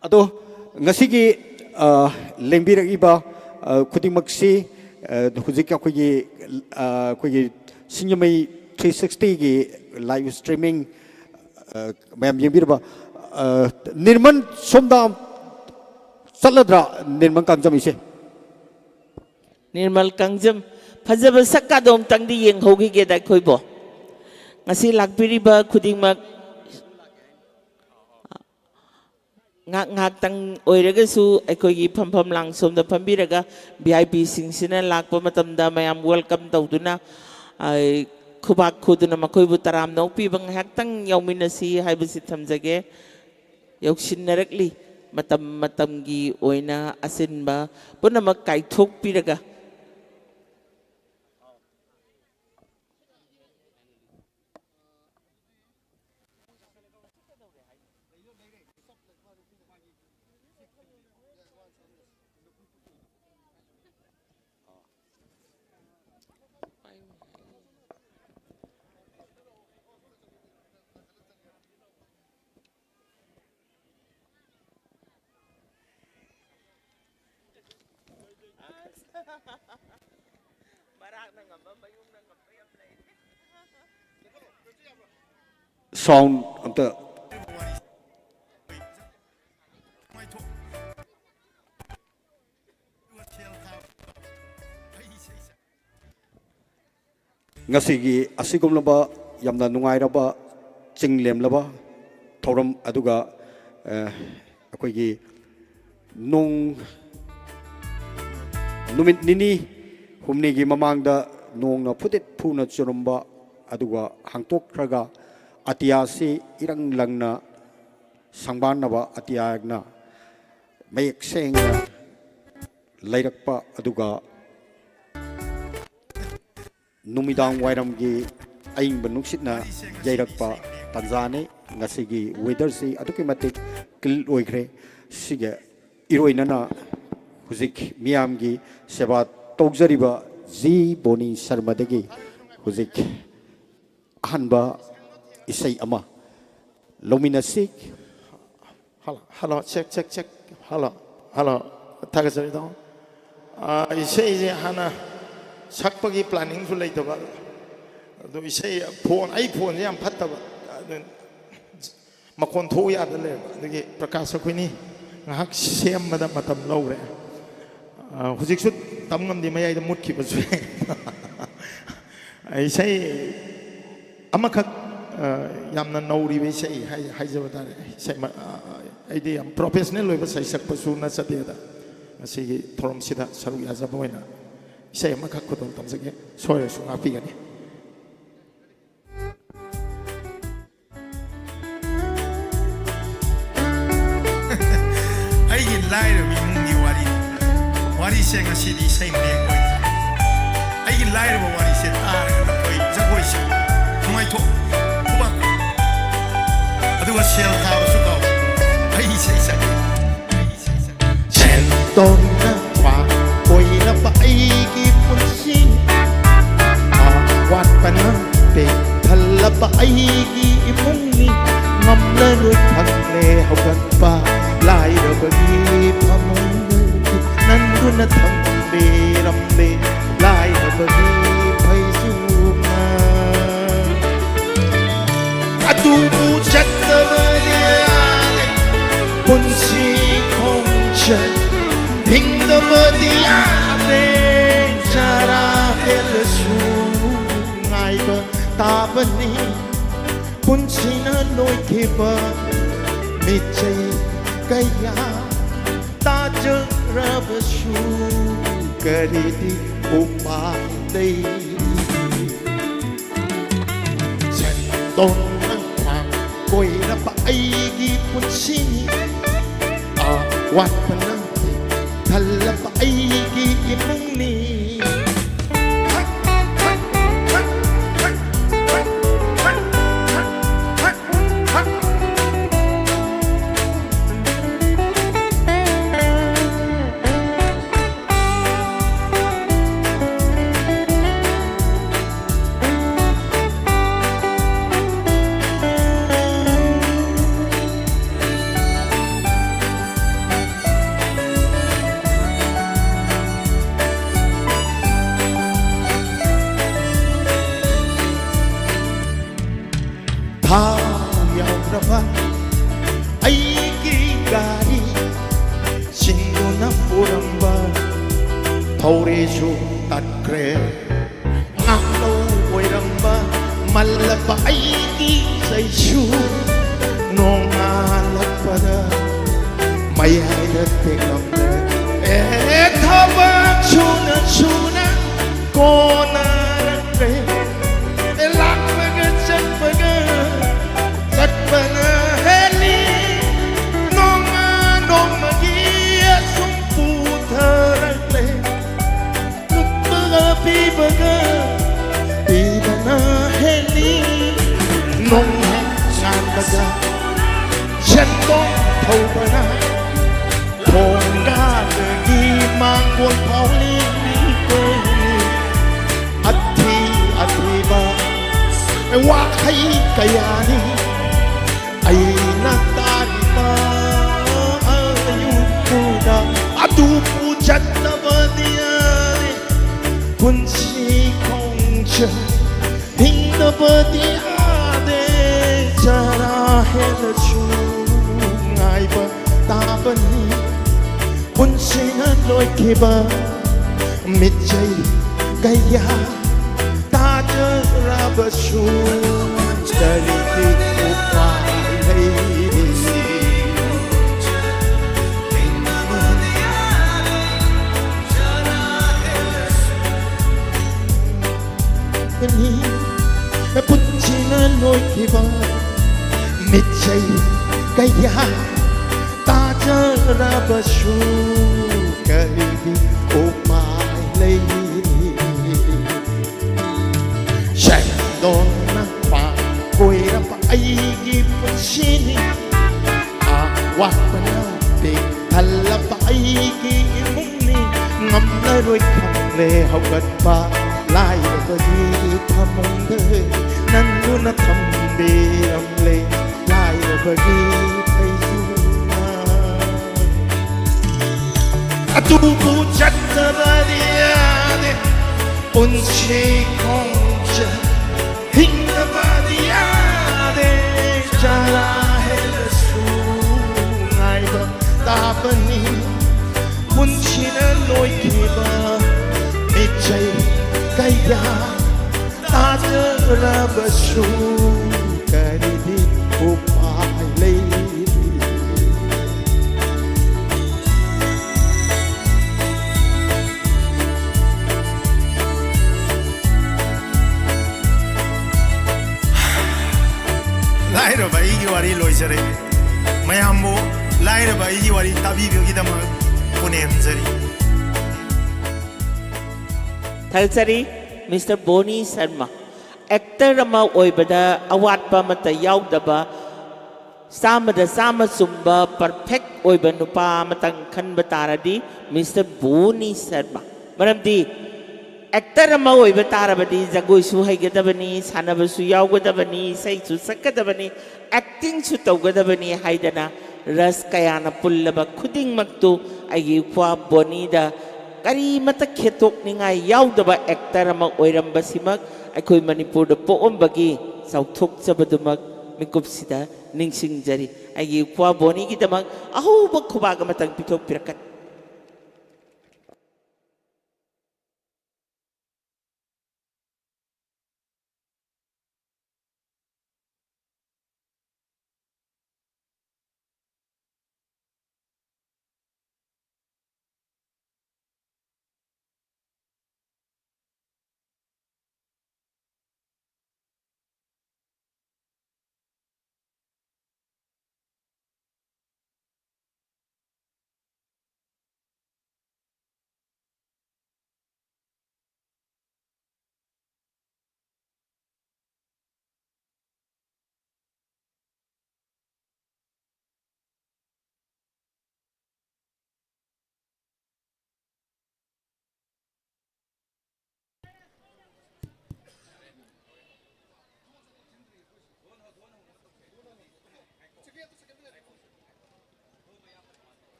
ado ngasi gi lengbirag iba khudimak si hozik ka koi sinyamai 360 gi live streaming mayam yengbir ba nirman somda Saladra Nirmal Kangjam ise. Nirmal Kangjam Fajaba sakadom tang di yeng hogi ge da khoi bo. Ngasi lakpiri ba khuding mak ngak tang oiraga su aikoi gi pham lang som da phambiraga VIP sing sina lakpa matam da mayam welcome tawduna ai khubak khuduna makoi bu taram no pi bang hak tang yaumina si haibasi thamjage yauksin narakli matam gi oina asin ba puna makai thok piraga sound amta ngasigi asigum laba yamna nungai raba chinglem laba thoram aduga akoi gi nung numit nini humni gi mamang da nong na phutit phuna churumba aduga hangtok raga atiasi irang langna ꯁꯪꯕꯥꯟꯅꯕ ꯑꯇꯤꯌꯥꯅ ꯃꯌꯦꯛ ꯁꯦꯡꯅ ꯂꯩꯔꯛꯄ ꯑꯗꯨꯒ ꯅꯨꯃꯤꯗꯥꯡ ꯋꯥꯏꯔꯝꯒꯤ ꯑꯏꯪꯕ ꯅꯨꯡꯁꯤꯠꯅ ꯌꯩꯔꯛꯄ ꯇꯥꯟꯖꯥꯅꯤ ꯉꯁꯤꯒꯤ ꯋꯦꯗꯔꯁꯤ ꯑꯗꯨꯛꯀꯤ ꯃꯇꯤꯛ ꯀ꯭ꯂꯤꯟ ꯑꯣꯏꯈ꯭ꯔꯦ ꯁꯤꯒ ꯏꯔꯣꯏꯅꯅ ꯍꯧꯖꯤꯛ ꯃꯤꯌꯥꯝꯒꯤ ꯁꯦꯕꯥ ꯇꯧꯖꯔꯤꯕ ꯖꯤ ꯕꯣꯅꯤ ꯁꯔꯃꯗꯒꯤ ꯍꯧꯖꯤꯛ ꯑꯍꯥꯟꯕ ꯏꯁꯩ ꯑꯃ ꯂꯧꯃꯤꯟꯅꯁꯤ. Hello, check. Hello. 타가서리도. 이제 하나 삭박이 플래닝 줄 레이더바. 또 이제 폰 아이폰이 안 팠다바. 마콘 토야 될래. 이게 프라카스 코니 ngahak siamada matam lawre. Hujik sut tamngam di mayai da mutki basu. Ize amakak yamna nauri be sei hai jawatare. Sei aidi am professional loiba sai sakpasu na sateda. Asigi thorom sida saru yaza boina. Sei amakak ko tam sage soya su api gani. ꯑꯩꯒꯤ ꯂꯥꯏꯔꯕ ꯏꯃꯨꯡꯒꯤ ꯋꯥꯔꯤꯁꯦ ꯉꯁꯤꯗꯤ ꯏꯁꯩ ꯃꯌꯦꯛ ꯑꯣꯏꯗ꯭ꯔꯦ. ꯑꯩꯒꯤ ꯂꯥꯏꯔꯕ ꯋꯥꯔꯤꯁꯦ ꯇꯥꯔꯒ ꯑꯩꯈꯣꯏ ꯖꯒꯣꯏꯁꯦ ꯅꯨꯡꯉꯥꯏꯊꯣꯛ ꯈꯨꯕꯥꯛ ꯑꯗꯨꯒ ꯁꯦꯜ ꯊꯥꯕꯁꯨ ꯀꯥꯎ. ꯑꯩ ꯏꯁꯩ ꯁꯛꯀꯦ. ꯁꯦꯟꯗꯣꯟꯅ ꯑꯣꯏꯔꯕ ꯑꯩꯒꯤ ꯄꯨꯟꯁꯤ ꯑꯋꯥꯠꯄꯅ ꯄꯦꯛ ꯊꯜꯂꯕ ꯑꯩꯒꯤ ꯏꯃꯨꯡꯅꯤ ꯉꯝꯂꯔꯣꯏ ꯈꯪꯂꯦ ꯍꯧꯒꯠꯄ ꯂꯥꯏꯔꯕꯒꯤ ꯐꯃꯨꯡꯗꯒꯤ ꯅꯟꯗꯨꯅ ꯊꯝꯕꯤꯔꯝꯂꯦ ꯂꯥꯏꯔꯕꯒꯤ ꯐꯩꯖꯨꯞꯅ ꯑꯗꯨꯕꯨ ꯆꯠꯇꯕꯗꯤ ꯌꯥꯗꯦ ꯄꯨꯟꯁꯤ ꯈꯣꯡꯆꯠ ꯍꯤꯡꯗꯕꯗꯤ ꯌꯥꯗꯦ ꯆꯔꯥ ꯍꯦꯜꯂꯁꯨ ꯉꯥꯏꯕ ꯇꯥꯕꯅꯤ ꯄꯨꯟꯁꯤꯅ ꯂꯣꯏꯈꯤꯕ ꯃꯤꯆꯩ kaya tajarabasu karidi upay sendon nang koy na paigi punsini awat pananti thala paigi imungni yauraba aigi gari singuna puramba thauresu tatkre ngalo oiramba mallapa aigi saisu nongalakpada mayayda tegamde thaba chuna kona re elakmaga chakmaga Satpana heli nonga gia sumputaragle nuppaga pibaga pidana heli nonga sandaga shendong thaubana thonga gi mangol pauli ko ati wa khai kayani ay nagtaripa ayukuda adupu jatnabadiyari punsi kongcha hingdabadiyade jara helachu ngaiba tabani punsi na loikiba mitjay gaya tajarabasu daliti upay punchina loi kiba mitchai gaya ta rabashu karidi oh my lady Shandon na pa koi ra pa ai gi punsini awat pa na te hala pa ai gi muni ngam na roi kham le haugat pa lai ba gi thamong de nan nu na tham be ram le lai ba gi thai su tu bucciata variare un ciconce hinga variare jara hel su ngaiba tapani munchina loi kiba michai kaya tajara basu karidi upai lei Lairo ba igi wari loisare mayambo lairo ba igi wari tabi byogi dama kunem zari Thalsari Mr. Boni Sharma actor ama oibada awat pa mata yaudaba samada sama sumba perfect oiba nupa matang khan bataradi Mr. Boni Sharma maramdi actor ama oiba tarabadi jagoi su haigadabani sanaba su yaugadabani sai su sakadabani acting su taugadabani haidana ras kayana pullaba khuding maktu agi kwa Boni da kari mata khetok ningai yaudaba actor ama oiramba simak aikhoi manipur da po'ombagi sauthok chabadumak mikup sida ningsing jari agi kwa Boni gi damak ahuba khubaga matang pithok pirakat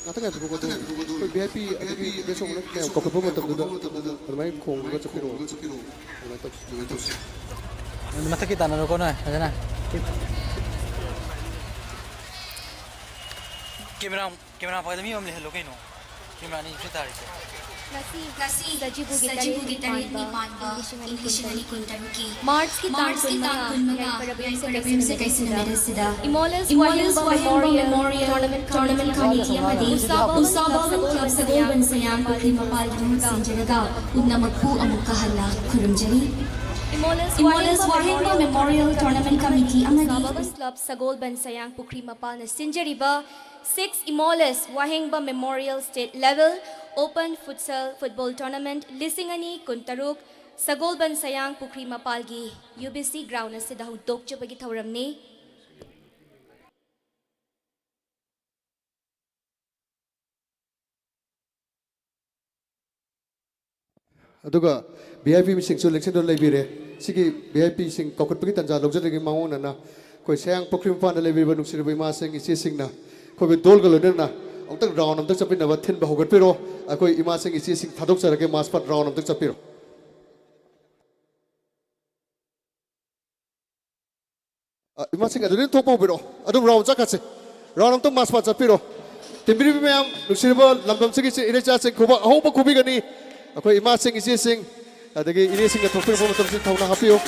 나타나야 될 거거든. 그 VIP 매서 오늘 그냥 거기 보면 또 그다음에 공가 잡히로. mata kita na ko na sana camera pa dami हमले hello kaino camera ni kita ri Sajibugi Tarik Nipanba, English and Kuntaruki. Mars ki Taan Kunmaga, Parabim se Kaisina, Imolas Memorial Tournament Committee Amadi, Usabawan Club Sagolban Sayang, Pukrimapal Sinjanaga, Udnamakpu Amukahala, Kurumjali. Imolas Wahengba Memorial Tournament Committee Amadi. Usabawan Club Sagolban Sayang, Pukrimapal Sinjariba, 6 Imolas Wahengba Memorial State Level Open Futsal Football Tournament Lisingani Kuntaruk Sagolban Sayang Pukri Mapalgi UBC Ground asida hudok chubagi thawramni अदुगा VIP missing सु election दो लेबिरे सिगी VIP सिंग कॉकट पगी तंजा लोजरगे माउन ना कोई सयांग पोखरिम पान लेबिबा नुसिरबा मा सिंग इसे सिंग ना कोई दोल गलोदना अमतक round अमतक चपिनबा thin बा होगट पिरो अकोई इमा सिंग इसे सिंग थादोक सरगे मास पट राउंड अमतक चपिरो इमा सिंग अदुनि थोपो बिरो अदुम राउंड चकासे राउंड अमतक मास पट चपिरो तिमबिरि मैम नुसिरबा लमदम सिगी इरेचा सिंग खुबा अहोबा खुबिगनी अकोई इमा सिंग इसे सिंग अदगी इने सिंग थोपिर बो मतम सिंग थौना हापियो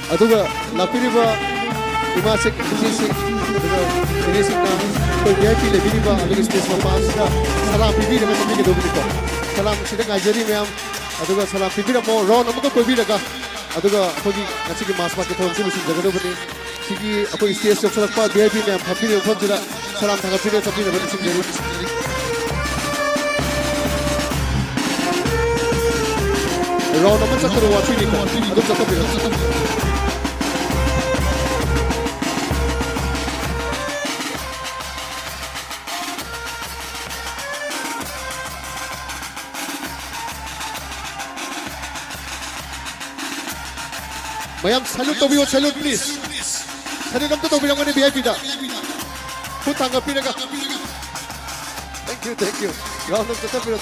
अदुगा लापिरिबा इमासे किसी अदुगा इनेसिना कोई VIP लेबिरिबा अदुगा स्पेस मपासदा सलाम पिबिर में तमिगे दोबिको सलाम सिदा गाजरी मैम अदुगा सलाम पिबिर मो रॉन अमुको कोई बिरगा अदुगा अखोगी नसिगी मास माके थोन सिबु जगदो बनी सिगी अखोई स्टेज चलकपा VIP मैम फपिर फमजुदा सलाम थागा पिरे तमिगे बनी सिंगेरी Ron Amu चकरो वापिनिको अदुगा चकपिरो Mayam salute to salute please. Salute nam to bilang ni VIP da. Putanga pinaga. Thank you. Round of tatapiro.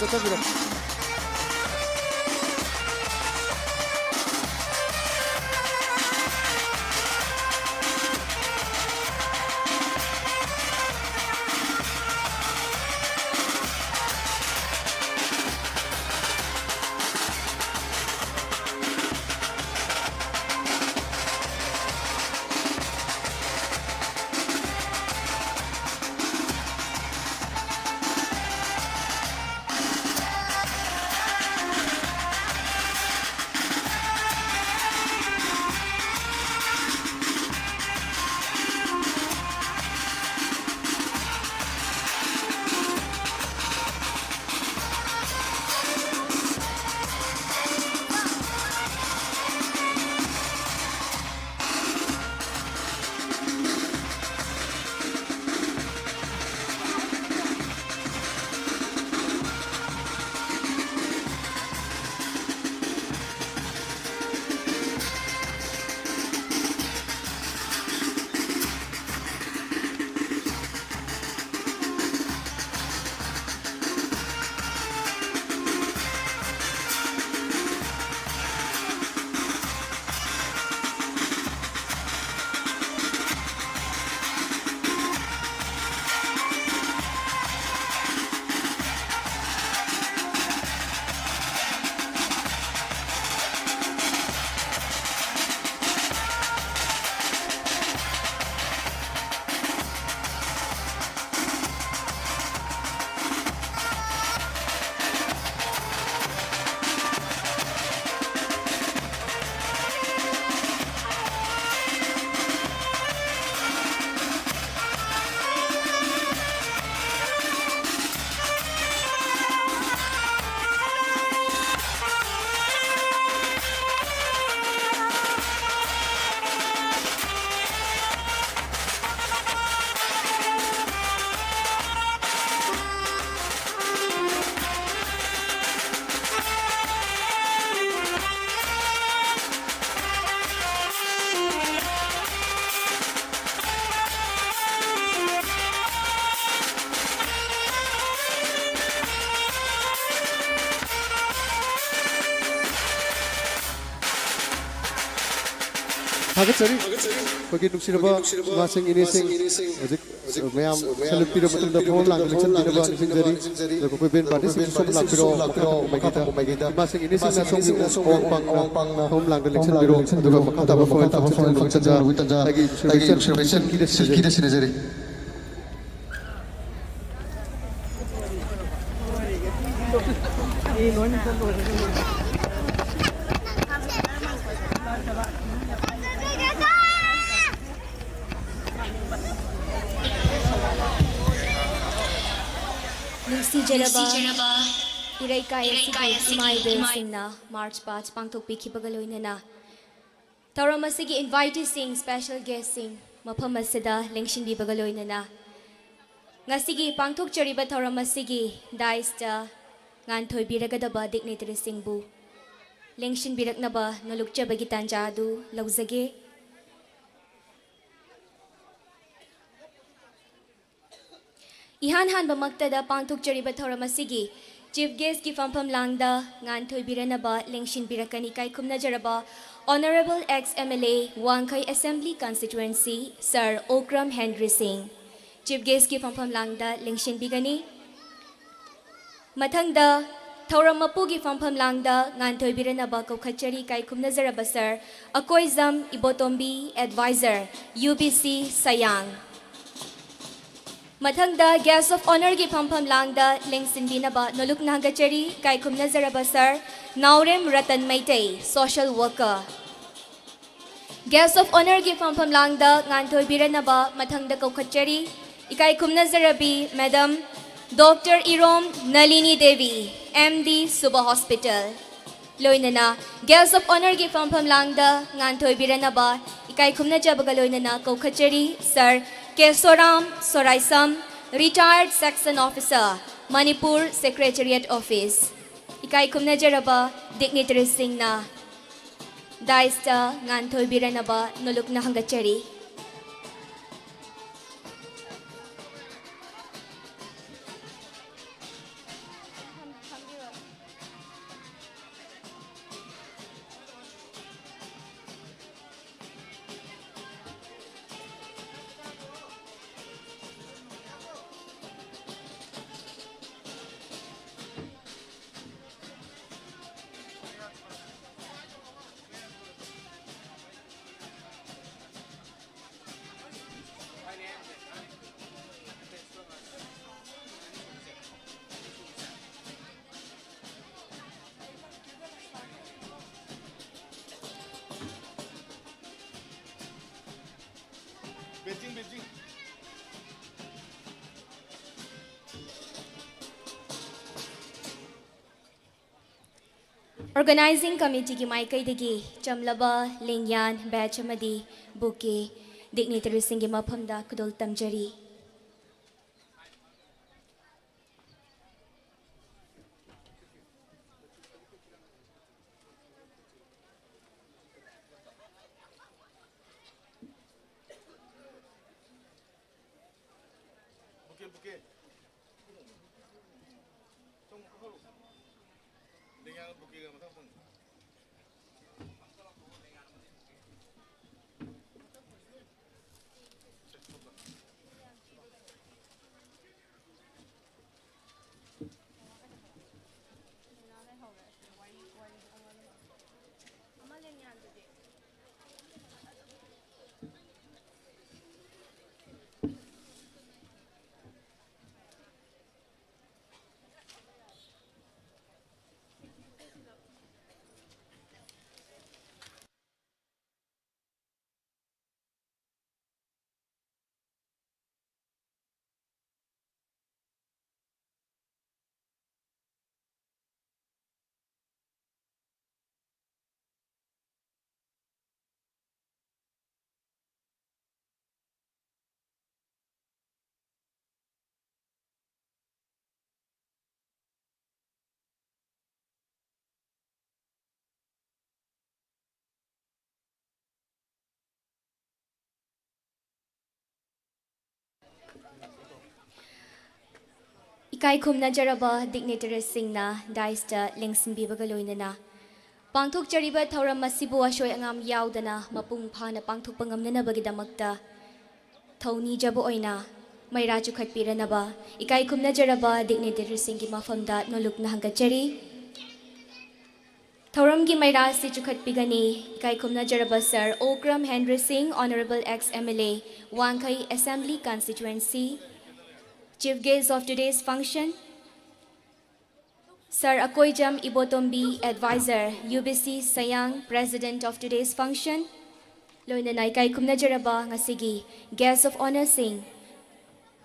थागतसरी अखोगी नुक्सिरबा इमासिंग इनेसिंग हजिक मयाम salute पिरो मतुंदा फोन लांग इलेक्शन दिनबा निसिंजरी अखोई बेन पार्टी सिंग सोम लांग पिरो मगिता इमासिंग इनेसिंग ना सोम ओंग पांग होम लांग इलेक्शन बिरो दुगा मखाता phone तंजा लगी सर्वेशन की दसिनजरी ꯅꯨꯡꯁꯤꯖꯔꯕ ꯏꯔꯩꯀꯥꯏ ꯑꯁꯤꯒꯤ ꯏꯃꯥ ꯏꯕꯦꯜꯁꯤꯡꯅ ꯃꯥꯔꯆ 5 ꯄꯥꯡꯊꯣꯛꯄꯤꯈꯤꯕꯒ ꯂꯣꯏꯅꯅ ꯊꯧꯔꯝ ꯑꯁꯤꯒꯤ ꯏꯟꯚꯥꯏꯇꯤꯁꯤꯡ ꯁ꯭ꯄꯦꯁꯦꯜ ꯒꯦꯁꯁꯤꯡ ꯃꯐꯝ ꯑꯁꯤꯗ ꯂꯦꯡꯁꯤꯟꯕꯤꯕꯒ ꯂꯣꯏꯅꯅ ꯉꯁꯤꯒꯤ ꯄꯥꯡꯊꯣꯛꯆꯔꯤꯕ ꯊꯧꯔꯝ ꯑꯁꯤꯒꯤ ꯗꯥꯏꯁꯇ ꯉꯥꯟꯊꯣꯏꯕꯤꯔꯒꯗꯕ ꯗꯤꯛꯅꯤꯇꯔꯤꯁꯤꯡꯕꯨ ꯂꯦꯡꯁꯤꯟꯕꯤꯔꯛꯅꯕ ꯅꯣꯂꯨꯛꯆꯕꯒꯤ ꯇꯥꯟꯖꯥ ꯑꯗꯨ ꯂꯧꯖꯒꯦ इहान हान बमक्तदा पांथोकचरिबा थौरम असिगी चीफ गेस्ट की फमफम लांगदा nganthoi लेंगशिन बिरकनी काइखुमनजरबा honourable ex MLA Wangkhei assembly constituency sir Okram Henry Singh chief guest की फमफम लांगदा लेंगशिन बिगनी मथंगदा थौरम मपुगी फमफम लांगदा nganthoi कौखचरी काइखुमनजरबा sir Akoijam Ibotombi adviser UBC Sayang मथंगदा गेस्ट ऑफ ऑनर की फमफम लांगदा लेंगसिनबीनबा नोलुक नागचरी काइखुमनजरबा sir Naorem Ratan Meitei social worker guest of honour की फमफम लांगदा nganthoi मथंगदा कौखचरी इकाइखुमनजरबी madam doctor Irom Nalini Devi MD Subah hospital लोइनना गेस्ट ऑफ ऑनर की फमफम लांगदा nganthoi इकाइखुमनजबगा लोइनना कौखचरी sir Kesoram Soraisam retired section officer Manipur secretariat office इकाई खुमनजरबा डिग्निटरी सिंगना दाइस्टा nganthoi नुलुकना हंगचरी ऑर्गेनाइजिंग कमिटी की माइकैदगी चमलबा लेंग्यान बैच अमदी बुके डिग्निटरी सिंह की मफमदा खुदोल तमजरी इकाई खुमनजरबा डिग्निटरी सिंगना दाइस्टा लेंगसिनबीबगा लोइनना पांथोकचरिबा थौरम मसिबु अशोय अंगाम यावदना मपुंग फाना पांथोकपा ngamnanabagidamakta थौनी जब ओइना मैरा चुखटपिरनबा इकाई खुमनजरबा दिग्नेटरी सिंगी मफमदा नोलुकना हंगचरी थौरम की मैरा से चुखटपिगनी इकाई खुमनजरबा sir Okram Henry Singh honourable ex MLA Wangkhei assembly constituency chief guest of today's function Sir Akoijam Ibotombi, Advisor, UBC Sayang, President of today's function. Loina Naikai Kumnajaraba Ngasigi, Guest of Honor Singh.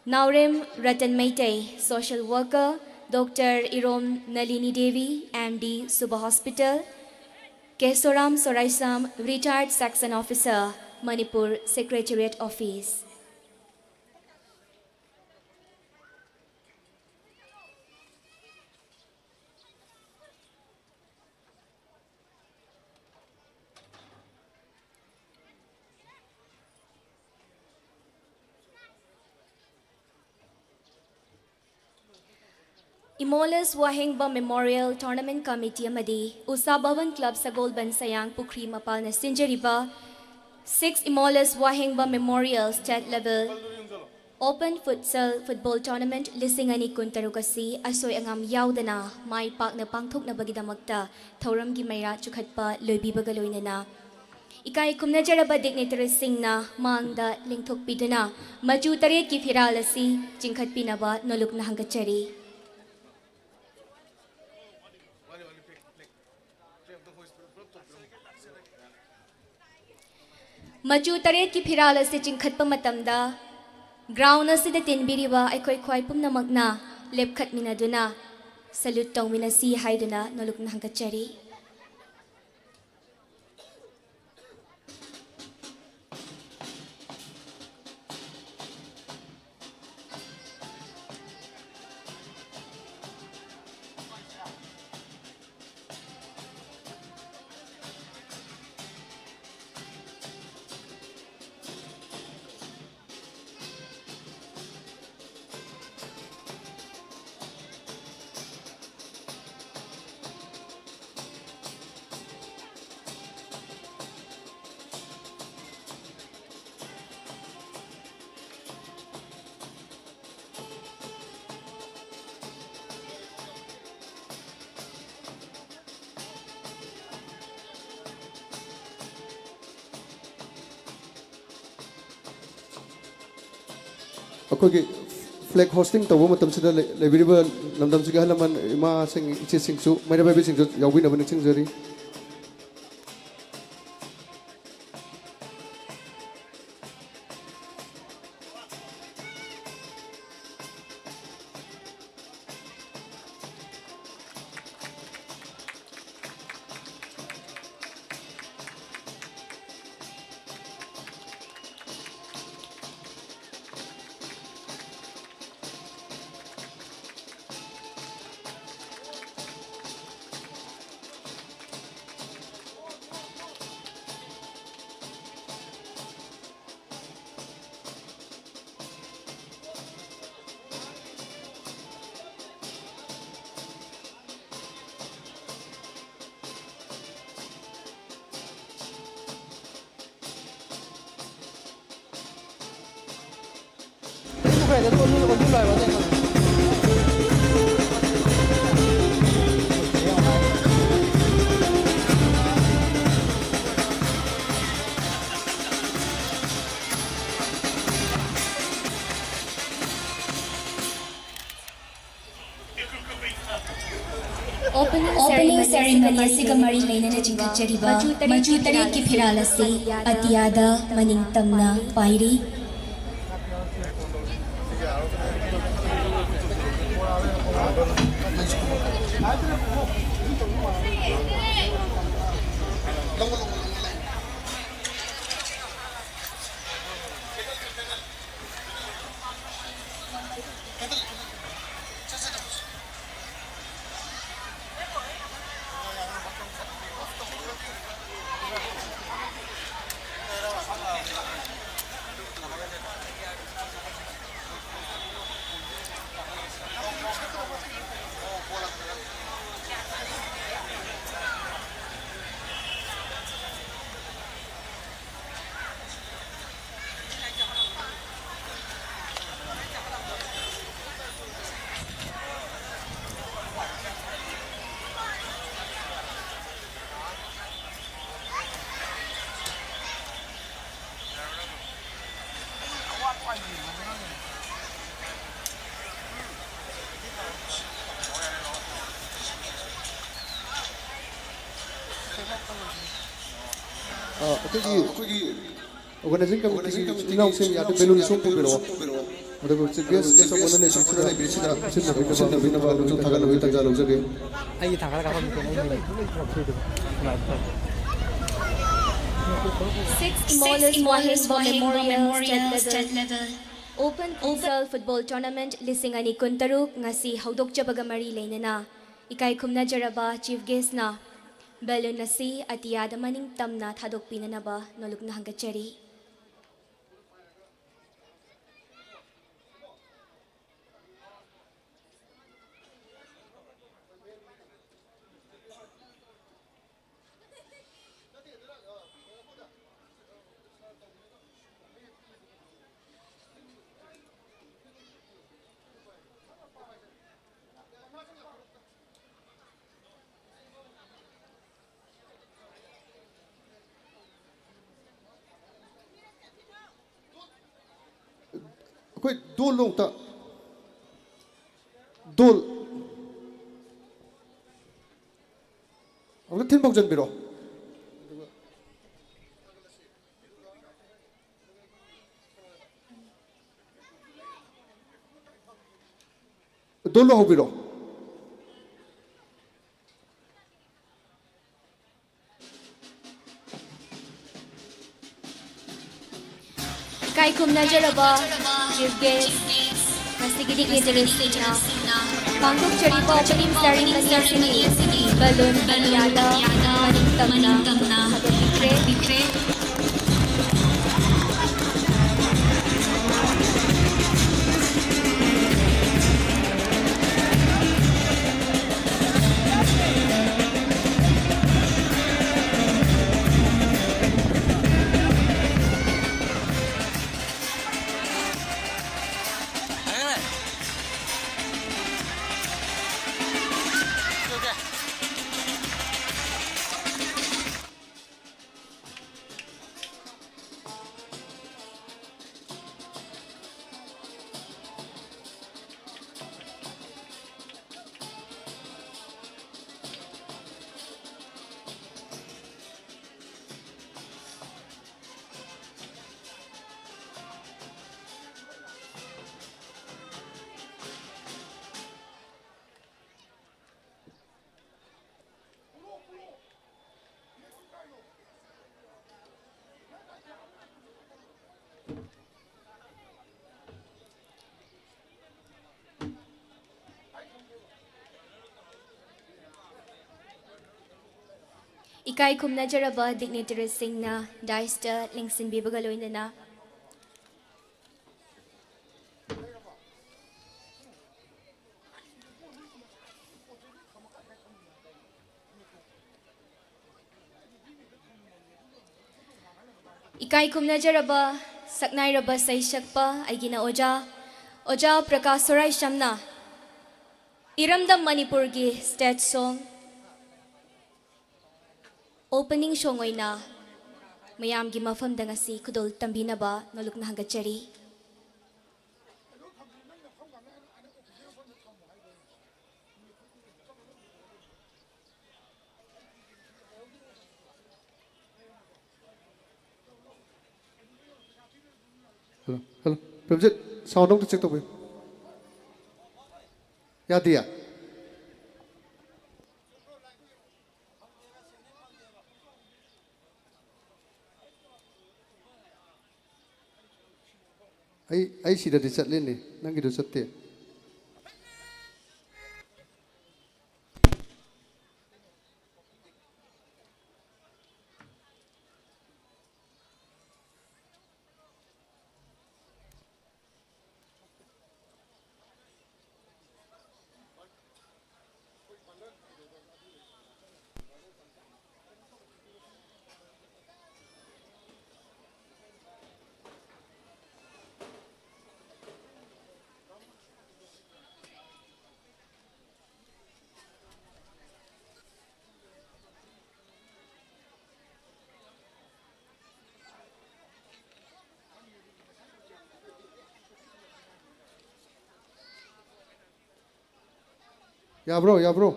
Naurem Ratan Meitei, Social Worker, Dr. Irom Nalini Devi, MD, Suba Hospital. Kesoram Soraisam, Retired Section Officer, Manipur Secretariat Office. Imolas Wahengba Memorial Tournament Committee Amadi Usa Bhavan Club Sagol Bansayang Pukri Mapal na Sinjariba 6 Imolas Wahengba Memorial State Level Open Futsal Football Tournament Lisingani Kuntarukasi Asoy Angam Yaudana Mai Pak na Pangthok na Bagidamakta Thauram gi Mayra Chukhatpa Loibi Bagaloinana Ikai Kumnajaraba Dignitary Singh na Mangda Lingthok Piduna Maju Taret ki Firalasi Jingkhat Pinaba Noluk na Hangachari मचू Taret की फिराल से चिंखटप मतमदा ground असिद तिनबिरिबा अखोय ख्वाइ पुमनमकना लेपखटमिनदुना salute तौमिनसी हाइदुना नलुकना हंगचरी अखोगी flag hosting तब मतमसिदा लेबिरिबा लमदमसिगा हलमन इमा सिंग इचे सिंगसु मैरा बाबी सिंगसु यावबिनबो निसिंगजरी Opening ceremony asiga mari lainana jingkachariba maju taret ki phiralasi atiyada maningtamna pairi ꯑꯩꯈꯣꯏꯒꯤ organizing committee inausing yada belun sum pubiro ꯑꯗꯨꯒ gas ꯑꯃ ꯂꯩꯕꯁꯤꯗ ꯁꯤꯟꯅꯕꯤꯅꯕ ꯑꯗꯨꯝ ꯊꯥꯒꯠꯅꯕꯒꯤ ꯇꯥꯟꯖꯥ ꯂꯧꯖꯒꯦ ꯑꯩꯒꯤ ꯊꯥꯡꯒꯠꯂꯒ Six Imolas Wahing Memorial State Level Open Futsal Football Tournament lising ani kuntaruk ngasi haudokjabaga mari leinana ikai khumnajaraba chief guest na balloon nasi atiyada maning tamna thadokpinanaba nolukna hangachari ꯑꯩꯈꯣꯏ ꯗꯣꯜ ꯂꯣꯡꯇ ꯗꯣꯜ ꯑꯃꯨꯛꯇ ꯊꯤꯟ ꯐꯥꯎꯖꯟꯕꯤꯔꯣ ꯗꯣꯜ ꯂꯧꯍꯧꯕꯤꯔꯣ ikai khumnajaraba chief guest ngasigi dignitaries na pangdokjariba opening ceremony asini balloon atiyada maning tamna hadokikre ikai khumnajaraba dignitaries singna daista lingsinbibaga loinana ikai khumnajaraba saknairaba saishakpa aigina oja prakash sorai shamna iramdam manipur gi state song opening song oina mayam gi mafam dangasi khudol tambinaba nolukna hangachari hello Prabjit sound of the check tawbi yadiya ai sida di chatlin ni nangi do chatte याब्रो याब्रो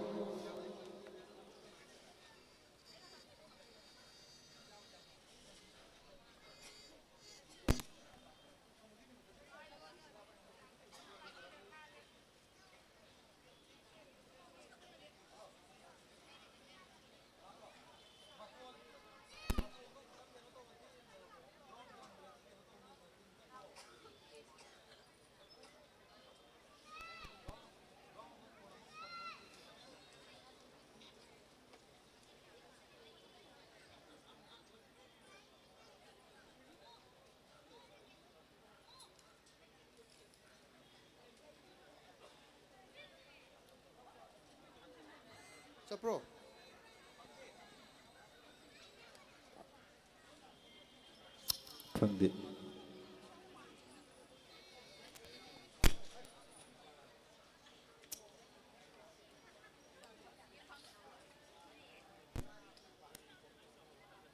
चप्रो फंदे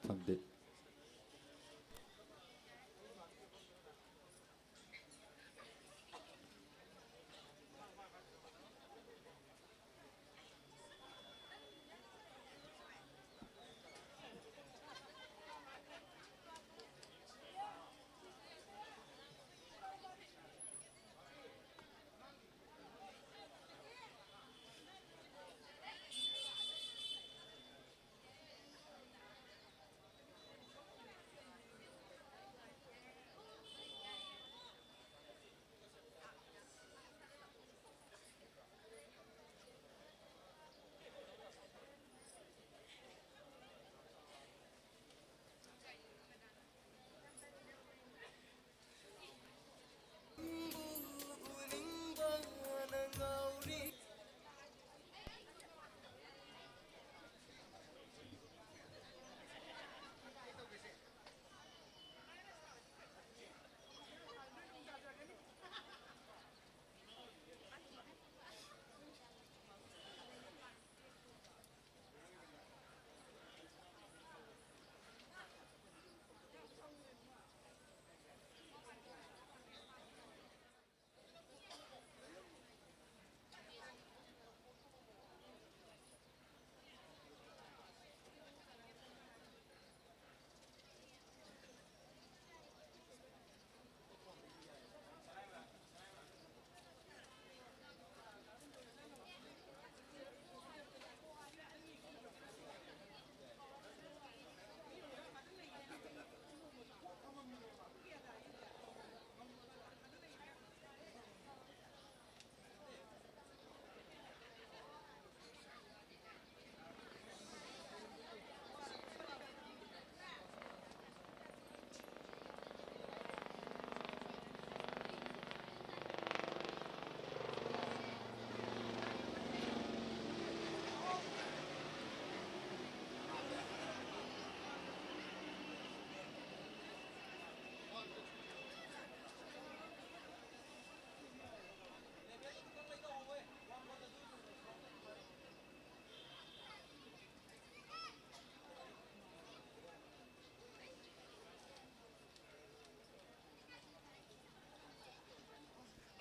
फंदे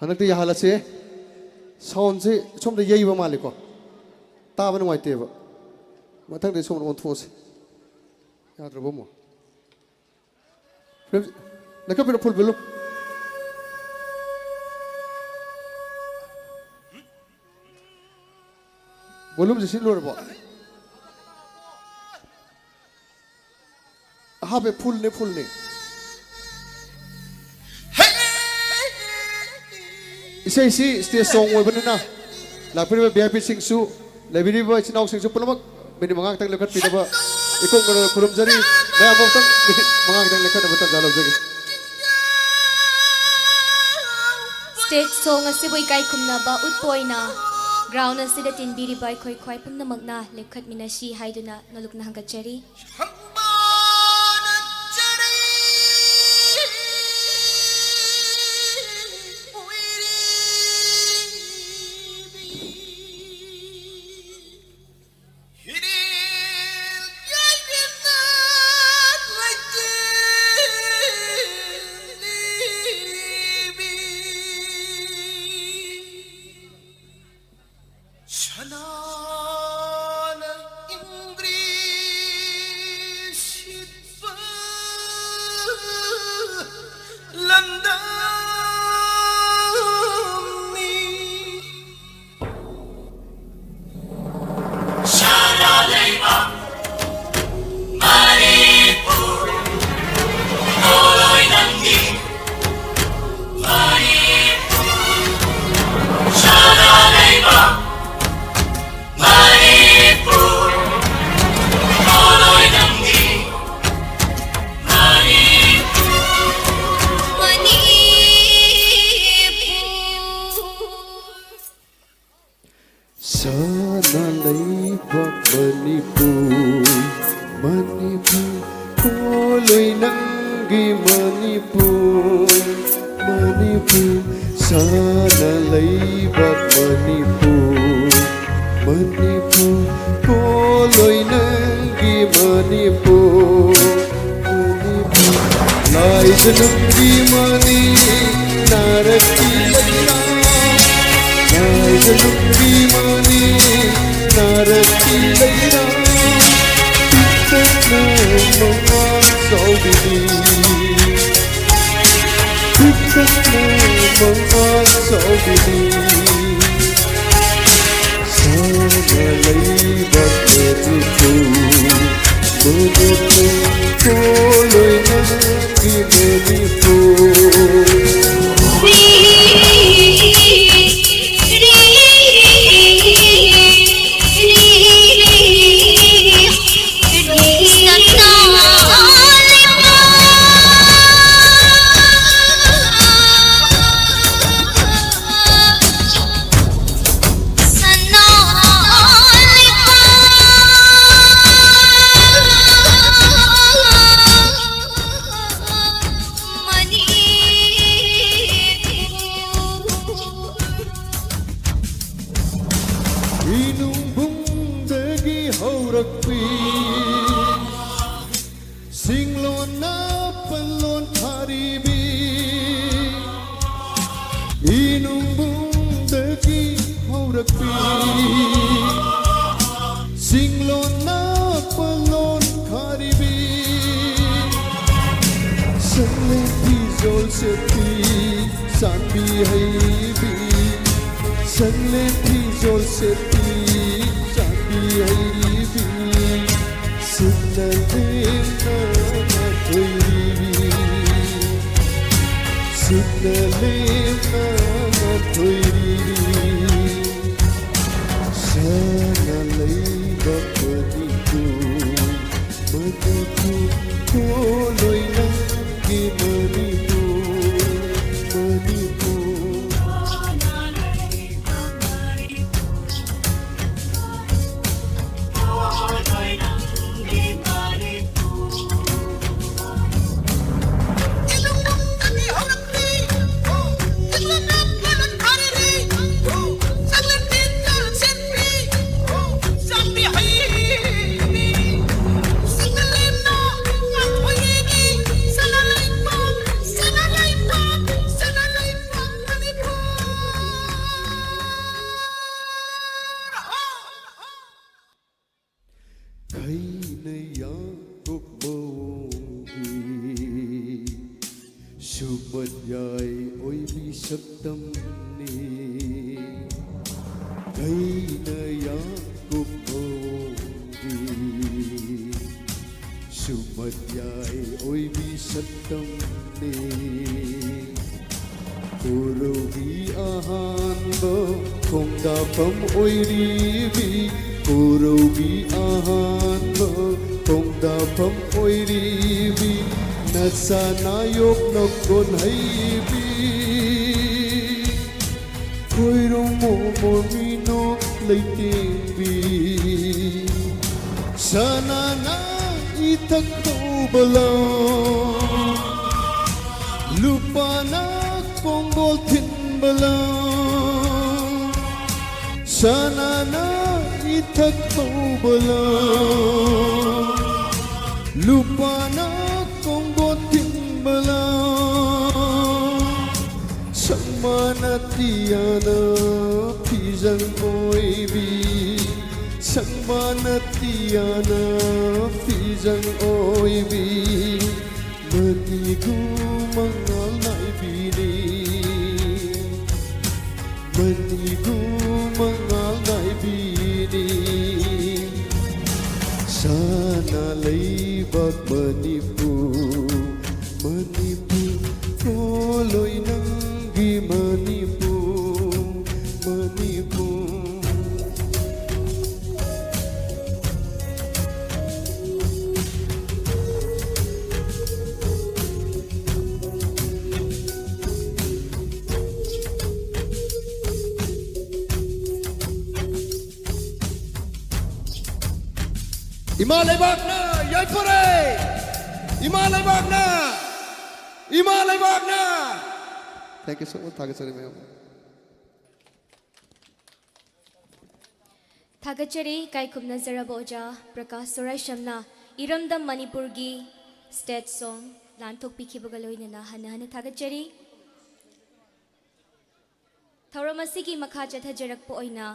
हनक यहाँ से sound से सोम यही मालिको ताब नुआतेब मथंग सोम ओंथोसे याद्रबो मो नका फिर फुल बिलो वॉल्यूम जैसे लोरबो हाँ बे फुल ने इसे स्टेज सॉन्ग ओइबनिना लाफिरबा वीआईपी सिंगसु लेबिरिबा इचिनाव सिंगसु पुलमक मिनि मंगा तक लेखत पिदबा इकोंग खुरुमजरी मैं अमोक्तन मंगा तक लेखत बता जालो जगी स्टेज सॉन्ग असिबो इकाई खुमनाबा उत्पोइना ग्राउंड असिदा तिनबिरिबा अखोय ख्वाइ पुमनमकना लेखत मिनासी हाइदुना नलुकना हंगचरी शन sana leibak Manipur Manipur koloy nanggi Manipur Manipur lai janamgi mani naraki laira lai janamgi mani naraki laira pitna mama saudini pitna mama saudini sana leibak Manipur koloy nanggi Manipur Inumbungdagi haurakpi singlon na palon haribi Inumbungdagi haurakpi singlon na palon haribi Sanleti zol seti sanbi haibi Sanleti zol seti sanbi haibi Sinnalim na toiri Sinnalim na toiri Sana leibak Manipur Manipur koloy nanggi Manipur Manipur Kaina yakuk maungi Sumadyay oy bisaktam ni Kaina yakuk maungi Sumadyay oy bisaktam ni Kurugi ahan ba kung dapam oy ribi Kurugi ahan ba kung dapam oy ribi Nasanayok nagkon haibi Koirong mo mormino laitimbi Sana na itakdaw balang Lupa na ponggol timbalang Sana na itakdaw balang Lupa na ponggol timbalang Sama na tiyana pizang oibi Sama na tiyana pizang oibi Manigu mangal na ibini Manigu mangal na ibini Sana leibak Manipur Manipur koloy nanggi Manipur Manipur Imalay Wagner, Yalpore! Imalay Wagner! Imalay Wagner! Thank you so much. Thagachari ma'am. थागचरी कायकुमना जराबोजा प्रकाश सुराय शमना इरमदम मणिपुर की state song लांथोक पिखिबगलोइना हना हना थागचरी थौरमसी की मखा चथजरकपो ओइना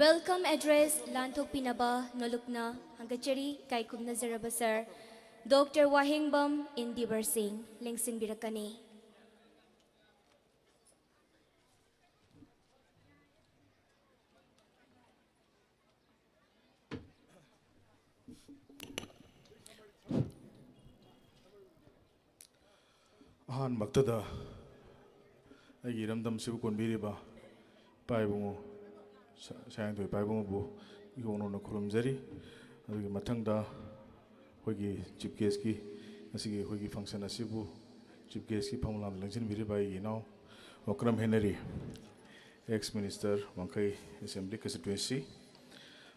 welcome address लांथोक पिनबा नोलुकना हंगचरी कायकुमना जराबा सर डॉक्टर वाहिंगबम इंदिवर सिंह लिंगसिन बिरकनी Han Maktada Iramdam Sivukun Biriba Paibungo Sang to Paibungo Yono Kurumzeri Matanga Hogi Chipkeski Asigi Hogi function Asibu Chipkeski Pamla Langin Biriba now Okram Henry ex minister Mankai Assembly constituency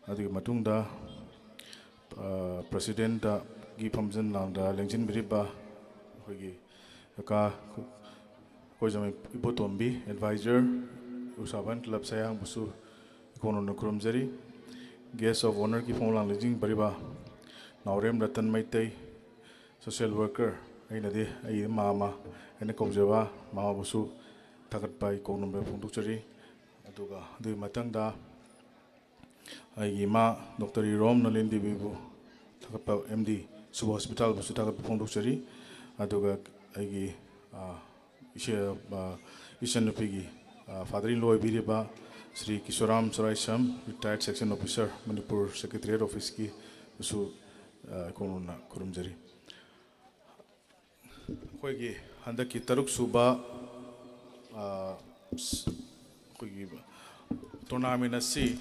Adi Matunda President Gipamjan Landa Langin Biriba Hogi Ka Kojami Ibotombi, advisor, Usaban Club Sayang Busu, Kono Kurumzeri, guest of honor Kipong Linging Bariba, Naurem Ratan Maitei, social worker, Ainade, Ay Mama, and a Kobjava, Mama Busu, Takat by Kono Punduchari, Aduga, the Matanga, Ayima, Dr. Irom Nalindi Bibu, Takapa MD, Sub Hospital Busu Takat Punduchari, Aduga. Agi Ishanupigi, father-in-law Biriba, Sri Kishoram Saraisham, retired section officer, Manipur Secretariat Office ki Usu Konuna Kurumjari. Hoigi Handaki Taruk Suba Hoigi tournament asi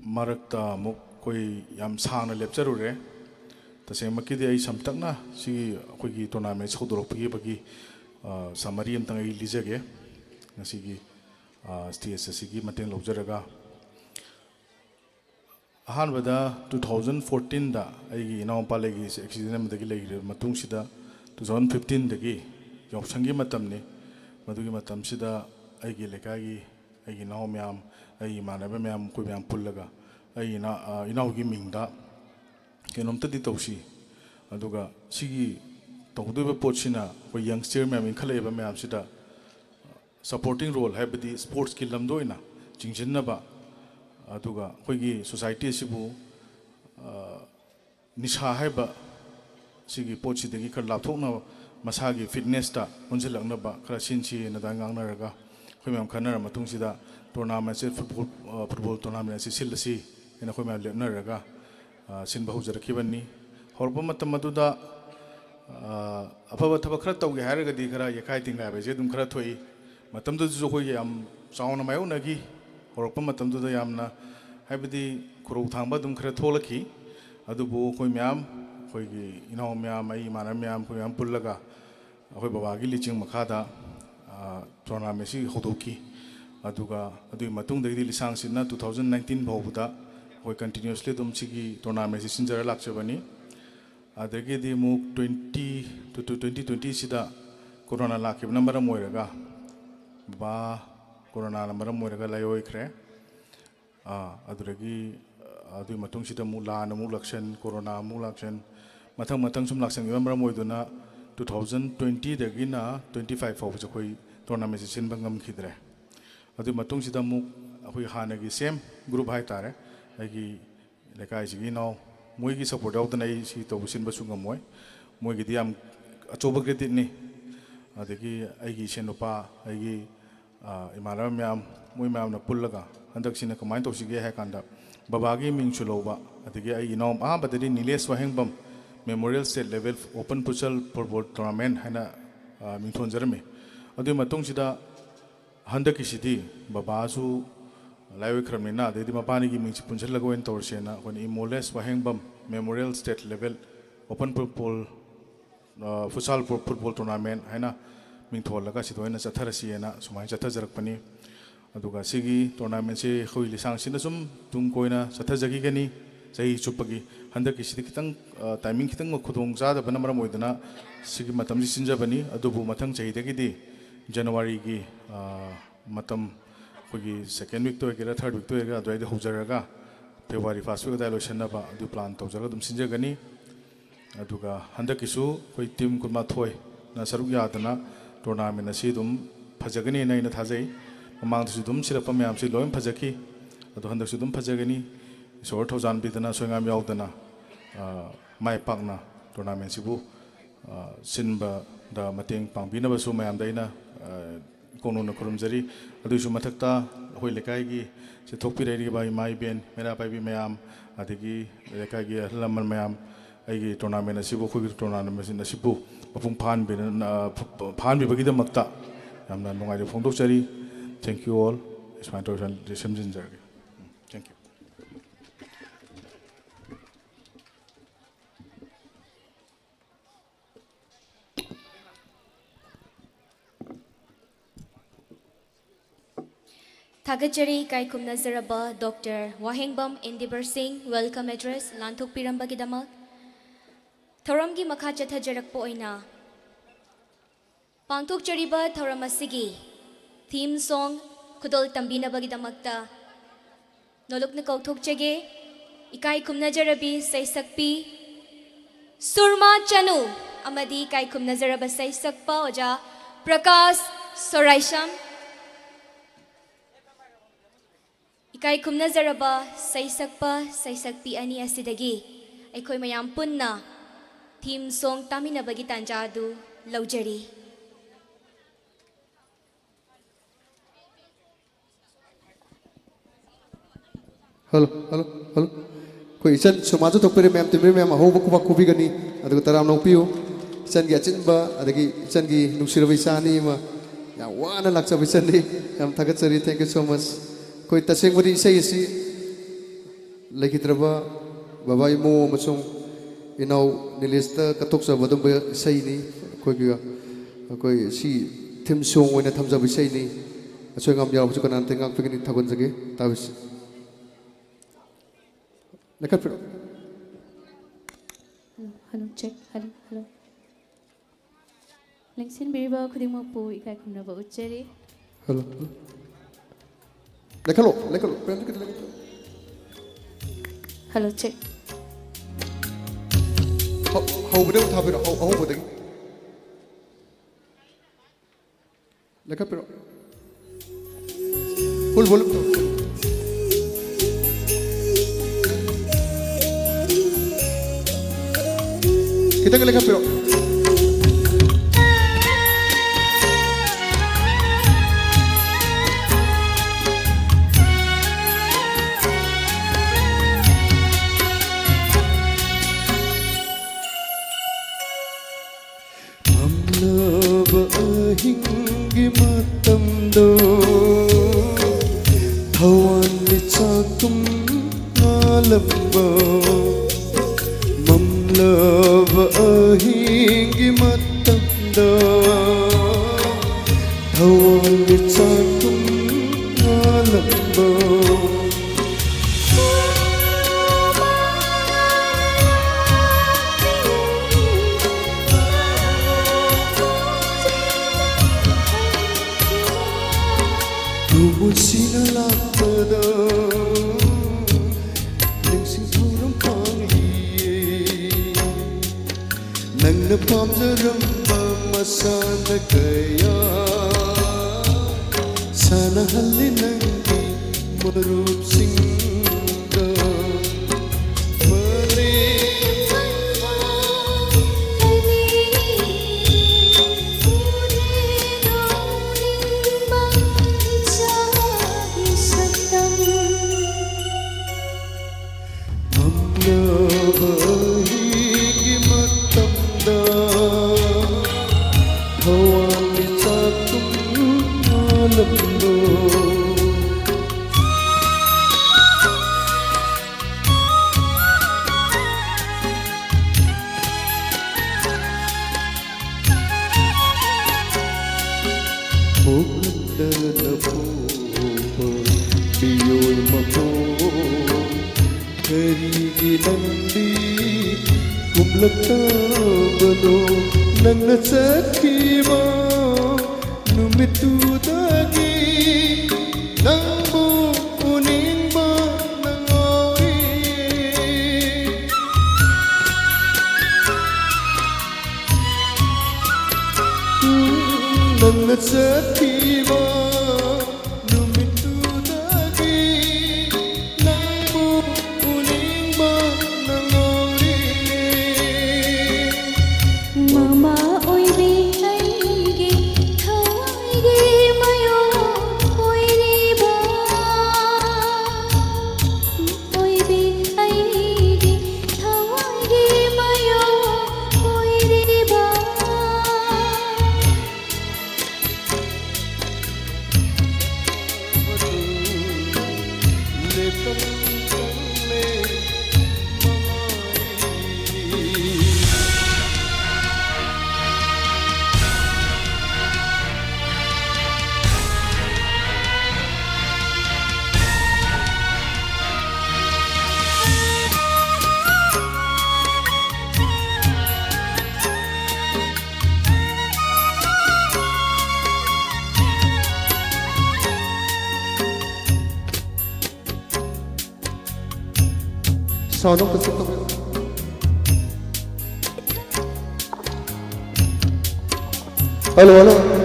Marakta Mukoi Yam Sana Lepcharure. तसेमकी they I समतकना C अखोगी tournament सौदोरपगी बगी summary अमतंग आई लिजगे नसीगी stage असीगी मतेंग लौजरगा अहानबदा 2014 दा आईगी इनावपा लेगी accident अमदगी लेगी मतुंगसिदा 2015 दगी यौसंगी मतमने मदुगी मतमसिदा आईगी लेकागी आईगी नाव ma'am आईगी मानबा ma'am कोई ma'am पुल्लगा I इनावगी मिंगदा Kenomtadi Toshi, Aduga, Sigi, Tokuduba Pochina, or youngster Mam in Kaleba Mam Sida, supporting role, have the sports kilam doina, Jinjinaba, Aduga, Hoigi, Society Sibu, Nisha Heba, Sigi Pochi, the Gika Latona, Masagi, Fitness, Unzilanaba, Krasinchi, and the Danganaraga, Humam Kanara Matungsida, tournaments, football tournaments, Silasi, and a Humam Naraga. Sin Bahuzar Kibani, Horbamata Maduda Apavatavakra, Haraga Dikara, Yakaiting Abazedum Kratoi, Matam to Zoyam, Sauna Mayonagi, Horopamatam to the Yamna, Habidi Kurutambadum Kratolaki, Adubu, Koyam, Kogi, Inomiam, Manamiam, Koyam Pulaga, Hobagi Liching Makada, Tonamesi, Hodoki, Aduga, Adu Matung de Lisansina 2019 Bobuda. We continuously Dumchigi tournament is in the Lakshabani. Adagi the move 2020 Sida Corona Lakib number of Moiraga Ba Corona number of Moiraga Layoikre Adragi Adu Matung Sita Mula, Mulakshan, Corona Mulakshan, Matang Matang Sum Laksan, remember Moiduna 2020 the Gina 25 of the tournament is in Bangam Kidre. Adu Matung Sita Muk Hanagi, same group Haitare. Agi lekai sigi now muigi support out na si to busin basunga moy muigi diam achoba credit ni adegi aigi senopa aigi imara myam mui myam na pullaga handak sina kamai to sige ha kanda babagi ming chuloba adegi ai now badari Nilesh Wahengbam Memorial State Level Open Futsal Football Tournament hana ming thon jarme adu matung sida handaki sidi babasu Live Kramina, the Mapani giving Punchalago and Torsiana, when Nilesh Wahengbam Memorial State Level Open Football Futsal Football Tournament, Hana Mintolaga, Situana Satarasiana, Sumai Satazarpani, Aduga Sigi, Tournament, Huili Sang Sinasum, Tunkoina, Satazagigani, चाही चुपगी हंदक की खितंग timing खितंग खुदोंग चादबना मरम ओइदना सिगी मतम सिंजबनी अदुबु मथंग चाहिदगी जनवरी की मतम अखोगी second week तो होगेरा third week तो होगेरा अदुवाइदे हौजरगा February first week अदाय लोइसनबा अदु plan तौजरगा दुम सिंजगनी अदुगा हंदकिसु कोई टीम कुमाथोय ना सरुक यादना टूर्नामेंट असी दुम फजगनी नैना थाजै ममांगदसु दुम सिरप मयामसि लोइन फजकी अदु हंदकसु दुम फजगनी इसोर थौजान बिदना सोयंगाम यावदना माय पाकना टूर्नामेंट सिबु सिनबा दा मतेंग पांगबिनबसु मयामदैना कोनोना खुरुमजरी अदुसु मथक्ता होय लेकायगी से थोकपिरैरिबा इमाई बेन मेरा पाइबी मयाम अदगी लेकायगी लमन मयाम अगी टूर्नामेंट असिबु खुगी टूर्नामेंट असिबु मपुंग फानबिबगिदमक्ता यामना नुंगाइदे फोंदोकचरी थैंक यू ऑल इस्माइल टोशन समजिनजरगे thank you Thagachari kai kumnazaraba Dr. Wahengbam Endeavor Singh welcome address lanthok pirambagidama Thoramgi makha chathajarakpo oina Pangthok chariba thoramasigi theme song khudol tambinabagidamakta nolokna kauthok chage ikai kumnajarabi saisakpi Surma Chanu amadi kai kumnazaraba saisakpa oja Prakash Soraisham Ikai kumnazaraba saisakpa saisakpi ani asidagi aikoi mayam punna theme song taminabagi tanjadu laujari Hello koi ichan sumajo tokpere ma'am timre ma'am ahoba kuba kubi gani adugo taram nokpiu ichan gi achinba adagi ichan gi nuksirabai sani ma ya wana lakcha ichan ni yam thagachari thank you so much koi taseng bari isai isi lekitraba baba imo masung inau nilista katoksa badum ba isai ni koi gi koi si theme song oina thamja isai ni asoi ngam yaw chu kanan tengak pekini thagon jage tabis Hello, check. Hello. Lengsin biriba kudimo po ikai kumna ba ucheri. Hello. Lekalo. Hello, check. How would you have it? How would you? Lekapiro. Full volume. Kita ke lekapiro. Hingi matamdo Thawan ni chakum nalamba Mamlava hingi matamdo Thawan ni chakum nalamba Sina lakpada Lengsing puram pangi Nang napam jaramba masana kaya Sana halli nangi marup singda Karigi nandi kumlaktabano nangna sakhiba numitudagi nangbu uningba nangawi nangna sakhiba Sound of the Hello, hello.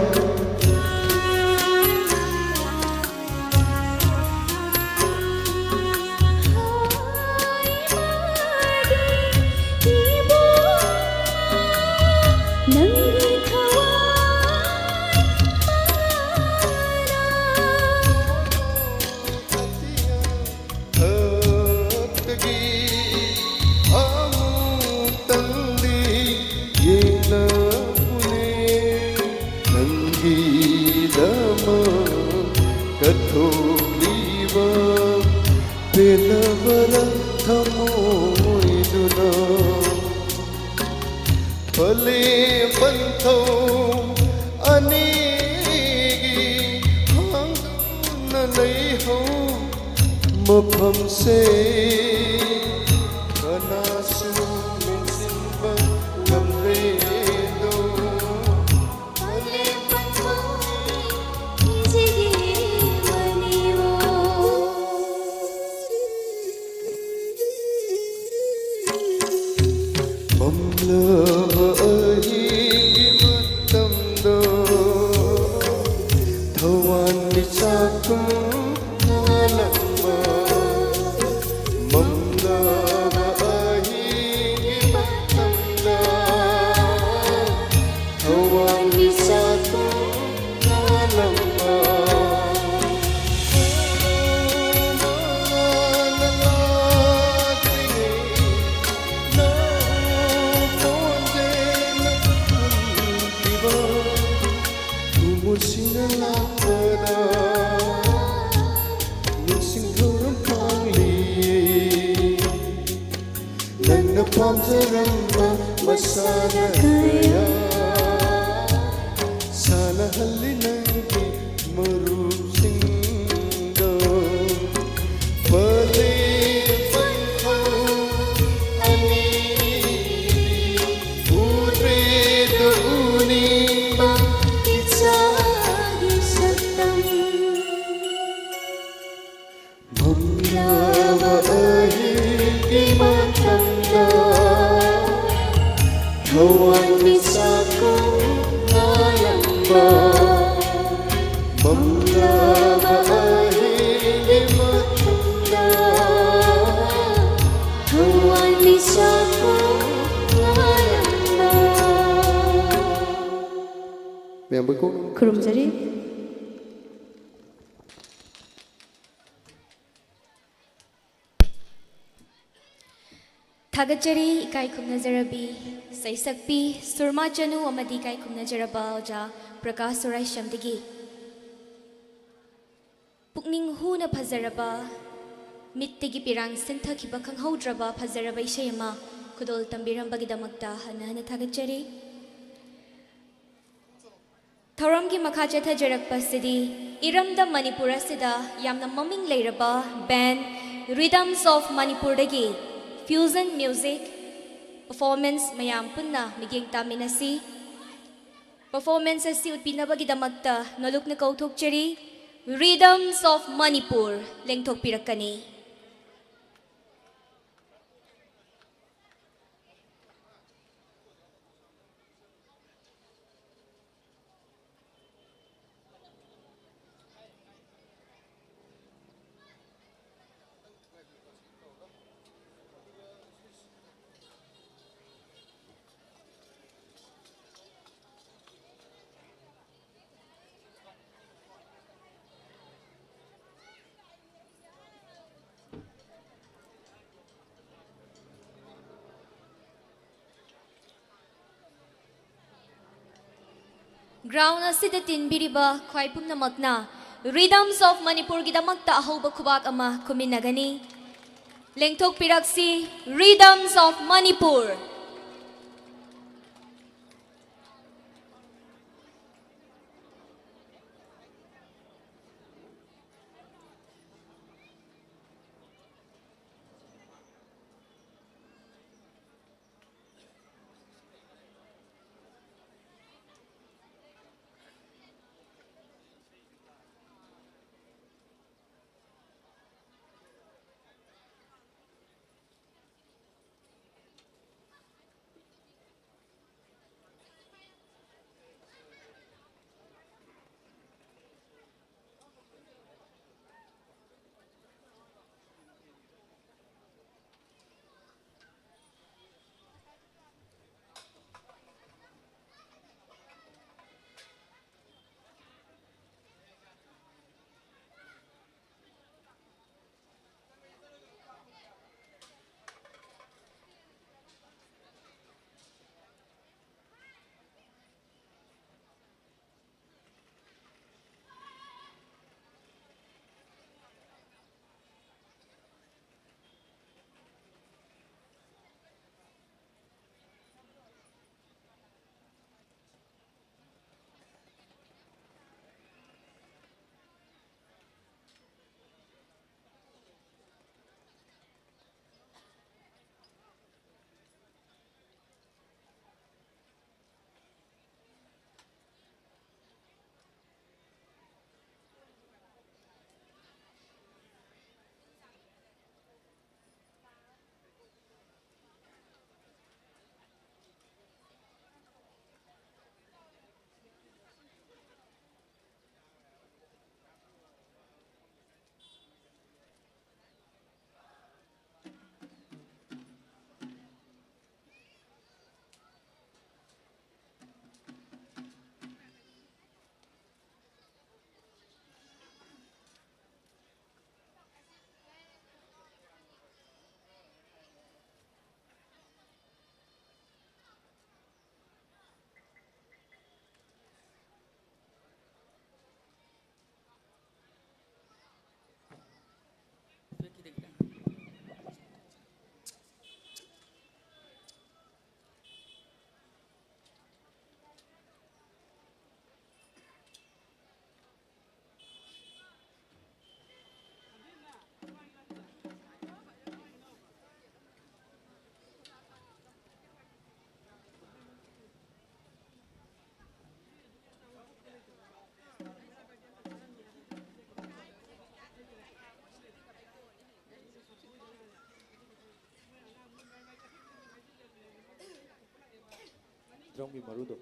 थागचरी इकाई खुमनजरबी सैसक्पी सुरमा चनु अमदी इकाई खुमनजरबा ओजा प्रकाश सुराई शमदगी पुकनिंग हुना फजरबा मित्तिगी पिरांग सिंथखिबा खंगहौद्रबा फजरबा इशयमा खुदोल तंबिरंबगिदमक्ता हना हना थागचरी थौरम की मखा चथजरकपसिदी इरमदा मणिपुर असिदा यामना ममिंग लेरबा band Rhythms of Manipur dagi fusion music performance mayam punna miging taminasi performance asi utpinabagidamagta noluk na kauthokchari Rhythms of Manipur lengthok pirakani. Ground asida tinbiriba khwai pumnamakna Rhythms of Manipur gidamakta ahoba khubak ama kuminagani. Lengthok piraksi Rhythms of Manipur. Drone marudo.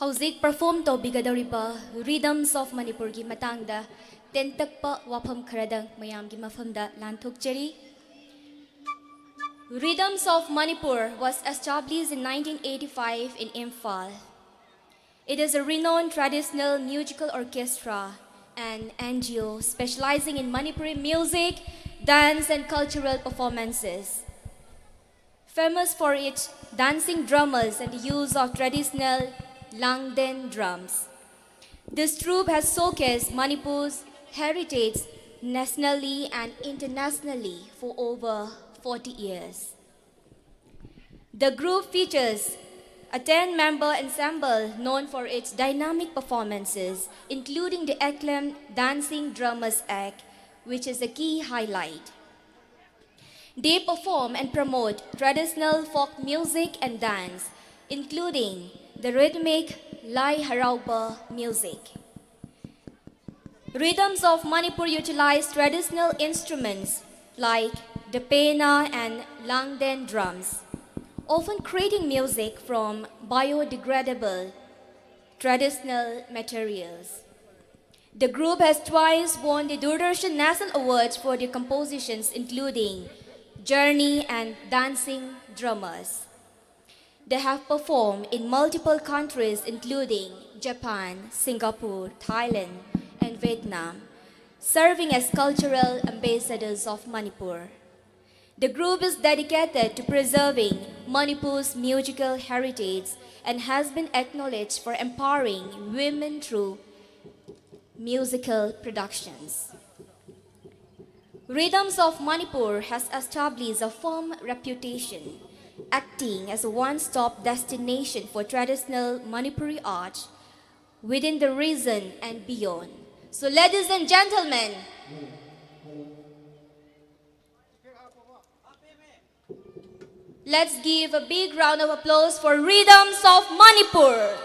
Hauzik perform tobigadoriba Rhythms of Manipur gi matangda tentakpa wafam kharadang mayam gi mafamda lanthokchari. Rhythms of Manipur was established in 1985 in Imphal. It is a renowned traditional musical orchestra and NGO specializing in Manipuri music, dance and cultural performances. Famous for its dancing drummers and the use of traditional Langden drums. This troupe has showcased Manipur's heritage nationally and internationally for over 40 years. The group features a 10-member ensemble known for its dynamic performances, including the acclaimed Dancing Drummers Act, which is a key highlight. They perform and promote traditional folk music and dance, including the rhythmic Lai Harauba music. Rhythms of Manipur utilize traditional instruments like the pena and Langden drums, often creating music from biodegradable traditional materials. The group has twice won the Doordarshan National Awards for their compositions, including Journey and Dancing Drummers. They have performed in multiple countries, including Japan, Singapore, Thailand, and Vietnam, serving as cultural ambassadors of Manipur. The group is dedicated to preserving Manipur's musical heritage and has been acknowledged for empowering women through musical productions. Rhythms of Manipur has established a firm reputation, acting as a one-stop destination for traditional Manipuri art within the region and beyond. So ladies and gentlemen, let's give a big round of applause for Rhythms of Manipur.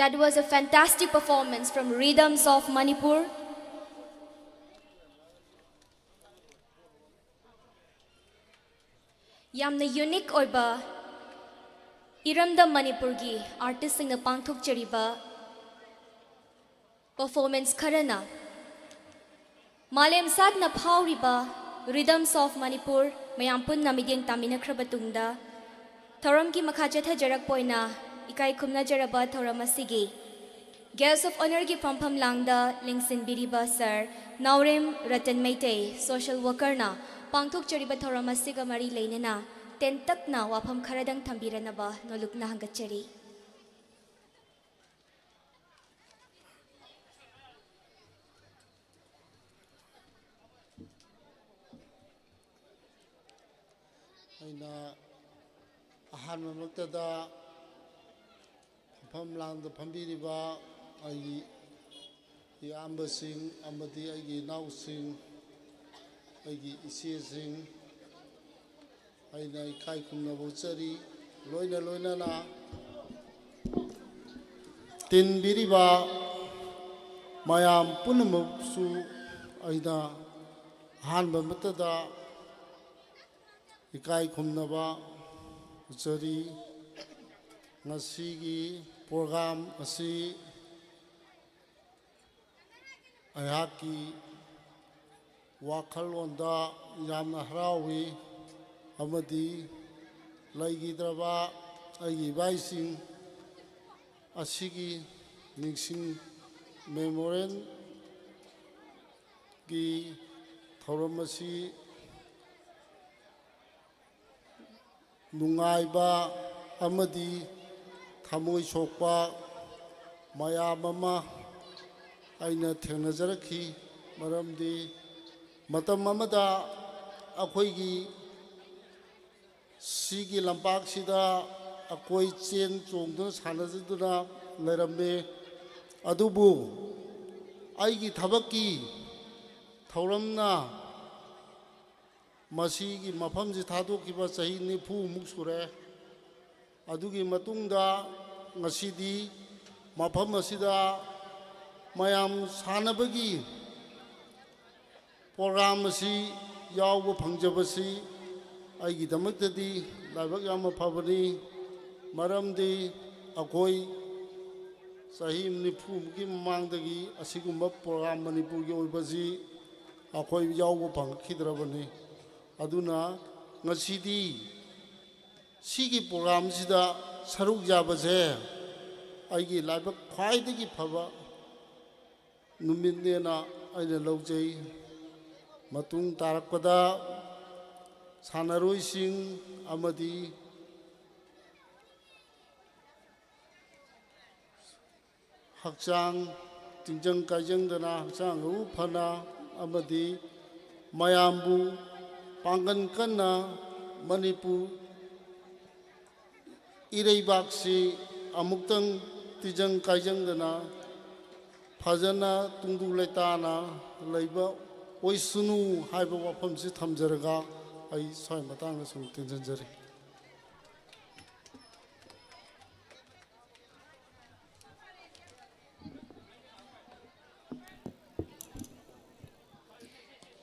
That was a fantastic performance from Rhythms of Manipur. Yamna unique oiba Iramda Manipurgi artist singna pangthokchariba performance kharana Malem sadna phawriba Rhythms of Manipur mayam punna midyeng taminakraba tungda thoram ki makha chathajarak poina ikai khumna jaraba thoram asigi Guest of Honor ki phampham langda lingsin biriba sir Naurem Ratan Meitei social worker na pangthokchariba thoram asiga mari leinena tentakna wafam kharadang thambiranaba nolukna hangachari aina ahanma maktada pham lang da phambiriba ai iyamba sing amadi ai nau sing ai ise sing aina ikai kumna bochari loina loina na tin biriba mayam punamsu aina ahanma maktada ikai khumnaba uchari ngasigi program asi ayaki wakhalonda yamna harawi amadi laigidraba agi baising asigi ningsing memorial gi thoramasi nungaiba amadi thamoi sokpa mayam ama aina thengnajarakhi maramdi matam amada akhoigi sigi lampak sida akoi chen chongduna sanajaduna lairambe adubu aigi thabaki thauramna masigi mafamji thadokkiba chahi nifu muk sure adugi matungda ngasidi mafam asida mayam sanabagi program asi yawba phangjabasi aigi damaktadi laibak yamma phabani maramdi akoi chahi nifu muki mamangdagi asigumba program manipurgi oibasi akoi yawba phangkhidrabani aduna ngasidi sigi program sida saruk jabase aigi laibak khwaidagi phaba numitnena aina laujai matung tarakpada sanaroising amadi hakchang tingjang kaijang dana hakchang ru phana amadi mayambu pangan kana manipur iraibaksi amuktang tijang kaijang dana fajana tungdu leitana leiba oisunu haiba wafamsi thamjaraga ai soi matang na sung tinjanjari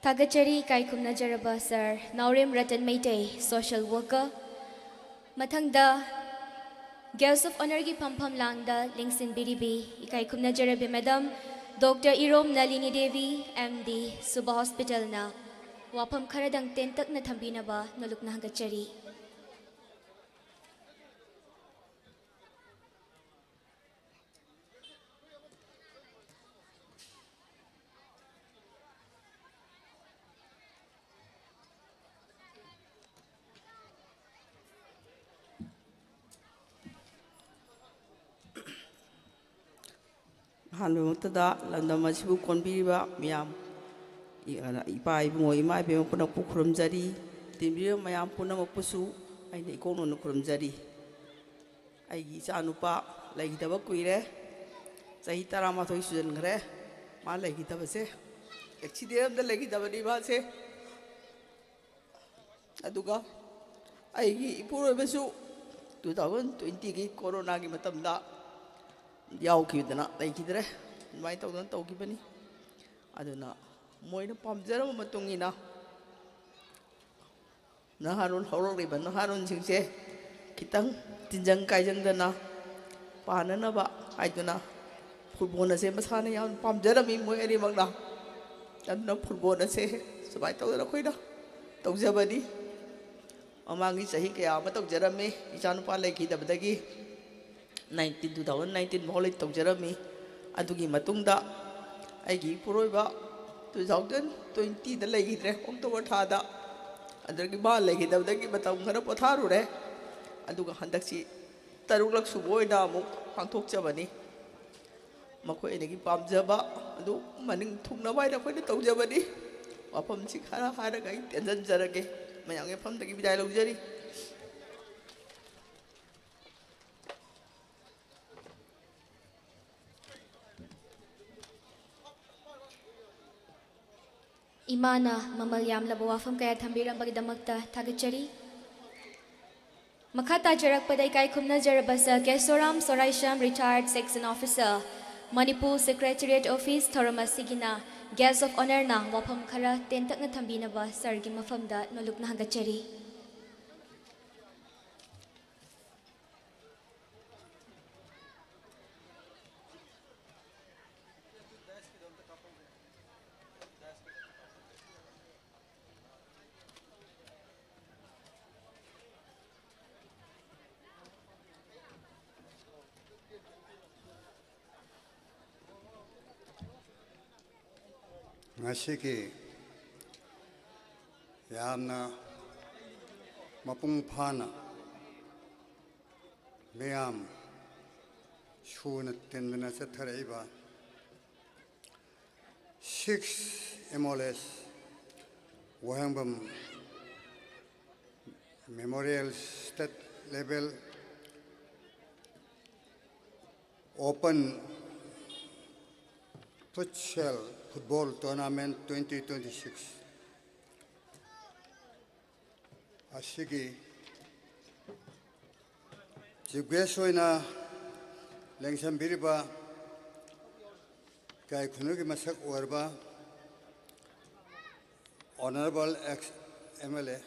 Thagachari kai khumna jaraba sir Naurem Ratan Meitei social worker mathangda Guest of Honor ki phampham langda lingsin biribi ikai khumna jarabe madam Dr. Irom Nalini Devi MD Suba Hospital na wafam kharadang tentak na thambinaba nolukna hangachari hanbamuktada landam asibu konbiriba miyam ipa ibungo ima ibem punak pukhrumjari timbira mayam punamakpusu aina ikononu khurumjari aigi chanupa laigidaba kuire chahi 13 sujangrhe ma laigidabase accident da laigidabani ba se aduga aigi ipurobesu 2020 gi corona gi matamda ꯌꯥꯎꯈꯤꯗꯅ ꯂꯩꯈꯤꯗ꯭ꯔꯦ ꯑꯗꯨꯃꯥꯏꯅ ꯇꯧꯗꯅ ꯇꯧꯈꯤꯕꯅꯤ ꯑꯗꯨꯅ ꯃꯣꯏꯅ ꯄꯥꯝꯖꯔꯕ ꯃꯇꯨꯡ ꯏꯟꯅ ꯅꯍꯥꯔꯣꯟ ꯍꯧꯔꯛꯂꯤꯕ ꯅꯍꯥꯔꯣꯟꯁꯤꯡꯁꯦ ꯈꯤꯇꯪ ꯇꯤꯟꯖꯪ ꯀꯥꯏꯖꯪꯗꯅ ꯄꯥꯅꯅꯕ ꯍꯥꯏꯗꯨꯅ ꯐꯨꯠꯕꯣꯜ ꯑꯁꯦ ꯃꯁꯥꯅ ꯌꯥꯝ ꯄꯥꯝꯖꯔꯝꯃꯤ ꯃꯣꯏ ꯑꯅꯤꯃꯛꯅ ꯑꯗꯨꯅ ꯐꯨꯠꯕꯣꯜ ꯑꯁꯦ ꯁꯨꯃꯥꯏꯅ ꯇꯧꯗꯅ ꯑꯩꯈꯣꯏꯅ ꯇꯧꯖꯕꯅꯤ ꯃꯃꯥꯡꯒꯤ ꯆꯍꯤ ꯀꯌꯥ ꯑꯃ ꯇꯧꯖꯔꯝꯃꯤ ꯏꯆꯥꯅꯨꯄꯥ ꯂꯩꯈꯤꯗꯕꯗꯒꯤ 2019 ꯐꯥꯎ ꯇꯧꯖꯔꯝꯃꯤ ꯑꯗꯨꯒꯤ ꯃꯇꯨꯡꯗ ꯑꯩꯒꯤ ꯏꯄꯨꯔꯣꯏꯕ 2020ꯗ ꯂꯩꯈꯤꯗ꯭ꯔꯦ ꯑꯣꯛꯇꯣꯕꯔ ꯊꯥꯗ ꯑꯗꯨꯗꯒꯤ ꯃꯥ ꯂꯩꯈꯤꯗꯕꯗꯒꯤ ꯃꯇꯝ ꯈꯔ ꯄꯣꯊꯥꯔꯨꯔꯦ ꯑꯗꯨꯒ ꯍꯟꯗꯛꯁꯤ 6ꯂꯛ ꯁꯨꯕ ꯑꯣꯏꯅ ꯑꯃꯨꯛ ꯄꯥꯡꯊꯣꯛꯆꯕꯅꯤ ꯃꯈꯣꯏ ꯑꯅꯤꯒꯤ ꯄꯥꯝꯖꯕ ꯑꯗꯨ ꯃꯅꯤꯡ ꯊꯨꯡꯅꯕ ꯍꯥꯏꯅ ꯑꯩꯈꯣꯏꯅ ꯇꯧꯖꯕꯅꯤ ꯋꯥꯐꯝꯁꯤ ꯈꯔ ꯍꯥꯏꯔꯒ ꯑꯩ ꯇꯦꯟꯖꯟꯖꯔꯒꯦ ꯃꯌꯥꯝꯒꯤ ꯃꯐꯝꯗꯒꯤ ꯕꯤꯗꯥꯏ ꯂꯧꯖꯔꯤ ꯏꯃꯥꯅ ꯃꯃꯜ ꯌꯥꯝꯂꯕ ꯋꯥꯐꯝ ꯀꯌꯥ ꯊꯝꯕꯤꯔꯝꯕꯒꯤꯗꯃꯛꯇ ꯊꯥꯒꯠꯆꯔꯤ ꯃꯈꯥ ꯇꯥꯖꯔꯛꯄꯗ ꯏꯀꯥꯏ ꯈꯨꯝꯅꯖꯔꯕ sir Kesoram Soraisam retired section officer Manipur secretariat office ꯊꯧꯔꯝ ꯑꯁꯤꯒꯤꯅ ꯒꯦꯁ ꯑꯣꯐ ꯑꯣꯅꯔꯅ ꯋꯥꯐꯝ ꯈꯔ ꯇꯦꯟꯇꯛꯅ ꯊꯝꯕꯤꯅꯕ ꯁꯔꯒꯤ ꯃꯐꯝꯗ ꯅꯣꯂꯨꯛꯅ ꯍꯪꯒꯠꯆꯔꯤ ngashiki yamna mapung phana meyam shuna tendana satharaiba 6 MLS Wahangbam Memorial State Level Open Futsal Football Tournament 2026. Asigi Jigwesoina Lengsam Biriba Kai Kunugi Masak Orba Honorable ex MLA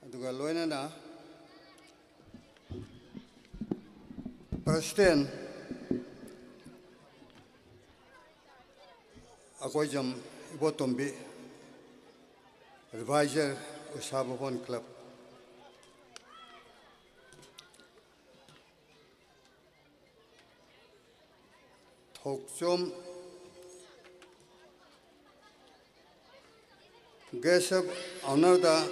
Aduga Loinana President Akoijam Ibotombi Advisor Usababon Club Thokchom Gesab Honorda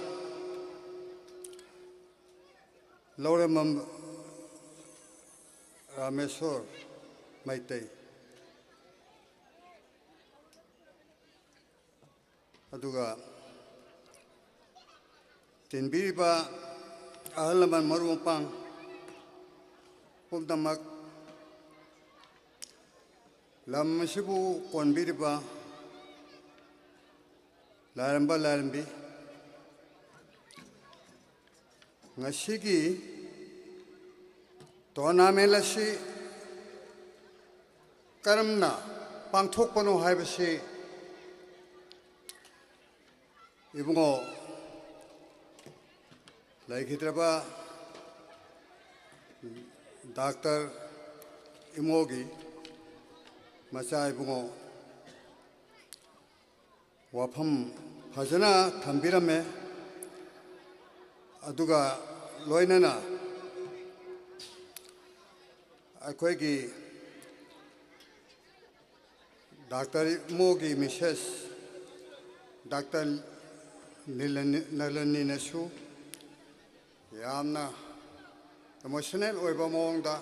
Lauramam Rameswar Maitai aduga tinbiriba ahalaman marumpang pumdamak lamsibu konbiriba laramba larambi ngasigi tournament asi karamna pangthokpano haibasi Ibungo Laikhitraba Dr. Imogi Macha Ibungo Wapam Hajana Thambirame Aduga Loinana Akoigi Dr. Imogi Mrs. Dr. Nalani Nasu Yamna emotional Oiba Monda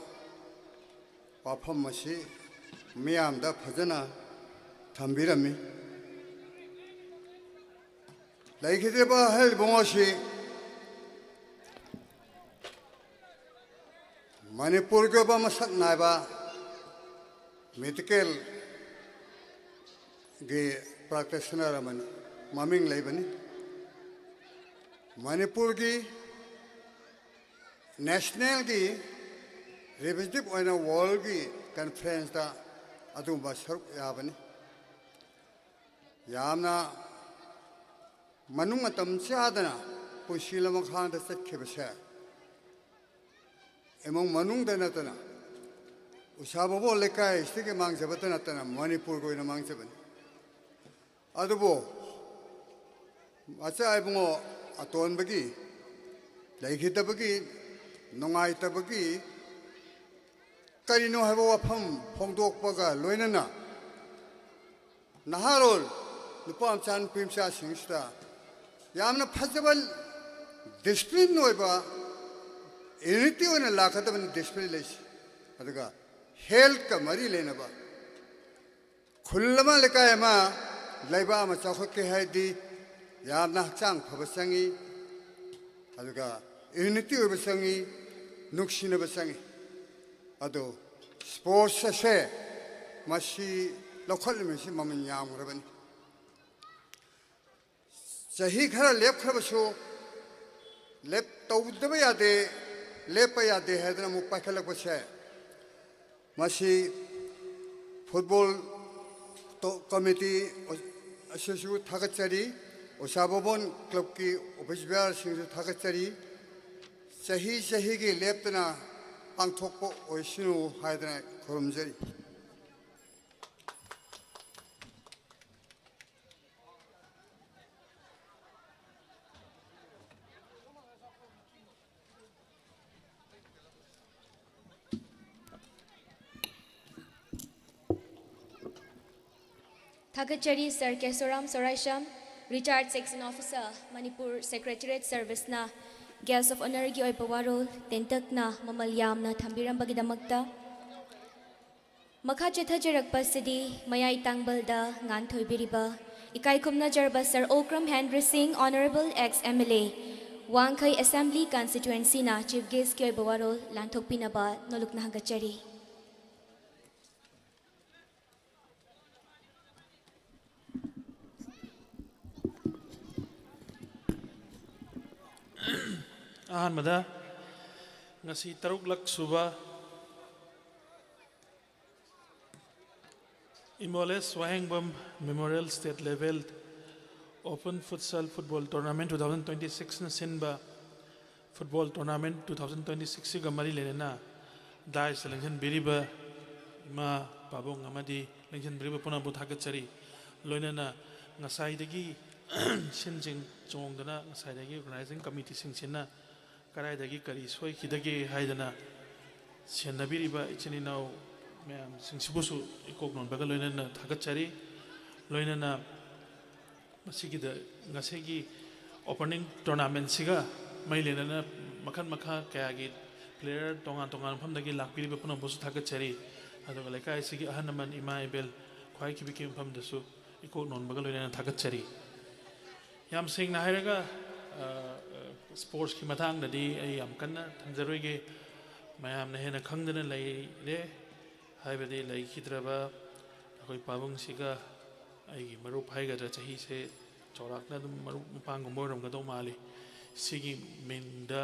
Wapamasi Miamda Pajana Tambirami Like it about Hel Bongoshi Manipur Goba Masak Naiba Medical Gay practitioner Maming Labani Manipur ki national ki representative oina world gi conference da adumba saruk yabani yamna manung matam chadana pusilama khan da sakhibasa emong manung da natana usababo lekai stige mangjabatana tana manipur goina mangjabani adubo acha ibungo aton bagi laihita bagi nongai ta bagi karino habo wafam phongdok paga loinana naharol nupam chan pimsa singsta yamna phajabal discipline noiba unity ona lakhatabani discipline leis aduga health ka mari lenaba khullama lekai ma laiba ma chakhokke haidi yamna hakchang phabasangi aduga unity obasangi nuksina basangi ado sports se masi lokhal mesi mamin yamurabani sahi khara lep khabasu lep tawdaba yade lepa yade hadna mu pakhalak base masi football to committee asasu thagachari osabobon club ki official singsu thagachari sahi sahi gi leptana pangthokpo oisinu haidana khorumjari Thakachari Sir Kesoram Soraisham, retired section officer, Manipur Secretariat Service na, Guest of Honor gi oy pawarol, tentak na mamalyam na thambiram bagidamakta. Makha chethajarakpa sidi mayai tangbalda ngan thoibiriba, ikai kumna jarba Sir Okram Henry Singh, Honorable ex-MLA, Wangkai Assembly Constituency na Chief Guest gi oy pawarol, lanthok pinaba noluk na hagachari. ꯑꯍꯥꯟꯕꯗ ꯉꯁꯤ 6ꯂꯛ ꯁꯨꯕ Imoles Wahengbam memorial state level open futsal football tournament 2026ꯅ ꯁꯤꯟꯕ football tournament 2026ꯒ ꯃꯔꯤ ꯂꯩꯅꯅ ꯗꯥꯏꯁꯇ ꯂꯦꯡꯁꯤꯟꯕꯤꯔꯤꯕ ꯏꯃꯥ ꯄꯥꯕꯨꯡ ꯑꯃꯗꯤ ꯂꯦꯡꯁꯤꯟꯕꯤꯔꯤꯕ ꯄꯨꯝꯅꯃꯛꯄꯨ ꯊꯥꯒꯠꯆꯔꯤ ꯂꯣꯏꯅꯅ ꯉꯁꯥꯏꯗꯒꯤ ꯁꯤꯟꯁꯤꯡ ꯆꯣꯡꯗꯅ ꯉꯁꯥꯏꯗꯒꯤ ꯑꯣꯔꯒꯅꯥꯏꯖꯤꯡ ꯀꯃꯤꯇꯤꯁꯤꯡꯁꯤꯅ ꯀꯗꯥꯏꯗꯒꯤ ꯀꯔꯤ ꯁꯣꯏꯈꯤꯗꯒꯦ ꯍꯥꯏꯗꯅ ꯁꯦꯟꯅꯕꯤꯔꯤꯕ ꯏꯆꯤꯟ ꯏꯅꯥꯎ ꯃꯌꯥꯝꯁꯤꯡꯁꯤꯕꯨꯁꯨ ꯏꯀꯣꯛ ꯅꯣꯟꯕꯒ ꯂꯣꯏꯅꯅ ꯊꯥꯒꯠꯆꯔꯤ ꯂꯣꯏꯅꯅ ꯃꯁꯤꯒꯤꯗ ꯉꯁꯤꯒꯤ ꯑꯣꯄꯅꯤꯡ ꯇꯣꯔꯅꯥꯃꯦꯟꯁꯤꯒ ꯃꯔꯤ ꯂꯩꯅꯅ ꯃꯈꯜ ꯃꯈꯥ ꯀꯌꯥꯒꯤ ꯄ꯭ꯂꯦꯌꯔ ꯇꯣꯉꯥꯟ ꯇꯣꯉꯥꯟꯕ ꯃꯐꯝꯗꯒꯤ ꯂꯥꯛꯄꯤꯔꯤꯕ ꯄꯨꯝꯅꯃꯛꯄꯨꯁꯨ ꯊꯥꯒꯠꯆꯔꯤ ꯑꯗꯨꯒ ꯂꯩꯀꯥꯏꯁꯤꯒꯤ ꯑꯍꯜ ꯂꯃꯟ ꯏꯃꯥ ꯏꯕꯦꯜ ꯈ꯭ꯋꯥꯏꯈꯤꯕꯒꯤ ꯃꯐꯝꯗꯁꯨ ꯏꯀꯣꯛ ꯅꯣꯟꯕꯒ ꯂꯣꯏꯅꯅ ꯊꯥꯒꯠꯆꯔꯤ ꯌꯥꯝ ꯁꯦꯡꯅ ꯍꯥꯏꯔꯒ ꯁ꯭ꯄꯣꯔꯠꯁꯀꯤ ꯃꯇꯥꯡꯗꯗꯤ ꯑꯩ ꯌꯥꯝ ꯀꯟꯅ ꯊꯝꯖꯔꯣꯏꯒꯦ ꯃꯌꯥꯝꯅ ꯍꯦꯟꯅ ꯈꯪꯗꯅ ꯂꯩꯔꯦ ꯍꯥꯏꯕꯗꯤ ꯂꯩꯈꯤꯗ꯭ꯔꯕ ꯑꯩꯈꯣꯏ ꯄꯥꯕꯨꯡꯁꯤꯒ ꯑꯩꯒꯤ ꯃꯔꯨꯞ ꯍꯥꯏꯒꯗ꯭ꯔꯥ ꯆꯍꯤꯁꯦ ꯆꯥꯎꯔꯥꯛꯅ ꯑꯗꯨꯝ ꯃꯔꯨꯞ ꯃꯄꯥꯡꯒꯨꯝꯕ ꯑꯣꯏꯔꯝꯒꯗꯧ ꯃꯥꯜꯂꯤ ꯁꯤꯒꯤ ꯃꯤꯡꯗ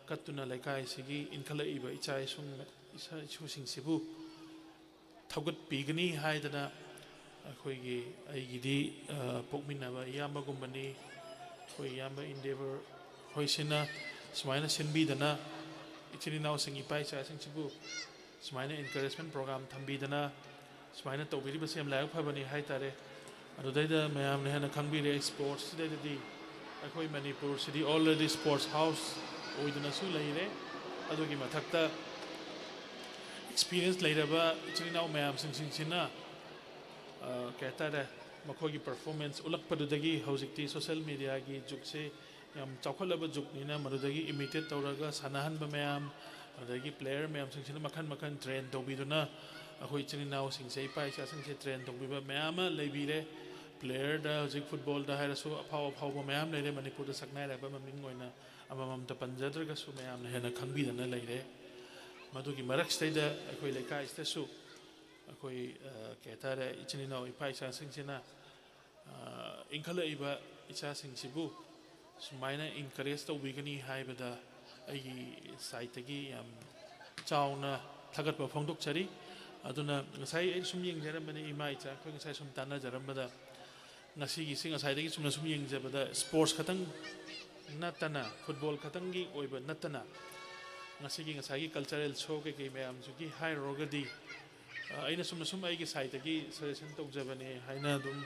ꯀꯠꯇꯨꯅ ꯂꯩꯀꯥꯏꯁꯤꯒꯤ ꯏꯟꯈꯠꯂꯛꯏꯕ ꯏꯆꯥ ꯏꯁꯨꯁꯤꯡꯁꯤꯕꯨ ꯊꯧꯒꯠꯄꯤꯒꯅꯤ ꯍꯥꯏꯗꯅ ꯑꯩꯈꯣꯏꯒꯤ ꯑꯩꯒꯤꯗꯤ ꯄꯣꯛꯃꯤꯟꯅꯕ ꯏꯌꯥꯝꯕꯒꯨꯝꯕꯅꯤ ꯑꯩꯈꯣꯏ ꯏꯌꯥꯝꯕ ꯏꯟꯗꯦꯚꯔ ꯍꯣꯏꯁꯤꯅ ꯁꯨꯃꯥꯏꯅ ꯁꯤꯟꯕꯤꯗꯅ ꯏꯆꯤꯟ ꯏꯅꯥꯎꯁꯤꯡ ꯏꯄꯥ ꯏꯆꯥꯁꯤꯡꯁꯤꯕꯨ ꯁꯨꯃꯥꯏꯅ ꯏꯟꯀꯔꯦꯖꯃꯦꯟ ꯄ꯭ꯔꯣꯒ꯭ꯔꯥꯝ ꯊꯝꯕꯤꯗꯅ ꯁꯨꯃꯥꯏꯅ ꯇꯧꯕꯤꯔꯤꯕꯁꯤ ꯌꯥꯝ ꯂꯥꯏꯕꯛ ꯐꯕꯅꯤ ꯍꯥꯏꯇꯥꯔꯦ ꯑꯗꯨꯗꯩꯗ ꯃꯌꯥꯝꯅ ꯍꯦꯟꯅ ꯈꯪꯕꯤꯔꯦ ꯁ꯭ꯄꯣꯔꯠꯁꯁꯤꯗꯩꯗꯗꯤ ꯑꯩꯈꯣꯏ ꯃꯅꯤꯄꯨꯔꯁꯤꯗꯤ ꯑꯣꯜꯔꯦꯗꯤ ꯁ꯭ꯄꯣꯔꯠꯁ ꯍꯥꯎꯁ ꯑꯣꯏꯗꯨꯅꯁꯨ ꯂꯩꯔꯦ ꯑꯗꯨꯒꯤ ꯃꯊꯛꯇ ꯑꯦꯛꯁꯄꯤꯔꯤꯌꯦꯟꯁ ꯂꯩꯔꯕ ꯏꯆꯤꯟ ꯏꯅꯥꯎ ꯃꯌꯥꯝꯁꯤꯡꯁꯤꯅ ꯀꯩ ꯍꯥꯏꯇꯥꯔꯦ ꯃꯈꯣꯏꯒꯤ ꯄꯔꯐꯣꯔꯃꯦꯟꯁ ꯎꯠꯂꯛꯄꯗꯨꯗꯒꯤ ꯍꯧꯖꯤꯛꯇꯤ ꯁꯣꯁꯤꯌꯦꯜ ꯃꯤꯗꯤꯌꯥꯒꯤ ꯖꯨꯒꯁꯦ ꯌꯥꯝ ꯆꯥꯎꯈꯠꯂꯕ ꯖꯨꯒꯅꯤꯅ ꯃꯗꯨꯗꯒꯤ ꯏꯃꯤꯇꯦꯠ ꯇꯧꯔꯒ ꯁꯥꯟꯅꯍꯟꯕ ꯃꯌꯥꯝ ꯑꯗꯒꯤ ꯄ꯭ꯂꯦꯌꯔ ꯃꯌꯥꯝꯁꯤꯡꯁꯤꯅ ꯃꯈꯟ ꯃꯈꯟ ꯇ꯭ꯔꯦꯟ ꯇꯧꯕꯤꯗꯨꯅ ꯑꯩꯈꯣꯏ ꯏꯆꯤꯟ ꯏꯅꯥꯎꯁꯤꯡꯁꯦ ꯏꯄꯥ ꯏꯆꯥꯁꯤꯡꯁꯦ ꯇ꯭ꯔꯦꯟ ꯇꯧꯕꯤꯕ ꯃꯌꯥꯝ ꯑꯃ ꯂꯩꯕꯤꯔꯦ ꯄ꯭ꯂꯦꯌꯔꯗ ꯍꯧꯖꯤꯛ ꯐꯨꯠꯕꯣꯜꯗ ꯍꯥꯏꯔꯁꯨ ꯑꯐꯥꯎ ꯑꯐꯥꯎꯕ ꯃꯌꯥꯝ ꯂꯩꯔꯦ ꯃꯅꯤꯄꯨꯔꯗ ꯁꯛꯅꯥꯏꯔꯕ ꯃꯃꯤꯡ ꯑꯣꯏꯅ ꯑꯃꯃꯝꯇ ꯄꯟꯖꯗ꯭ꯔꯒꯁꯨ ꯃꯌꯥꯝꯅ ꯍꯦꯟꯅ ꯈꯪꯕꯤꯗꯅ ꯂꯩꯔꯦ ꯃꯗꯨꯒꯤ ꯃꯔꯛꯁꯤꯗꯩꯗ ꯑꯩꯈꯣꯏ ꯂꯩꯀꯥꯏꯁꯤꯗꯁꯨ ꯑꯩꯈꯣꯏ ꯀꯩ ꯍꯥꯏꯇꯥꯔꯦ ꯏꯆꯤꯟ ꯏꯅꯥꯎ ꯏꯄꯥ ꯏꯆꯥꯁꯤꯡꯁꯤꯅ ꯏꯟꯈꯠꯂꯛꯏꯕ ꯏꯆꯥꯁꯤꯡꯁꯤꯕꯨ ꯁꯨꯃꯥꯏꯅ ꯏꯟꯀꯔꯦꯖ ꯇꯧꯕꯤꯒꯅꯤ ꯍꯥꯏꯕꯗ ꯑꯩꯒꯤ ꯁꯥꯏꯠꯇꯒꯤ ꯌꯥꯝ ꯆꯥꯎꯅ ꯊꯥꯒꯠꯄ ꯐꯣꯡꯗꯣꯛꯆꯔꯤ ꯑꯗꯨꯅ ꯉꯁꯥꯏ ꯑꯩ ꯁꯨꯝ ꯌꯦꯡꯖꯔꯝꯕꯅꯤ ꯏꯃꯥ ꯏꯆꯥ ꯑꯩꯈꯣꯏ ꯉꯁꯥꯏ ꯁꯨꯝ ꯇꯥꯟꯅꯖꯔꯝꯕꯗ ꯉꯁꯤꯒꯤꯁꯤ ꯉꯁꯥꯏꯗꯒꯤ ꯆꯨꯝꯅ ꯁꯨꯝ ꯌꯦꯡꯖꯕꯗ ꯁ꯭ꯄꯣꯔꯠꯁ ꯈꯛꯇꯪ ꯅꯠꯇꯅ ꯐꯨꯠꯕꯣꯜ ꯈꯛꯇꯪꯒꯤ ꯑꯣꯏꯕ ꯅꯠꯇꯅ ꯉꯁꯤꯒꯤ ꯉꯁꯥꯏꯒꯤ ꯀꯜꯆꯔꯦꯜ ꯁꯣ ꯀꯩꯀꯩ ꯃꯌꯥꯝꯁꯤꯒꯤ ꯍꯥꯏꯔꯨꯔꯒꯗꯤ ꯑꯩꯅ ꯁꯨꯝꯅ ꯁꯨꯝ ꯑꯩꯒꯤ ꯁꯥꯏꯠꯇꯒꯤ ꯁꯖꯦꯁꯟ ꯇꯧꯖꯕꯅꯦ ꯍꯥꯏꯅ ꯑꯗꯨꯝ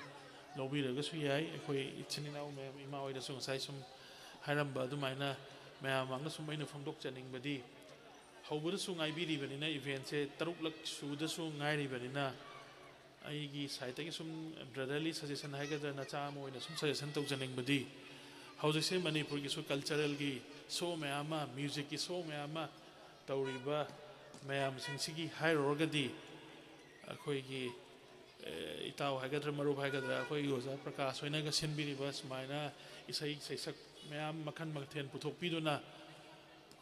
ꯂꯧꯕꯤꯔꯒꯁꯨ ꯌꯥꯏ ꯑꯩꯈꯣꯏ ꯏꯆꯤꯟ ꯏꯅꯥꯎ ꯃꯌꯥꯝ ꯏꯃꯥ ꯍꯣꯏꯗꯁꯨ ꯉꯁꯥꯏ ꯁꯨꯝ ꯍꯥꯏꯔꯝꯕ ꯑꯗꯨꯃꯥꯏꯅ ꯃꯌꯥꯝ ꯃꯥꯡꯗ ꯁꯨꯝ ꯑꯩꯅ ꯐꯣꯡꯗꯣꯛꯆꯅꯤꯡꯕꯗꯤ ꯍꯧꯕꯗꯁꯨ ꯉꯥꯏꯕꯤꯔꯤꯕꯅꯤꯅ ꯏꯚꯦꯟꯠꯁꯦ 6ꯂꯛ ꯁꯨꯗꯁꯨ ꯉꯥꯏꯔꯤꯕꯅꯤꯅ ꯑꯩꯒꯤ ꯁꯥꯏꯠꯇꯒꯤ ꯁꯨꯝ ꯕ꯭ꯔꯗꯔꯂꯤ ꯁꯖꯦꯁꯟ ꯍꯥꯏꯒꯗ꯭ꯔꯥ ꯅꯆꯥ ꯑꯃ ꯑꯣꯏꯅ ꯁꯨꯝ ꯁꯖꯦꯁꯟ ꯇꯧꯖꯅꯤꯡꯕꯗꯤ ꯍꯧꯖꯤꯛꯁꯦ ꯃꯅꯤꯄꯨꯔꯒꯤꯁꯨ ꯀꯜꯆꯔꯦꯜꯒꯤ ꯁꯣ ꯃꯌꯥꯝ ꯑꯃ ꯃ꯭ꯌꯨꯖꯤꯛꯀꯤ ꯁꯣ ꯃꯌꯥꯝ ꯑꯃ ꯇꯧꯔꯤꯕ ꯃꯌꯥꯝꯁꯤꯡꯁꯤꯒꯤ ꯍꯥꯏꯔꯨꯔꯒꯗꯤ ꯑꯩꯈꯣꯏꯒꯤ ꯏꯇꯥꯎ ꯍꯥꯏꯒꯗ꯭ꯔꯥ ꯃꯔꯨꯞ ꯍꯥꯏꯒꯗ꯭ꯔꯥ ꯑꯩꯈꯣꯏꯒꯤ ꯑꯣꯖꯥ ꯄ꯭ꯔꯀꯥꯁ ꯍꯣꯏꯅꯒ ꯁꯤꯟꯕꯤꯔꯤꯕ ꯁꯨꯃꯥꯏꯅ ꯏꯁꯩ ꯁꯩꯁꯛ ꯃꯌꯥꯝ ꯃꯈꯜ ꯃꯊꯦꯜ ꯄꯨꯊꯣꯛꯄꯤꯗꯨꯅ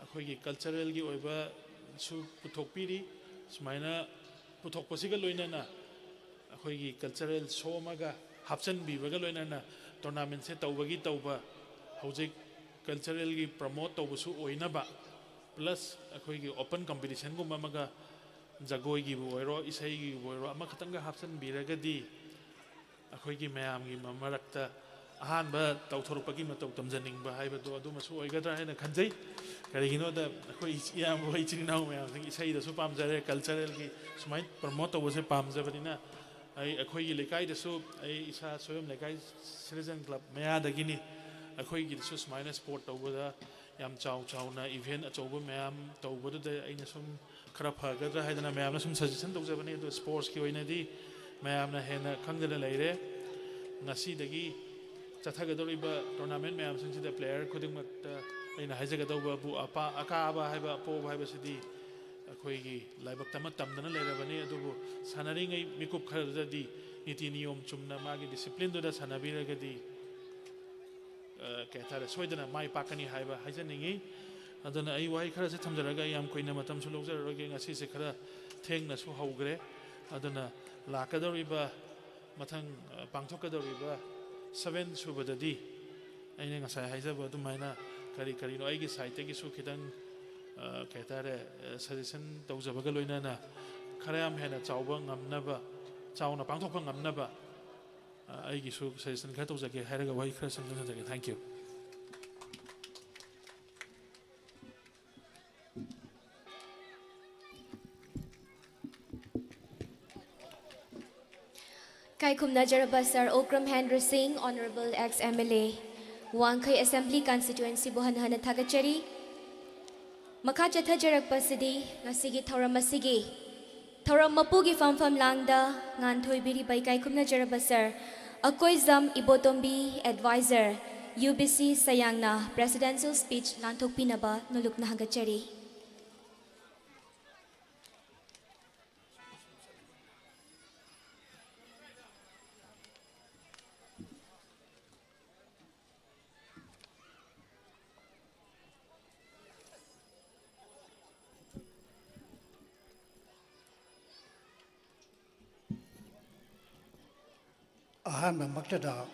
ꯑꯩꯈꯣꯏꯒꯤ ꯀꯜꯆꯔꯦꯜꯒꯤ ꯑꯣꯏꯕꯁꯨ ꯄꯨꯊꯣꯛꯄꯤꯔꯤ ꯁꯨꯃꯥꯏꯅ ꯄꯨꯊꯣꯛꯄꯁꯤꯒ ꯂꯣꯏꯅꯅ ꯑꯩꯈꯣꯏꯒꯤ ꯀꯜꯆꯔꯦꯜ ꯁꯣ ꯑꯃꯒ ꯍꯥꯞꯆꯤꯟꯕꯤꯕꯒ ꯂꯣꯏꯅꯅ ꯇꯣꯔꯅꯥꯃꯦꯟꯠꯁꯦ ꯇꯧꯕꯒꯤ ꯇꯧꯕ ꯍꯧꯖꯤꯛ ꯀꯜꯆꯔꯦꯜꯒꯤ ꯄ꯭ꯔꯃꯣꯠ ꯇꯧꯕꯁꯨ ꯑꯣꯏꯅꯕ ꯄ꯭ꯂꯁ ꯑꯩꯈꯣꯏꯒꯤ ꯑꯣꯄꯟ ꯀꯝꯄꯤꯇꯤꯁꯟꯒꯨꯝꯕ ꯑꯃꯒ ꯖꯒꯣꯏꯒꯤꯕꯨ ꯑꯣꯏꯔꯣ ꯏꯁꯩꯒꯤꯕꯨ ꯑꯣꯏꯔꯣ ꯑꯃꯈꯛꯇꯪꯒ ꯍꯥꯞꯆꯤꯟꯕꯤꯔꯒꯗꯤ ꯑꯩꯈꯣꯏꯒꯤ ꯃꯌꯥꯝꯒꯤ ꯃꯔꯛꯇ ꯑꯍꯥꯟꯕ ꯇꯧꯊꯣꯔꯛꯄꯒꯤ ꯃꯇꯧ ꯇꯝꯖꯅꯤꯡꯕ ꯍꯥꯏꯕꯗꯣ ꯑꯗꯨꯃꯁꯨ ꯑꯣꯏꯒꯗ꯭ꯔꯥ ꯍꯥꯏꯅ ꯈꯟꯖꯩ ꯀꯔꯤꯒꯤꯅꯣꯗ ꯑꯩꯈꯣꯏ ꯏꯌꯥꯝꯕ ꯏꯆꯤꯟ ꯏꯅꯥꯎ ꯃꯌꯥꯝꯁꯤꯡ ꯏꯁꯩꯗꯁꯨ ꯄꯥꯝꯖꯔꯦ ꯀꯜꯆꯔꯦꯜꯒꯤ ꯁꯨꯃꯥꯏꯅ ꯄ꯭ꯔꯃꯣꯠ ꯇꯧꯕꯁꯦ ꯄꯥꯝꯖꯕꯅꯤꯅ ꯑꯩꯈꯣꯏꯒꯤ ꯂꯩꯀꯥꯏꯗꯁꯨ ꯑꯩ ꯏꯁꯥ ꯁꯣꯌꯝ ꯂꯩꯀꯥꯏ ꯁꯤꯇꯤꯖꯟ ꯀ꯭ꯂꯕ ꯃꯌꯥꯗꯒꯤꯅꯤ ꯑꯩꯈꯣꯏꯒꯤꯗꯁꯨ ꯁꯨꯃꯥꯏꯅ ꯁ꯭ꯄꯣꯔꯠ ꯇꯧꯕꯗ ꯌꯥꯝ ꯆꯥꯎꯅ ꯏꯚꯦꯟꯠ ꯑꯆꯧꯕ ꯃꯌꯥꯝ ꯇꯧꯕꯗꯨꯗ ꯑꯩꯅ ꯁꯨꯝ ꯈꯔ ꯐꯒꯗ꯭ꯔꯥ ꯍꯥꯏꯗꯅ ꯃꯌꯥꯝꯅ ꯁꯨꯝ ꯁꯖꯦꯁꯟ ꯇꯧꯖꯕꯅꯤ ꯑꯗꯣ ꯁ꯭ꯄꯣꯔꯠꯁꯀꯤ ꯑꯣꯏꯅꯗꯤ ꯃꯌꯥꯝꯅ ꯍꯦꯟꯅ ꯈꯪꯗꯅ ꯂꯩꯔꯦ ꯉꯁꯤꯗꯒꯤ ꯆꯠꯊꯒꯗꯧꯔꯤꯕ ꯇꯣꯔꯅꯥꯃꯦꯟꯠ ꯃꯌꯥꯝꯁꯤꯡꯁꯤꯗ ꯄ꯭ꯂꯦꯌꯔ ꯈꯨꯗꯤꯡꯃꯛꯇ ꯑꯩꯅ ꯍꯥꯏꯖꯒꯗꯧꯕꯕꯨ ꯑꯀꯥꯕ ꯍꯥꯏꯕ ꯑꯄꯣꯕ ꯍꯥꯏꯕꯁꯤꯗꯤ ꯑꯩꯈꯣꯏꯒꯤ ꯂꯥꯏꯕꯛꯇ ꯑꯃ ꯇꯝꯗꯅ ꯂꯩꯔꯕꯅꯤ ꯑꯗꯨꯕꯨ ꯁꯥꯟꯅꯔꯤꯉꯩ ꯃꯤꯀꯨꯞ ꯈꯔꯗꯗꯤ ꯅꯤꯇꯤ ꯅꯤꯌꯣꯝ ꯆꯨꯝꯅ ꯃꯥꯒꯤ ꯗꯤꯁꯤꯄ꯭ꯂꯤꯟꯗꯨꯗ ꯁꯥꯟꯅꯕꯤꯔꯒꯗꯤ ꯀꯩ ꯍꯥꯏꯇꯥꯔꯦ ꯁꯣꯏꯗꯅ ꯃꯥꯏ ꯄꯥꯛꯀꯅꯤ ꯍꯥꯏꯕ ꯍꯥꯏꯖꯅꯤꯡꯉꯤ ꯑꯗꯨꯅ ꯑꯩ ꯋꯥꯍꯩ ꯈꯔꯁꯦ ꯊꯝꯖꯔꯒ ꯌꯥꯝ ꯀꯨꯏꯅ ꯃꯇꯝꯁꯨ ꯂꯧꯖꯔꯔꯣꯏꯒꯦ ꯉꯁꯤꯁꯦ ꯈꯔ ꯊꯦꯡꯅꯁꯨ ꯍꯧꯈ꯭ꯔꯦ ꯑꯗꯨꯅ ꯂꯥꯛꯀꯗꯧꯔꯤꯕ ꯃꯊꯪ ꯄꯥꯡꯊꯣꯛꯀꯗꯧꯔꯤꯕ 7 ꯁꯨꯕꯗꯗꯤ ꯑꯩꯅ ꯉꯁꯥꯏ ꯍꯥꯏꯖꯕ ꯑꯗꯨꯃꯥꯏꯅ ꯀꯔꯤꯅꯣ ꯑꯩꯒꯤ ꯁꯥꯏꯠꯇꯒꯤꯁꯨ ꯈꯤꯇꯪ ꯀꯩ ꯍꯥꯏꯇꯥꯔꯦ ꯁꯖꯦꯁꯟ ꯇꯧꯖꯕꯒ ꯂꯣꯏꯅꯅ ꯈꯔ ꯌꯥꯝ ꯍꯦꯟꯅ ꯆꯥꯎꯕ ꯉꯝꯅꯕ ꯆꯥꯎꯅ ꯄꯥꯡꯊꯣꯛꯄ ꯉꯝꯅꯕ ꯑꯩꯒꯤꯁꯨ ꯁꯖꯦꯁꯟ ꯈꯔ ꯇꯧꯖꯒꯦ ꯍꯥꯏꯔꯒ ꯋꯥꯍꯩ ꯈꯔ ꯁꯝꯖꯤꯟꯖꯒꯦ thank you Kaikumnajaraba Sir Okram Hendra Singh, Honorable ex-MLA, Wangkai Assembly Constituency Buhanhana Thagachari, Makha Chathajarakpa Sidi, Ngasigi Thoramasigi, Thoramapugi Famfam Langda, Ngantoi Biri by Kaikumnajaraba Sir, Akoi Zam Ibotombi Advisor, UBC Sayangna, Presidential Speech Lantok Pinaba, Nuluk Nahagachari. ꯑꯍꯥꯟꯕ ꯃꯛꯇꯗ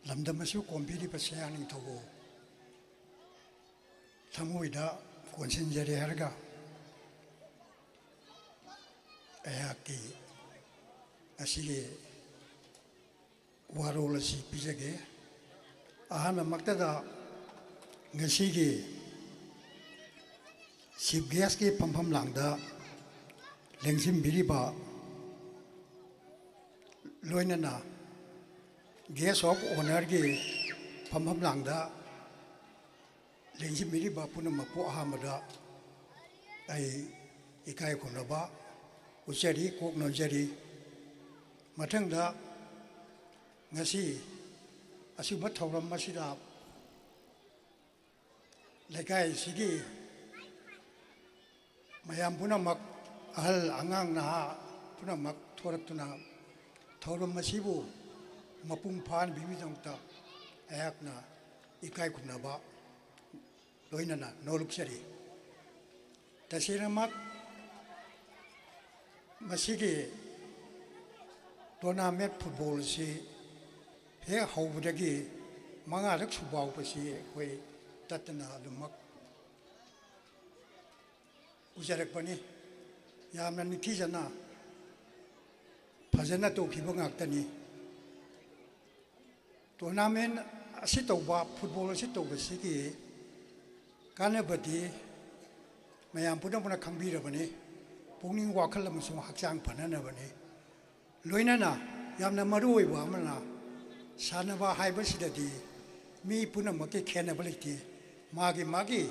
ꯂꯝꯗꯝ ꯑꯁꯤ ꯀꯣꯝꯕꯤꯔꯤꯕ ꯁꯌꯥ ꯅꯤꯡꯊꯧꯕꯨ ꯊꯃꯣꯏꯗ ꯀꯣꯟꯁꯤꯟꯖꯔꯦ ꯍꯥꯏꯔꯒ ꯑꯩꯍꯥꯛꯀꯤ ꯑꯁꯤꯒꯤ ꯋꯥꯔꯣꯜ ꯑꯁꯤ ꯄꯤꯖꯒꯦ ꯑꯍꯥꯟꯕ ꯃꯛꯇꯗ ꯉꯁꯤꯒꯤ ꯆꯤꯐ ꯒꯦꯁꯀꯤ ꯐꯝꯐꯝ ꯂꯥꯡꯗ ꯂꯦꯡꯁꯤꯟꯕꯤꯔꯤꯕ ꯂꯣꯏꯅꯅ ꯒꯦꯁ ꯑꯣꯐ ꯑꯣꯅꯔꯒꯤ ꯐꯝꯐꯝ ꯂꯥꯡꯗ ꯂꯦꯡꯁꯤꯟꯕꯤꯔꯤꯕ ꯄꯨꯝꯅꯃꯛꯄꯨ ꯑꯍꯥꯟꯕꯗ ꯑꯩ ꯏꯀꯥꯏ ꯈꯨꯝꯅꯕ ꯎꯠꯆꯔꯤ ꯀꯣꯛꯅꯖꯔꯤ ꯃꯊꯪꯗ ꯉꯁꯤ ꯑꯁꯤꯒꯨꯝꯕ ꯊꯧꯔꯝ ꯑꯁꯤꯗ ꯂꯩꯀꯥꯏꯁꯤꯒꯤ ꯃꯌꯥꯝ ꯄꯨꯝꯅꯃꯛ ꯑꯍꯜ ꯑꯉꯥꯡ ꯅꯍꯥ ꯄꯨꯝꯅꯃꯛ ꯊꯣꯔꯛꯇꯨꯅ ꯊꯧꯔꯝ ꯑꯁꯤꯕꯨ ꯃꯄꯨꯡ ꯐꯥꯍꯟꯕꯤꯕꯒꯤꯗꯃꯛꯇ ꯑꯩꯍꯥꯛꯅ ꯏꯀꯥꯏ ꯈꯨꯝꯅꯕ ꯂꯣꯏꯅꯅ ꯅꯣꯛꯂꯨꯛꯆꯔꯤ ꯇꯁꯦꯡꯅꯃꯛ ꯃꯁꯤꯒꯤ ꯇꯣꯔꯅꯥꯃꯦꯟꯠ ꯐꯨꯠꯕꯣꯜ ꯑꯁꯤ ꯍꯦꯛ ꯍꯧꯕꯗꯒꯤ 5ꯂꯛ ꯁꯨꯐꯥꯎꯕꯁꯤ ꯑꯩꯈꯣꯏ ꯇꯠꯇꯅ ꯑꯗꯨꯃꯛ उजरकपनी यामना निथीजना फजना तौखिबा ngaktani टूर्नामेंट असी तौबा फुटबॉल असी तौबसिगी कानबदी मयाम पुनः पुनः खंबीरबनी पुनिंग वाखल अमसुंग हक्चांग फननबनी लोइनना यामना मरुओइबा अमना सानबा हाइबसिददी मी पुनः मके खेनबा लेति मागी मागी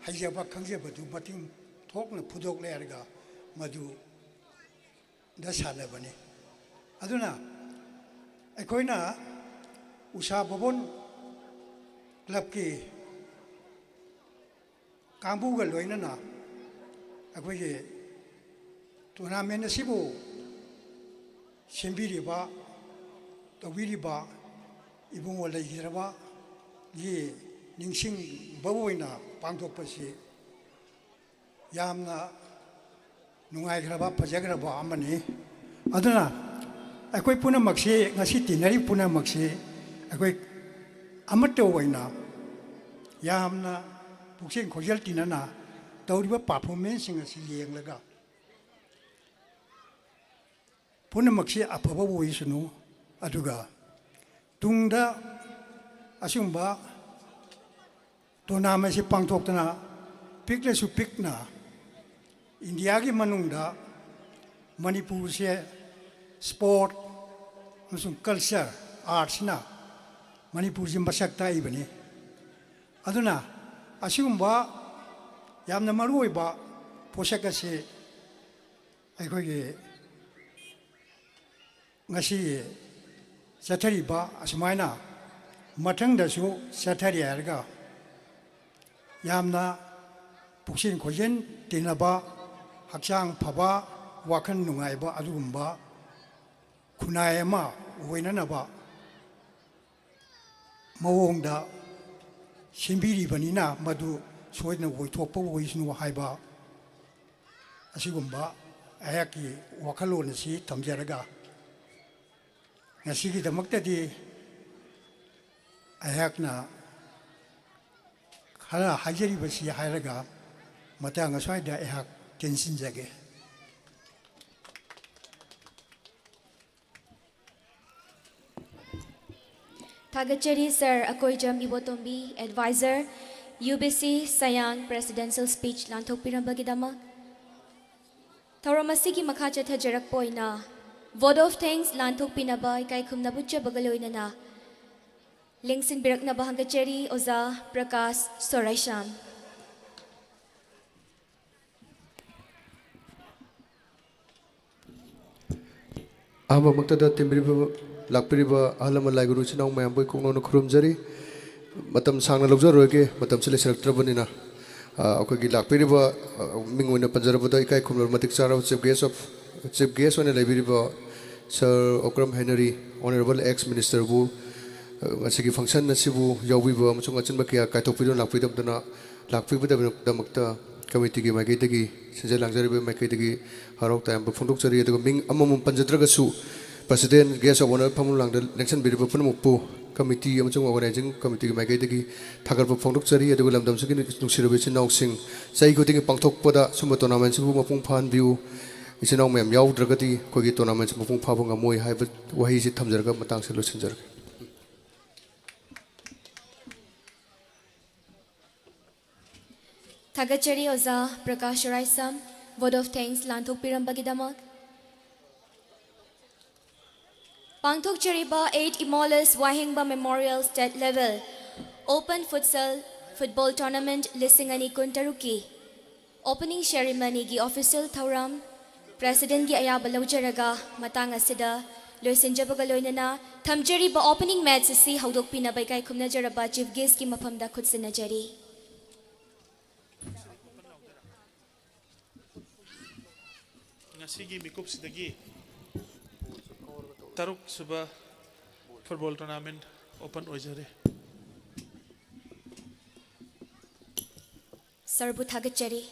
हाइजबा खंजेबदु मतिंग थोकना फुदोक लेरगा मधु द सानबनी अदुना अखोइना उषा भवन क्लब की कांबूग लोइनना अखोइगे टूर्नामेंट असिबु सेंबिरिबा तौबिरिबा इबुंगो लेगिरबा ये निंसिंग बबोइना पांगथोकपसि यामना नुंगाइग्रबा फजग्रबा अमनि अदुना अखोइ पुनमक्सि ngasi tinari पुनमक्सि अखोइ अमत ओइना यामना पुक्सिंग खोजल तिनना तौरिबा परफॉर्मेंस सिंग असि येंगलगा पुनमक्सि अफबा ओइसनु अदुगा तुंगदा असुंबा टूर्नामेंट से पांगथोकतना पिकलेसु पिकना इंडिया की मनुंगदा मणिपुर से स्पोर्ट अमसुंग कल्चर आर्ट्स ना मणिपुर से मसक ताइबनी अदुना असिगुंबा यामना मरुओइबा पोषक असे अखोइगे ngasi चथरीबा असुमाइना मथंगदसु चथरी हारगा यामना पुक्सिन खोजेन तिनबा हक्चांग फबा वाखन नुंगाइबा अदुगुंबा खुनाय अमा ओइननबा मवोंगदा सिंबिरिबनिना मधु सोइना ओइथोकपा ओइसनु हाइबा असिगुंबा अयाकी वाखलोन असि थमजरगा ngasigidamaktadi ayakna khara hajaribasi hairaga matanga swaida ayak tensinjage Thagachari Sir Akoijam Ibotombi Advisor UBC Sayang Presidential Speech Lanthok Pirambagidama Tauramasi ki makhacha thajarak poina Vote of thanks Lanthok Pinaba Kai Kumnabucha Bagaloinana Lingsin Birakna Bahangachari Oza Prakash Soraisham Ama maktada timbiriba lakpiriba ahlama laiguru chinau mayam boi kongno khurumjari matam sangna logjaroge matam sele selektrabanina akogi lakpiriba mingona panjarabada ikai khumlor matik chara chief guest on laibiriba Sir Okram Henry Honorable ex-minister bu ngasigi function nasibu yawbiba amchung achinba kya kaitopidon lakpidamdana lakpibadamakta committee gi maikaitagi sinjal langjariba maikaitagi harok time phundok chari aduga ming amamum panjadragasu president guest of honor phamul langda election biriba punamukpu committee amchung organizing committee gi maikaitagi thagarpa phundok chari aduga lamdam sigi nungsirabe chinau sing chai godingi pangthokpada sumba tournament sibu mapung phan view इचनाव ma'am याउद्रगति कोई tournament मपुंग फाबंगा मोई HYBE वही से थमजरगा मतंग से लोचनजरगा Thagachari Oza Prakash Raisam Vote of thanks Lanthok Pirambagidama Pangthok Chariba 8 Imolas Wahingba Memorial State Level Open Futsal Football Tournament Lisingani Kuntaruki Opening Ceremony gi Official Thauram President gi ayaba lawjaraga matang asida loisinjabaga loinana thamjari ba opening match si haudok pina bai kai khumna jaraba chief guest ki mafamda khutsina jari ngasigi mikup sidagi taruk suba football tournament open ojare Sarbu Thagachari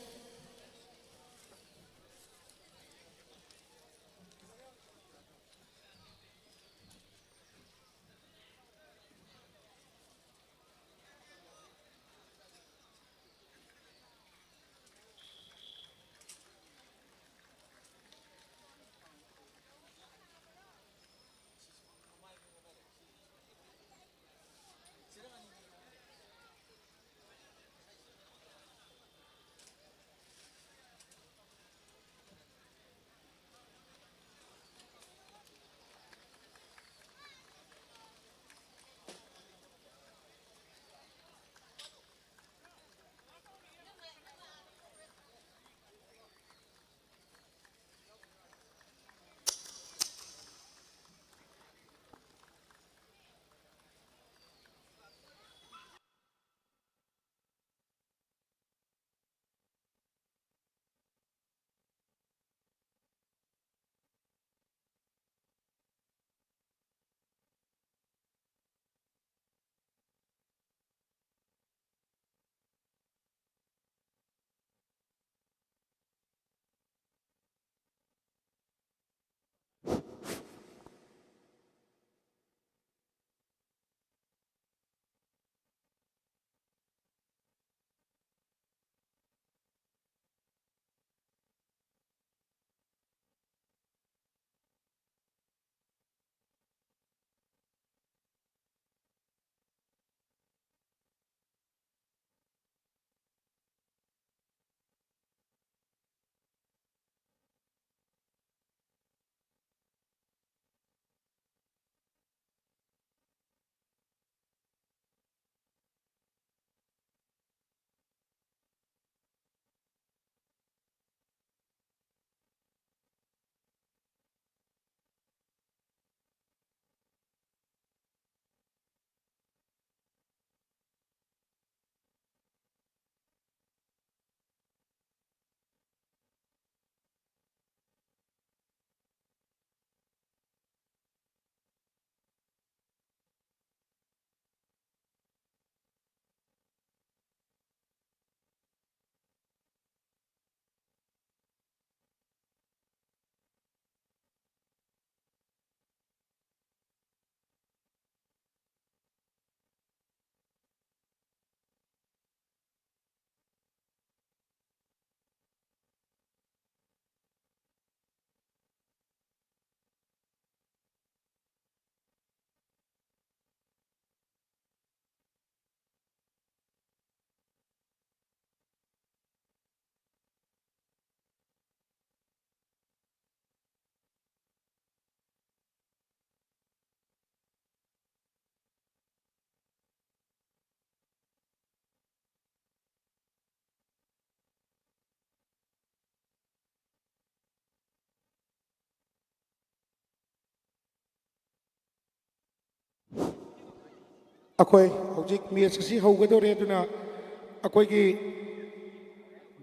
अखोई हौजिक match असी हौगदोरे अदुना अखोई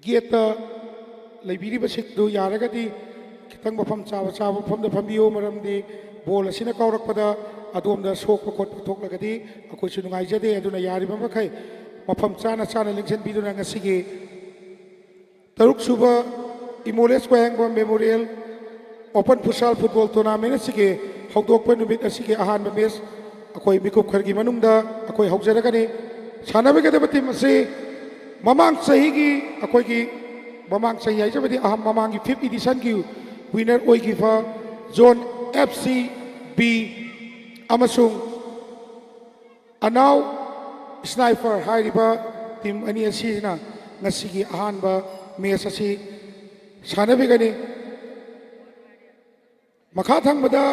gate लेबिरिब सिकदु यारगदी खितंग मफम चाबा चाबा मफम फंबियो मरमदी ball असिना कौरकपदा अदोमदा सोकप खोट थोकलगदी अखोई सु नुंगाइजदे अदुना यारिबा मखै मफम चाना चाना लिंगसन बिदुना ngasiगी तरुक सुबा Imoles वायंगबा memorial open futsal football tournament असिगे हौदोकपा नुमित असिगे अहानबा मैच अखोई मिकुप खरगी मनुंगदा अखोई हौजरगनी सानबगदब टीम असे ममांग सहीगी अखोई ममांग सही हाइजबदी अहम ममांगी 5th एडिशन की विनर ओइगिफा जोन FC B अमसुंग अनाउ स्नाइपर हाइरिबा टीम अनि असिना ngasiगी अहानबा मैच असी सानबगनी मखा थंगबदा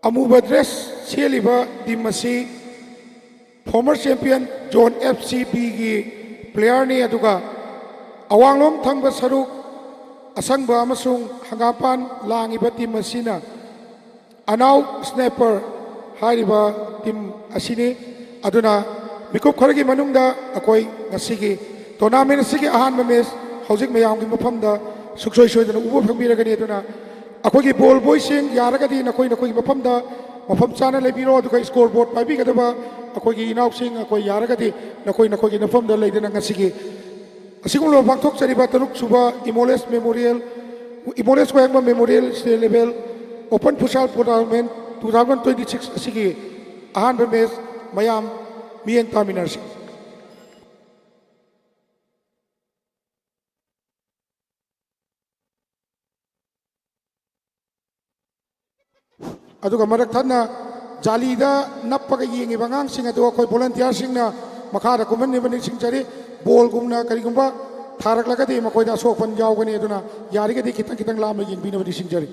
अमूबा ड्रेस सेलिबा टीम असी फॉर्मर चैंपियन जोन FCB की प्लेयर ने अदुगा अवांगलोम थंगबा सरुक असंगबा अमसुंग हंगापान लांगिबा टीम असिना अनाउ स्नाइपर हाइरिबा टीम असिनी अदुना मिकुप खरगी मनुंगदा अकोई ngasiगी टूर्नामेंट असिगी अहानबा मैच हौजिक मयामगी मफमदा सुखसोय सोयदना उबो फंबिरगनी अदुना अखोई बॉल बॉयसिंग यारगदी नखोई नखोई मफमदा मफम चाना लेबिरो अदुगा स्कोर बोर्ड पाइबिगदबा अखोई इनाउसिंग अखोई यारगदी नखोई नखोई नफमदा लेदना ngasiगी असिगुलो पांथोकचरिबा तरुक सुबा Imoles वायंगबा memorial state level open futsal tournament 2026 असिगी अहानबा मैच मयाम मियेंग तामिनरसी अदुगा मरक थना जालीदा नप्पगा येंगे बंगांग सिंग अदुगा कोई वॉलंटियर सिंगना मखादा कुमन निबनि सिंगचरी बॉल गुमना करिगुंबा थारकलगदी मकोइदा सोफन यावगनी अदुना यारिगदी खितंग खितंग लाम येंबिनबनि सिंगचरी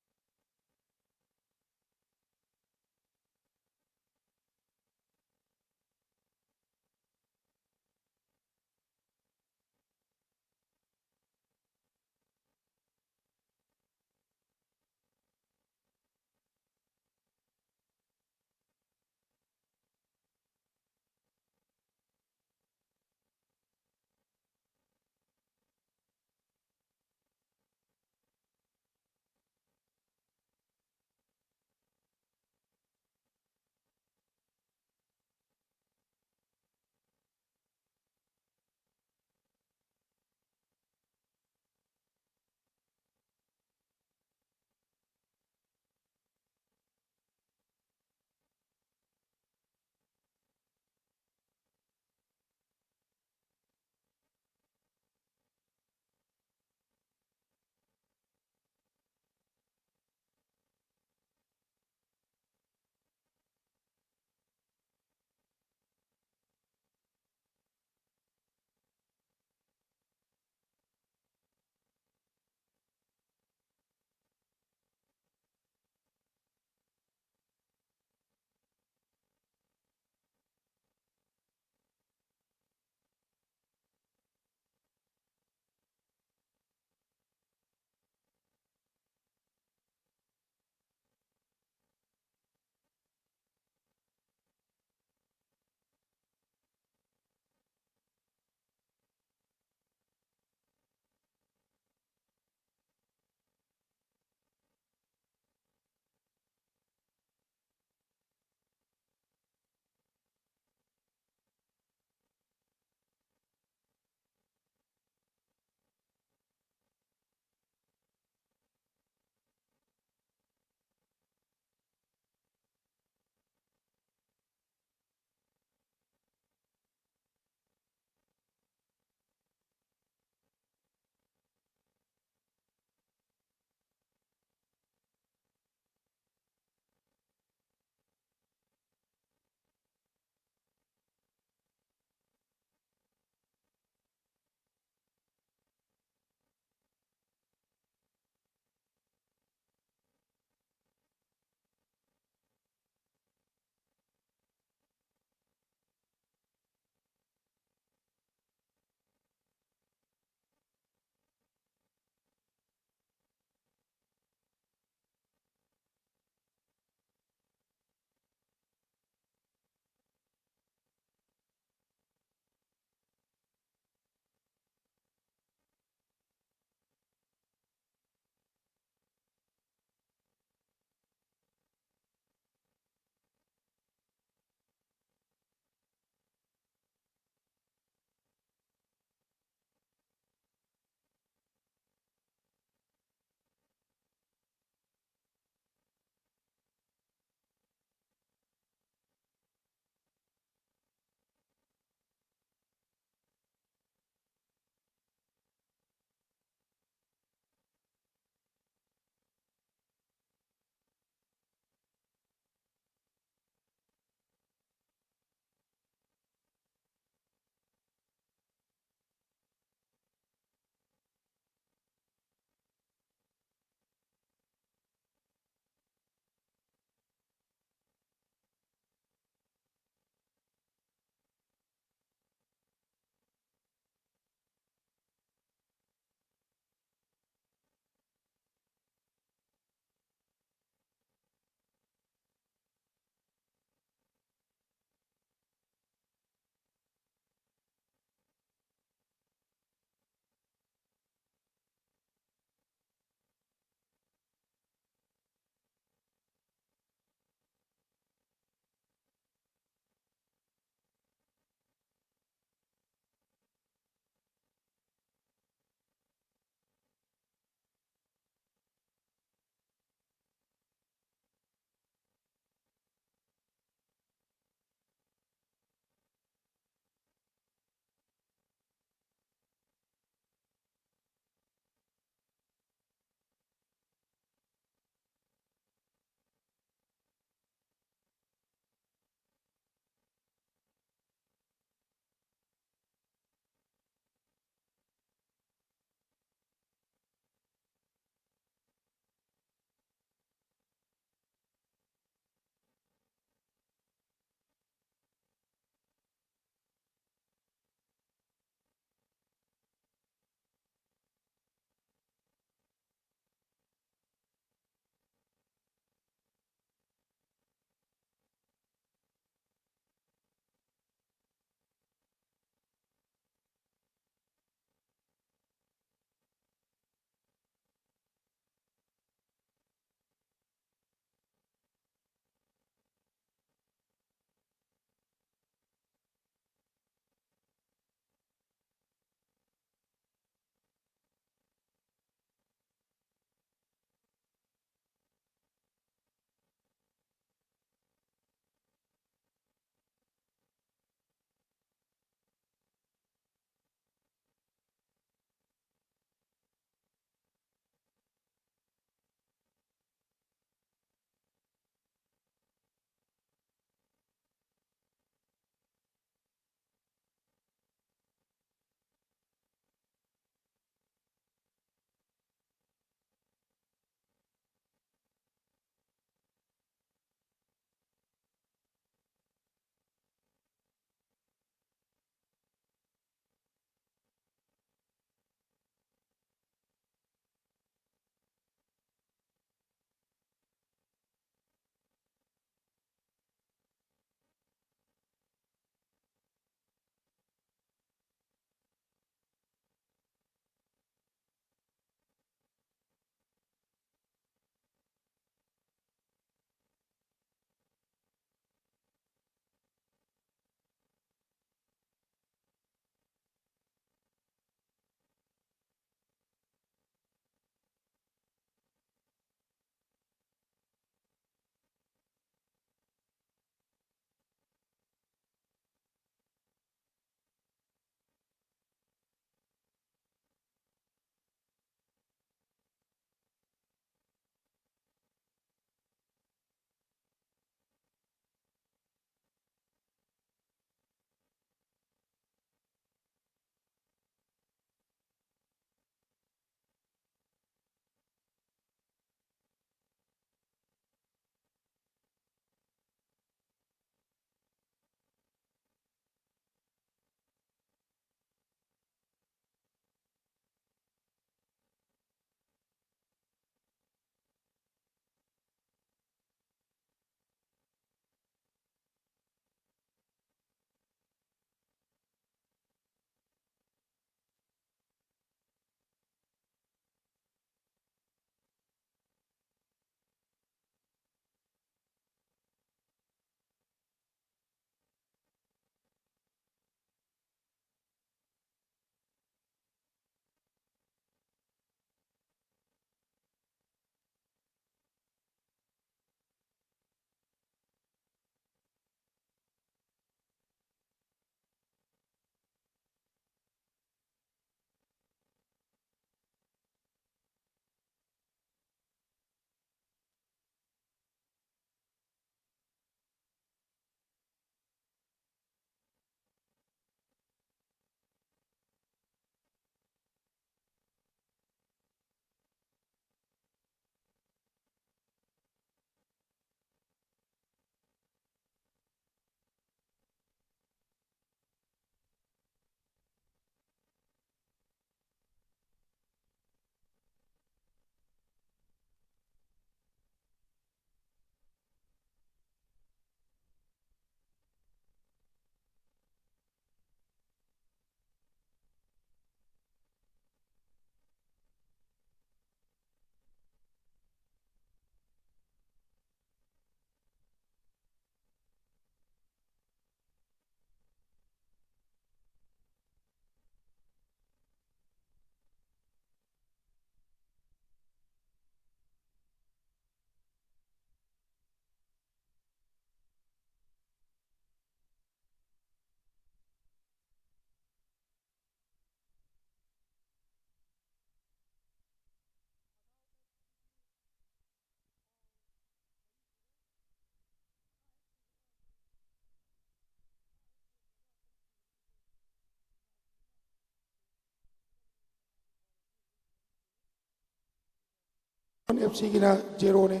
FC की ना 0 ने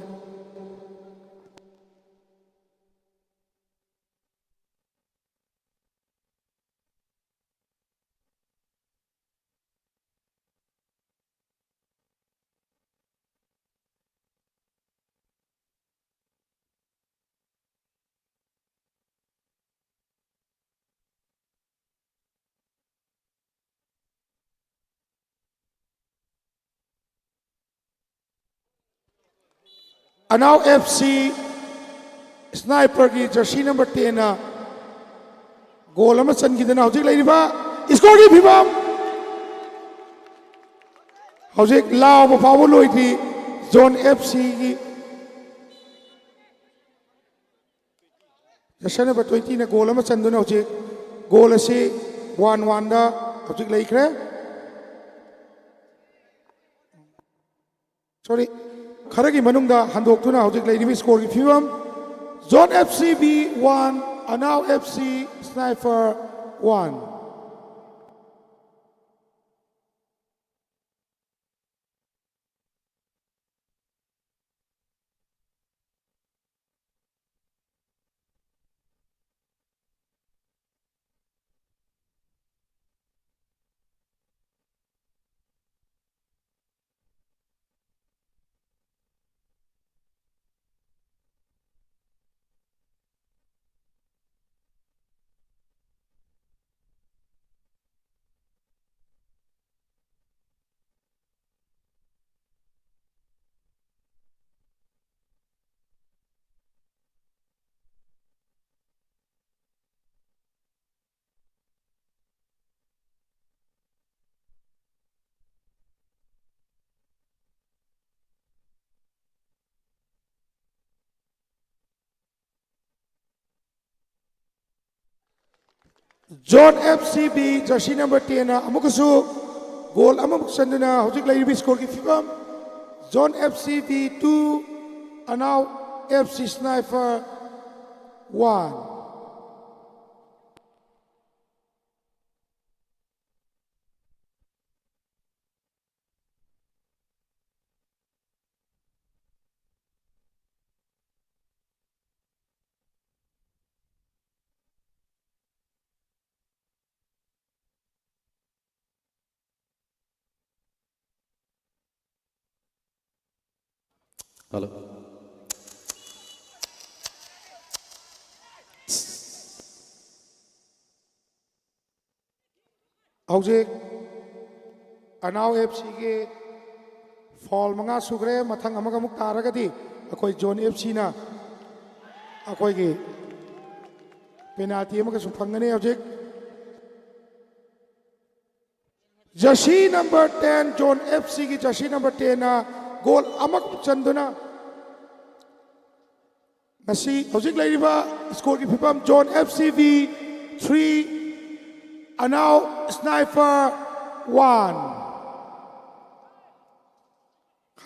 अनाव FC स्नाइपर की जर्सी नंबर 10 ना गोल अमा चनगिदना हौजिक लेरिबा स्कोर की फिबम हौजिक लाव फावो लोइथि जोन FC की जर्सी नंबर 20 ना गोल अमा चनदुना हौजिक गोल असी 1-1 दा हौजिक लेखरे सॉरी खरगी मनुंगदा हंदोक्तुना हौजिक लेरिबि स्कोर की फिबम जोन FC B1 अनाव FC Sniper 1 Zone FCB jersey number 10 ना अमुकसु गोल अमुक चंदना हौजिक लेरिबि स्कोर की फिबम जोन FCB 2 अनाव FC स्नाइपर 1 हेलो हौजिक अनाव FC के फॉल मंगा सुग्रे मथंग अमग अमुक तारगदी अखोई जोन FC ना अखोई की पेनाल्टी अमग सुफंगने हौजिक जर्सी नंबर 10 जोन FC की जर्सी नंबर 10 ना गोल अमक चंदुना मसी हौजिक लेरिबा स्कोर की फिफम जोन FCB 3 अनाव स्नाइपर 1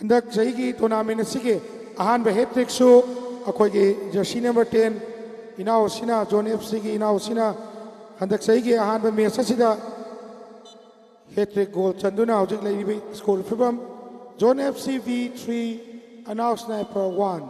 हंदक जही की टूर्नामेंट सिगे अहान बे हैट्रिक सु अखोई की जर्सी नंबर 10 इनाव सिना जोन FC की इनाव सिना हंदक सही की अहान बे मैच सिदा हैट्रिक गोल चंदुना हौजिक लेरिबा स्कोर फिफम जोन FCB 3 अनाव स्नाइपर 1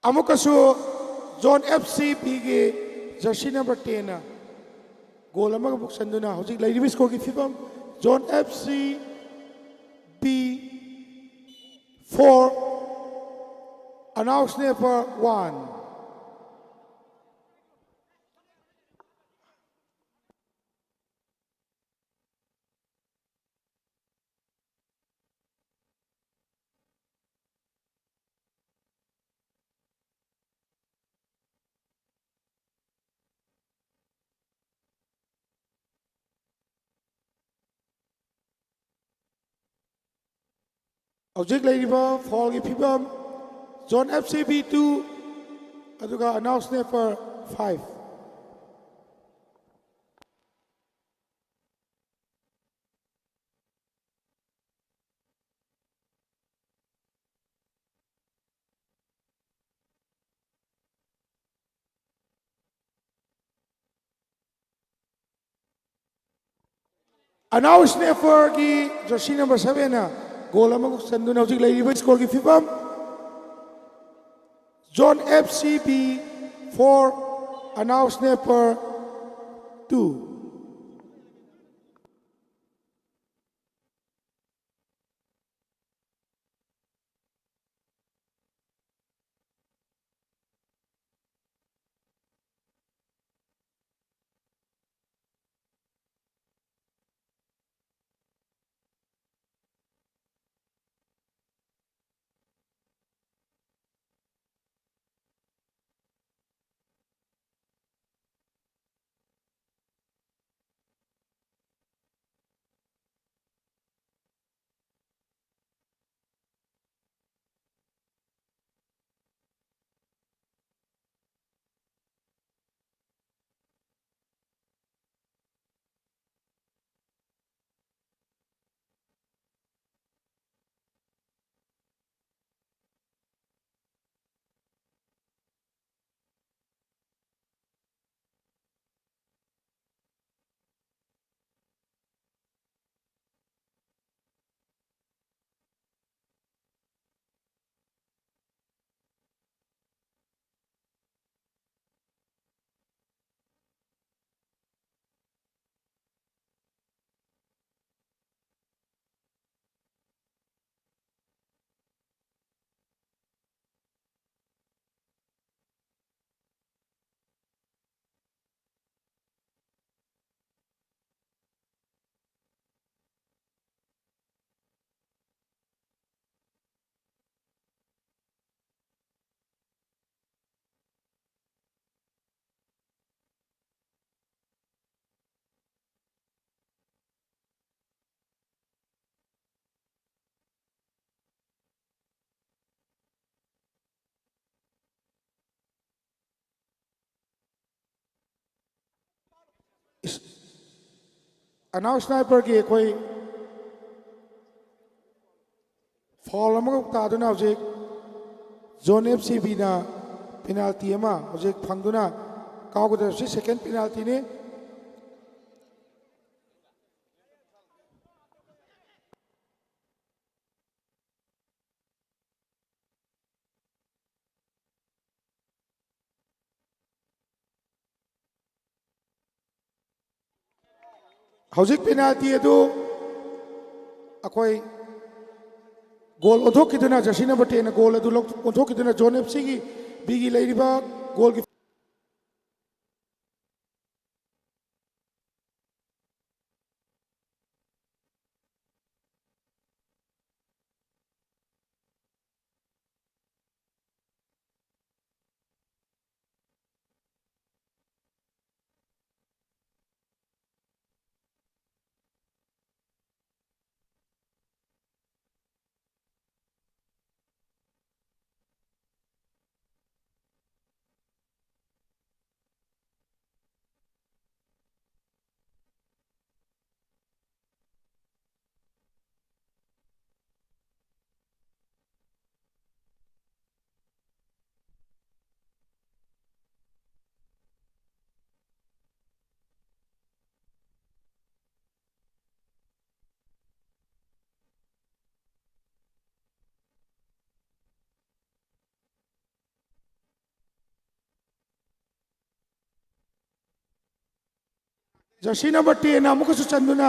अमुकसु जोन FCB के जर्सी नंबर 10 ना गोल अमग बुक संदुना हौजिक लाइरिबि स्कोर की फिबम Zone FCB 4 announce for 1 Object lady for the people zone FCB 2 aduga announce for 5 announce for the jersey number 7 goal among Sanduna Hojik Lady score की फिफम John FCB 4 announce for 2 announce sniper की कोई fall अमग तादुना हौजिक zone FCB ना penalty अमा हौजिक फंगदुना काउगदरसी second penalty ने हौजिक penalty अदु अकोई गोल ओथोकिदुना Jersey number 10 गोल अदु ओथोकिदुना zone FC की बिगी लेरिबा गोल की जर्सी नंबर 10 अमुकसु चंदुना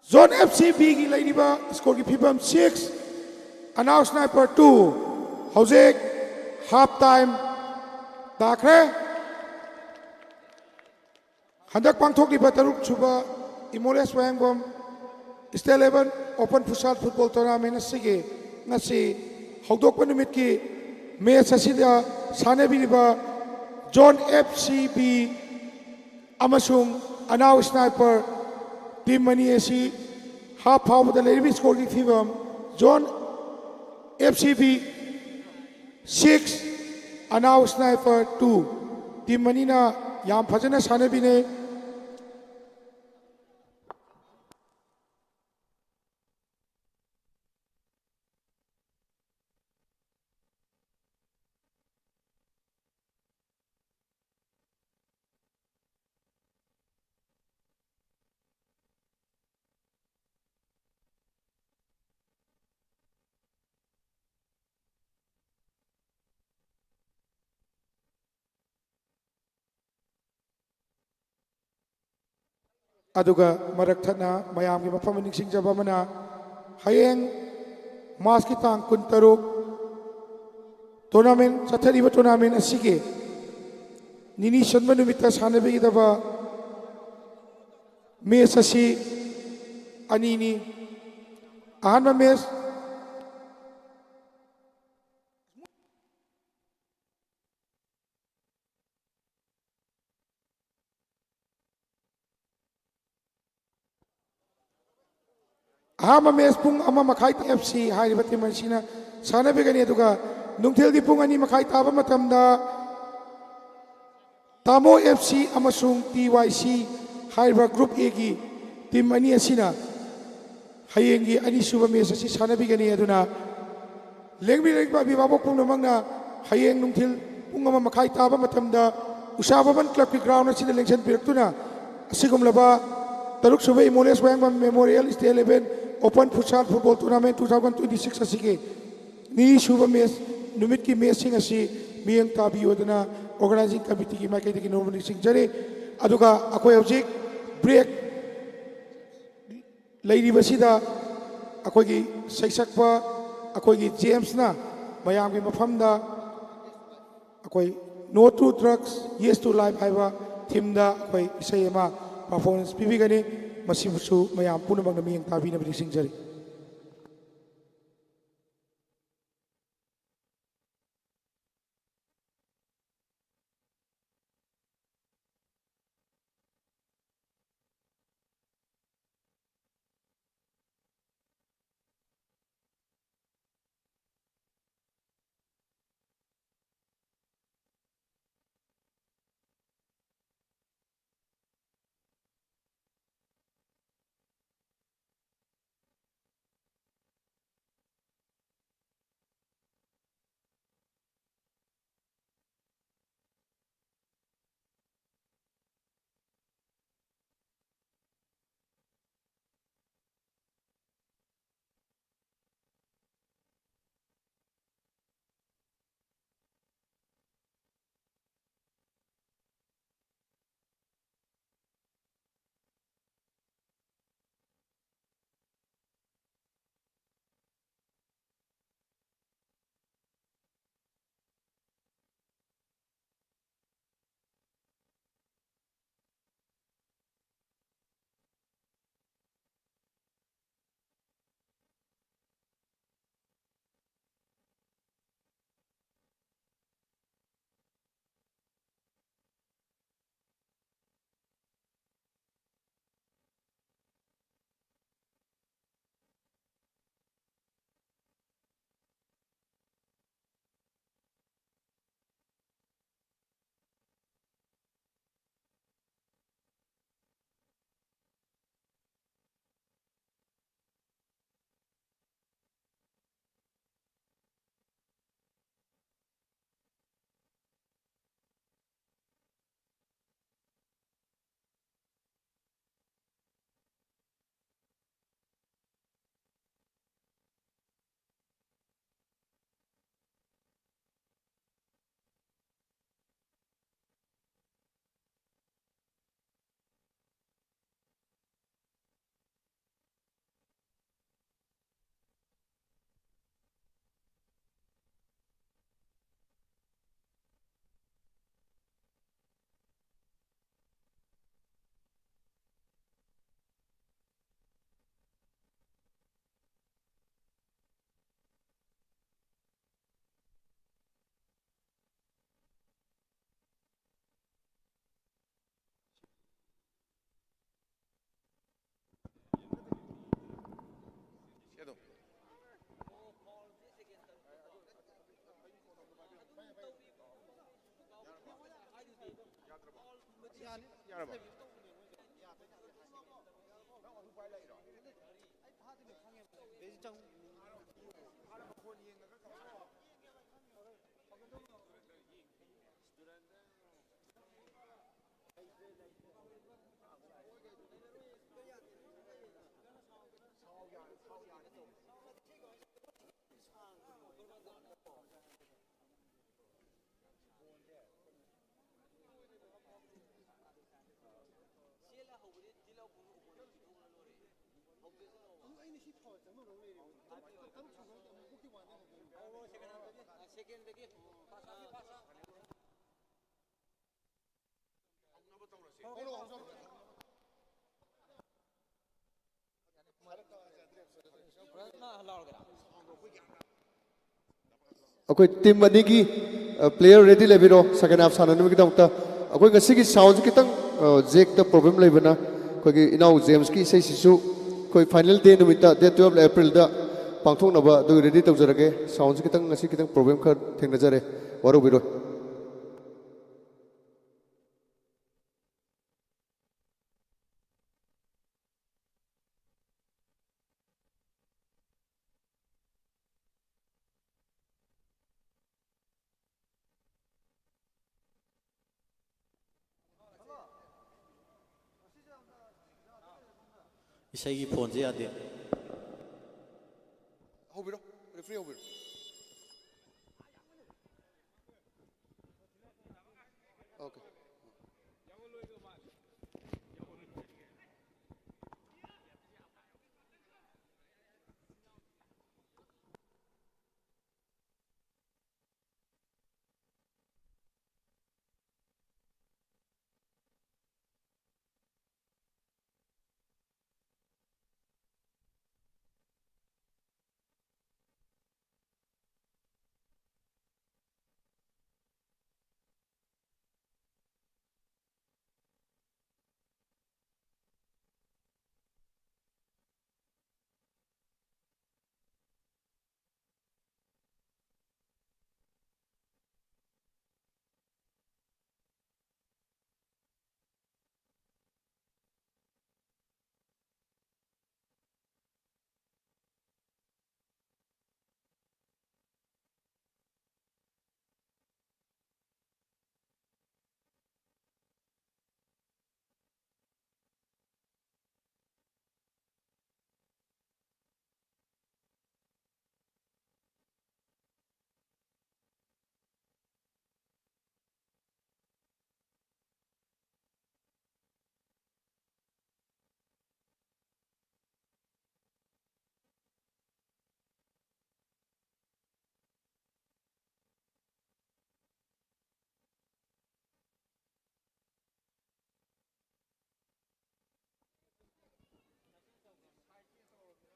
जोन FCB की लेनिबा स्कोर की फिबम 6 अनाउ स्नाइपर 2 हौजेक हाफ टाइम दाखरे हंदक पांथोकलिबा तरुक छुबा Imoles Waingbam state 11 open futsal football tournament असिगे ngasi हौदोकपा नुमित की मैच असिदा सानेबिरिबा जोन FCB अमसुंग अनाउ स्नाइपर टीम मनी ऐसी हाफ फाउब द लेरिबी स्कोर की फिवम जोन FCB 6 अनाउ स्नाइपर 2 टीम मनी ना याम फजना सानेबिने अदुगा मरक थना मयाम की मफम निक्सिंग जबमना हयेंग मास की तांग कुंतरुक टूर्नामेंट चथरीब टूर्नामेंट असिगे निनी शनम नुमित सानबेगी दबा मैच असी अनीनी अहम मैच अहम मैच पुंग अमा मखाई FC हाइरिबा टीम असिना सानबेगनी अदुगा नुंगथेल दी पुंग अनि मखाई ताबा मतमदा तामो FC अमसुंग TYC हाइरिबा ग्रुप A की टीम अनि असिना हयेंगी अनि सुबा मैच असि सानबेगनी अदुना लेंगबी लेंगबा बिबाबो पुंग नमंगना हयेंग नुंगथेल पुंग अमा मखाई ताबा मतमदा उसाबवन क्लब की ग्राउंड असिदा लेंसन पिरक्तुना असिगुमलबा तरुक सुबह Imoles Waingbam memorial state 11 open futsal football tournament 2026 असिगे नी सुबह मैच नुमित की मैच सिंग असि मियंग ताबियोदना ऑर्गेनाइजिंग कमिटी की माइकई की नोमनी सिंग जरे अदुगा अखोय हौजिक ब्रेक लेरिबसिदा अखोय की सैसकपा अखोय की जेम्स ना मयाम की मफमदा अखोय no to drugs yes to life हाइबा थीमदा अखोय इसैमा परफॉर्मेंस पीबीगनी मसिबुसु मयाम पुनमंगना मियंग ताबिनबदि सिंगजरी ꯑꯩꯈꯣꯏ ꯇꯤꯝ ꯑꯅꯤꯒꯤ ꯄ꯭ꯂꯦꯌꯔ ꯔꯦꯗꯤ ꯂꯩꯕꯤꯔꯣ ꯁꯦꯀꯦꯟ ꯍꯥꯐ ꯁꯥꯟꯅꯅꯕꯒꯤꯗꯃꯛꯇ ꯑꯩꯈꯣꯏ ꯉꯁꯤꯒꯤ ꯁꯥꯎꯟꯁꯦ ꯈꯤꯇꯪ ꯖꯦꯛꯇ ꯄ꯭ꯔꯣꯕ꯭ꯂꯦꯝ ꯂꯩꯕꯅ ꯑꯩꯈꯣꯏꯒꯤ ꯏꯅꯥꯎ ꯖꯦꯝꯁꯀꯤ ꯏꯁꯩꯁꯤꯁꯨ ꯑꯩꯈꯣꯏ ꯐꯥꯏꯅꯦꯜ ꯗꯦ ꯅꯨꯃꯤꯠꯇ ꯗꯦꯠ 12 ꯑꯦꯄ꯭ꯔꯤꯜꯗ ꯄꯥꯡꯊꯣꯛꯅꯕ ꯑꯗꯨ ꯔꯦꯗꯤ ꯇꯧꯖꯔꯒꯦ ꯁꯥꯎꯟꯁꯦ ꯈꯤꯇꯪ ꯉꯁꯤ ꯈꯤꯇꯪ ꯄ꯭ꯔꯣꯕ꯭ꯂꯦꯝ ꯈꯔ ꯊꯦꯡꯅꯖꯔꯦ ꯋꯥꯔꯧꯕꯤꯔꯣꯏ 이세기 폰지 안 돼. houbido referee houbido okay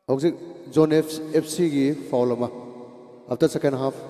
ꯍꯧꯖꯤꯛ ꯖꯣꯟ ꯑꯦꯐ ꯁꯤꯒꯤ ꯐꯥꯎꯜ ꯑꯃ ꯑꯥꯐꯇꯔ ꯁꯦꯀꯦꯟ half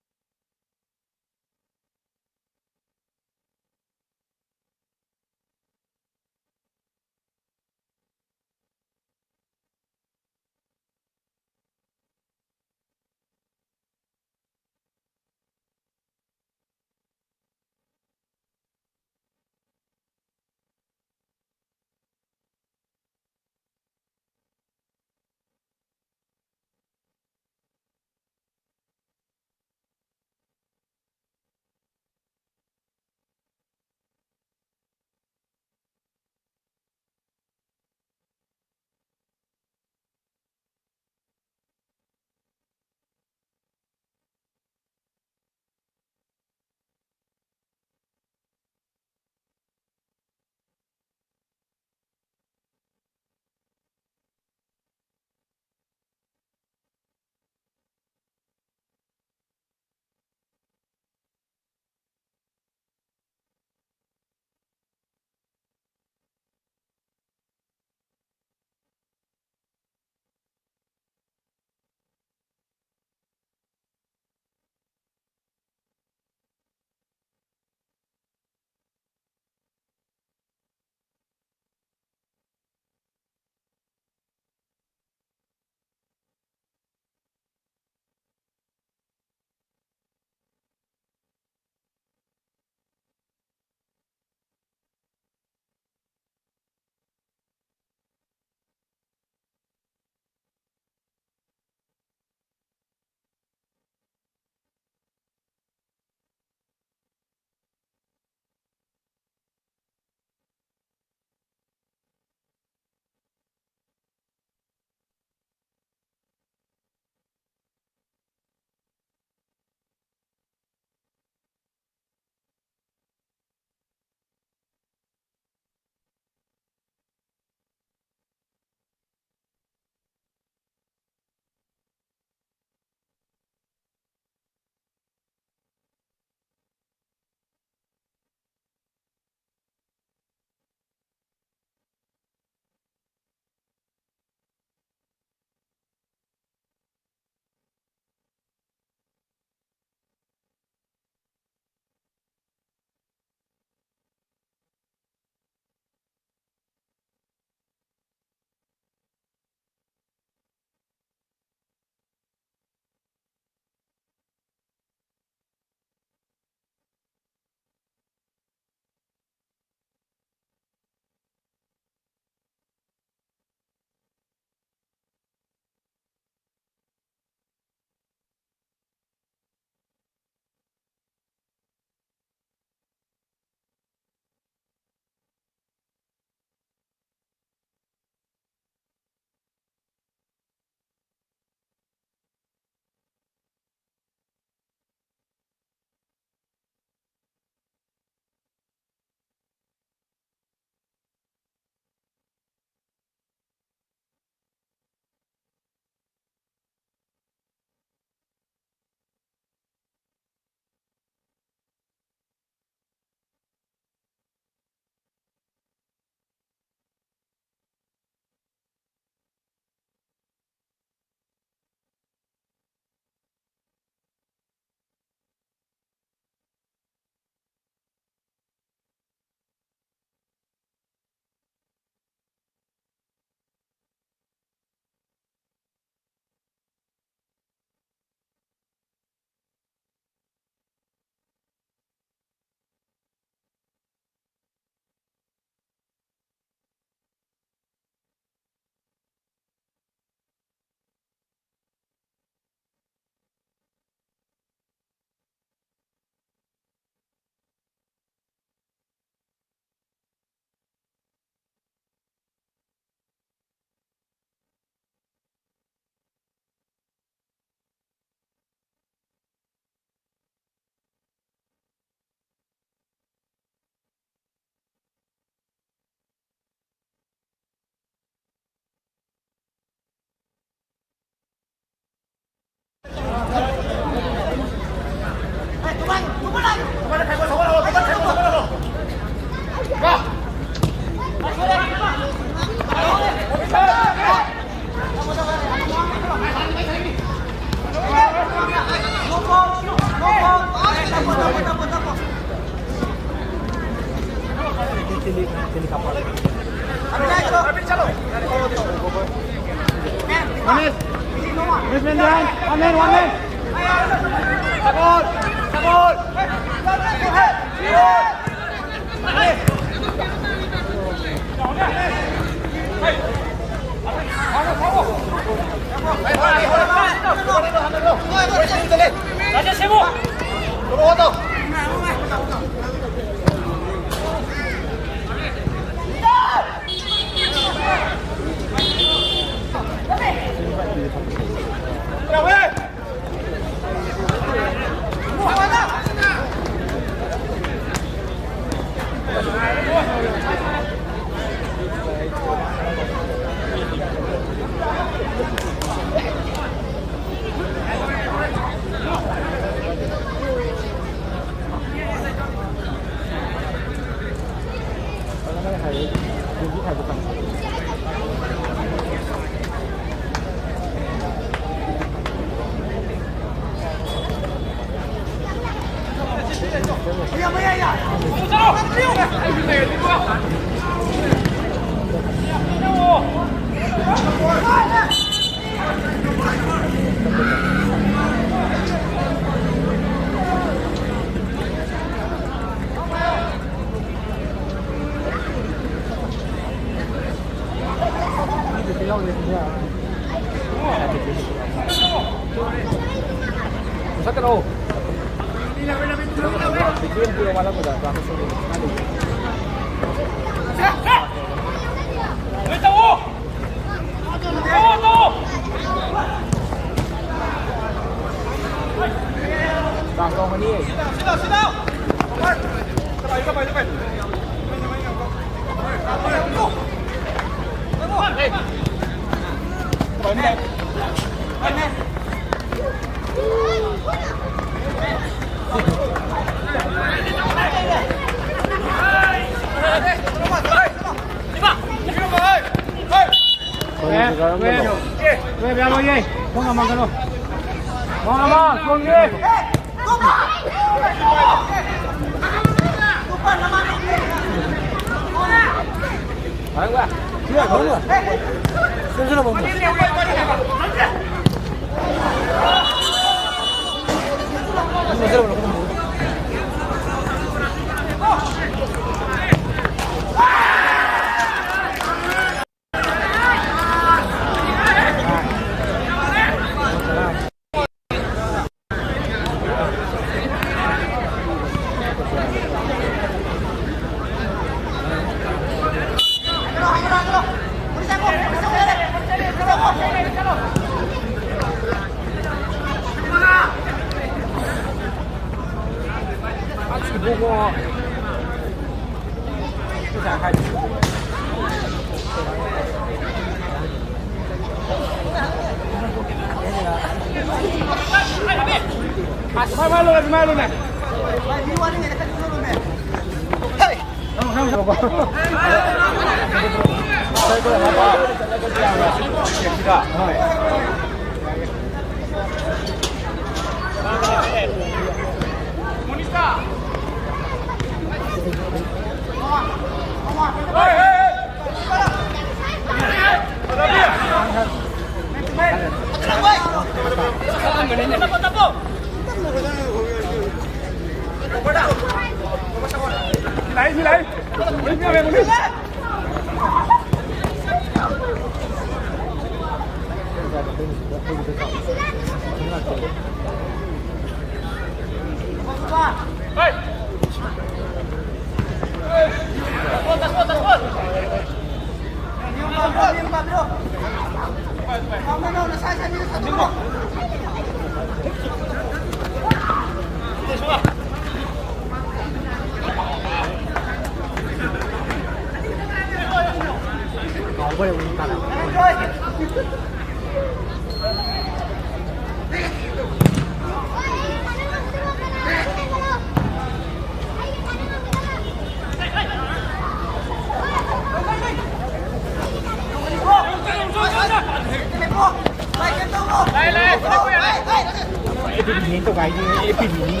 Epidemia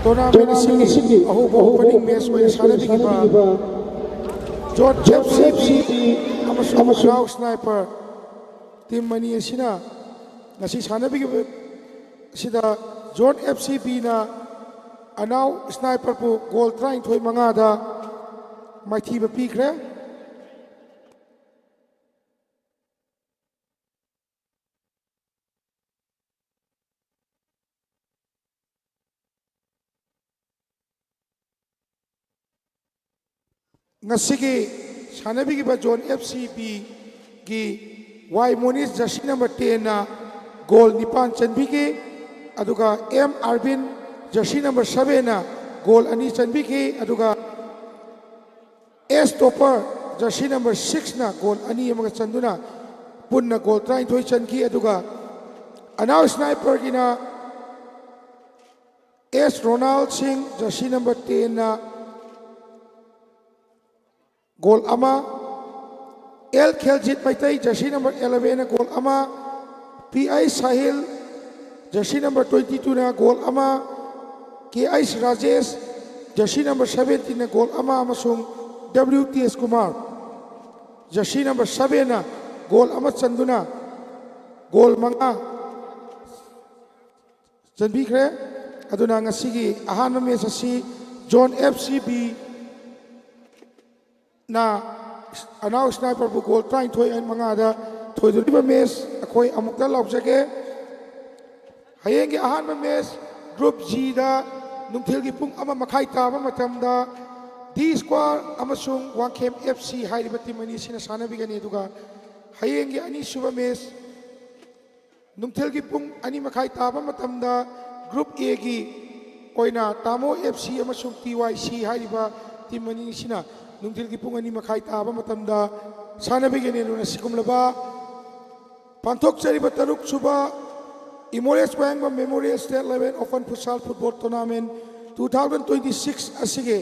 tournament ahuba opening match oina sanadigiba John FC amasung Cloud Sniper team mani asina ngasi sanabigiba sida John FCB na anaw sniper pu goal trying thoi manga da maithi ba pikre ngasigi sanabigi ba John FCB gi Y Moniz jersey number 10 na goal nipan chanbigi aduga M Arvin jersey number 7 na goal ani chanbigi aduga S Topper jersey number 6 na goal ani amaga chanduna punna goal try thoi chanki aduga anaw sniper gina S Ronald Singh jersey number 10 na goal ama L Kheljit Maitai jersey number 11 na goal ama PI Sahil jersey number 22 na goal ama KI Rajesh Jersey number 17 ना गोल अमा अमसुंग WTS Kumar Jersey number 7 ना गोल अमा चंदुना गोल मंगा चंबीखरे अदुना ngasiगी Ahaan match असि zone FCB ना अनाउ sniper बु गोल 23 मंगादा थोइदुरिबा match अखोई अमुक्ता लौजगे हयेंगे अहान मैच ग्रुप G दा नुंथिल की पुंग अमा मखाई ताबा मतमदा D स्क्वायर अमसुंग वांखेम FC हाइरिबा टीम अनि सिना सानबिगनी दुगा हयेंगे अनि सुबा मैच नुंथिल की पुंग अनि मखाई ताबा मतमदा ग्रुप A की कोइना तामो FC अमसुंग TYC हाइरिबा टीम अनि सिना नुंथिल की पुंग अनि मखाई ताबा मतमदा सानबिगनी नुना सिकुमलबा पांथोक चरिबा तरुक सुबा Imoles वायंगबा memorial state level open futsal football tournament 2026 असिगे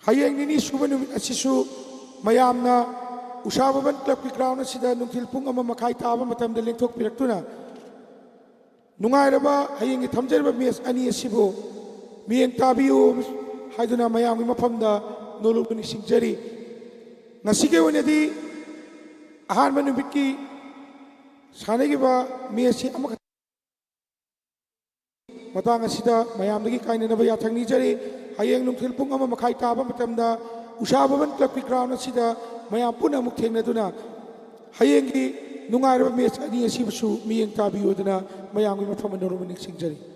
हयेंग निनी सुबा नुमित असिसु मयामना उषा भवन क्लब की ग्राउंड असिदा नुंथिल पुंग अमा मखाई ताबा मतमदा लेंथोक पिरक्तुना नुंगाइरबा हयेंग थमजरबा मैच अनि असिबो मियेंग ताबियु हाइदुना मयामगी मफमदा नोलुबनि सिंगजरी ngasiगे वनेदी अहानबा नुमित की सानेगिबा मैच अमा मतंग असिदा मयामदगी काइननबा याथंगनी जरी हयेंग नुंथिल पुंग अमा मखाई ताबा मतमदा उषा भवन क्लब की ग्राउंड असिदा मयाम पुना मुख थेंगनदुना हयेंगी नुंगाइरबा मैच अनि असिबसु मियेंग ताबियोदना मयामगी मफम नोरबनि सिंगजरी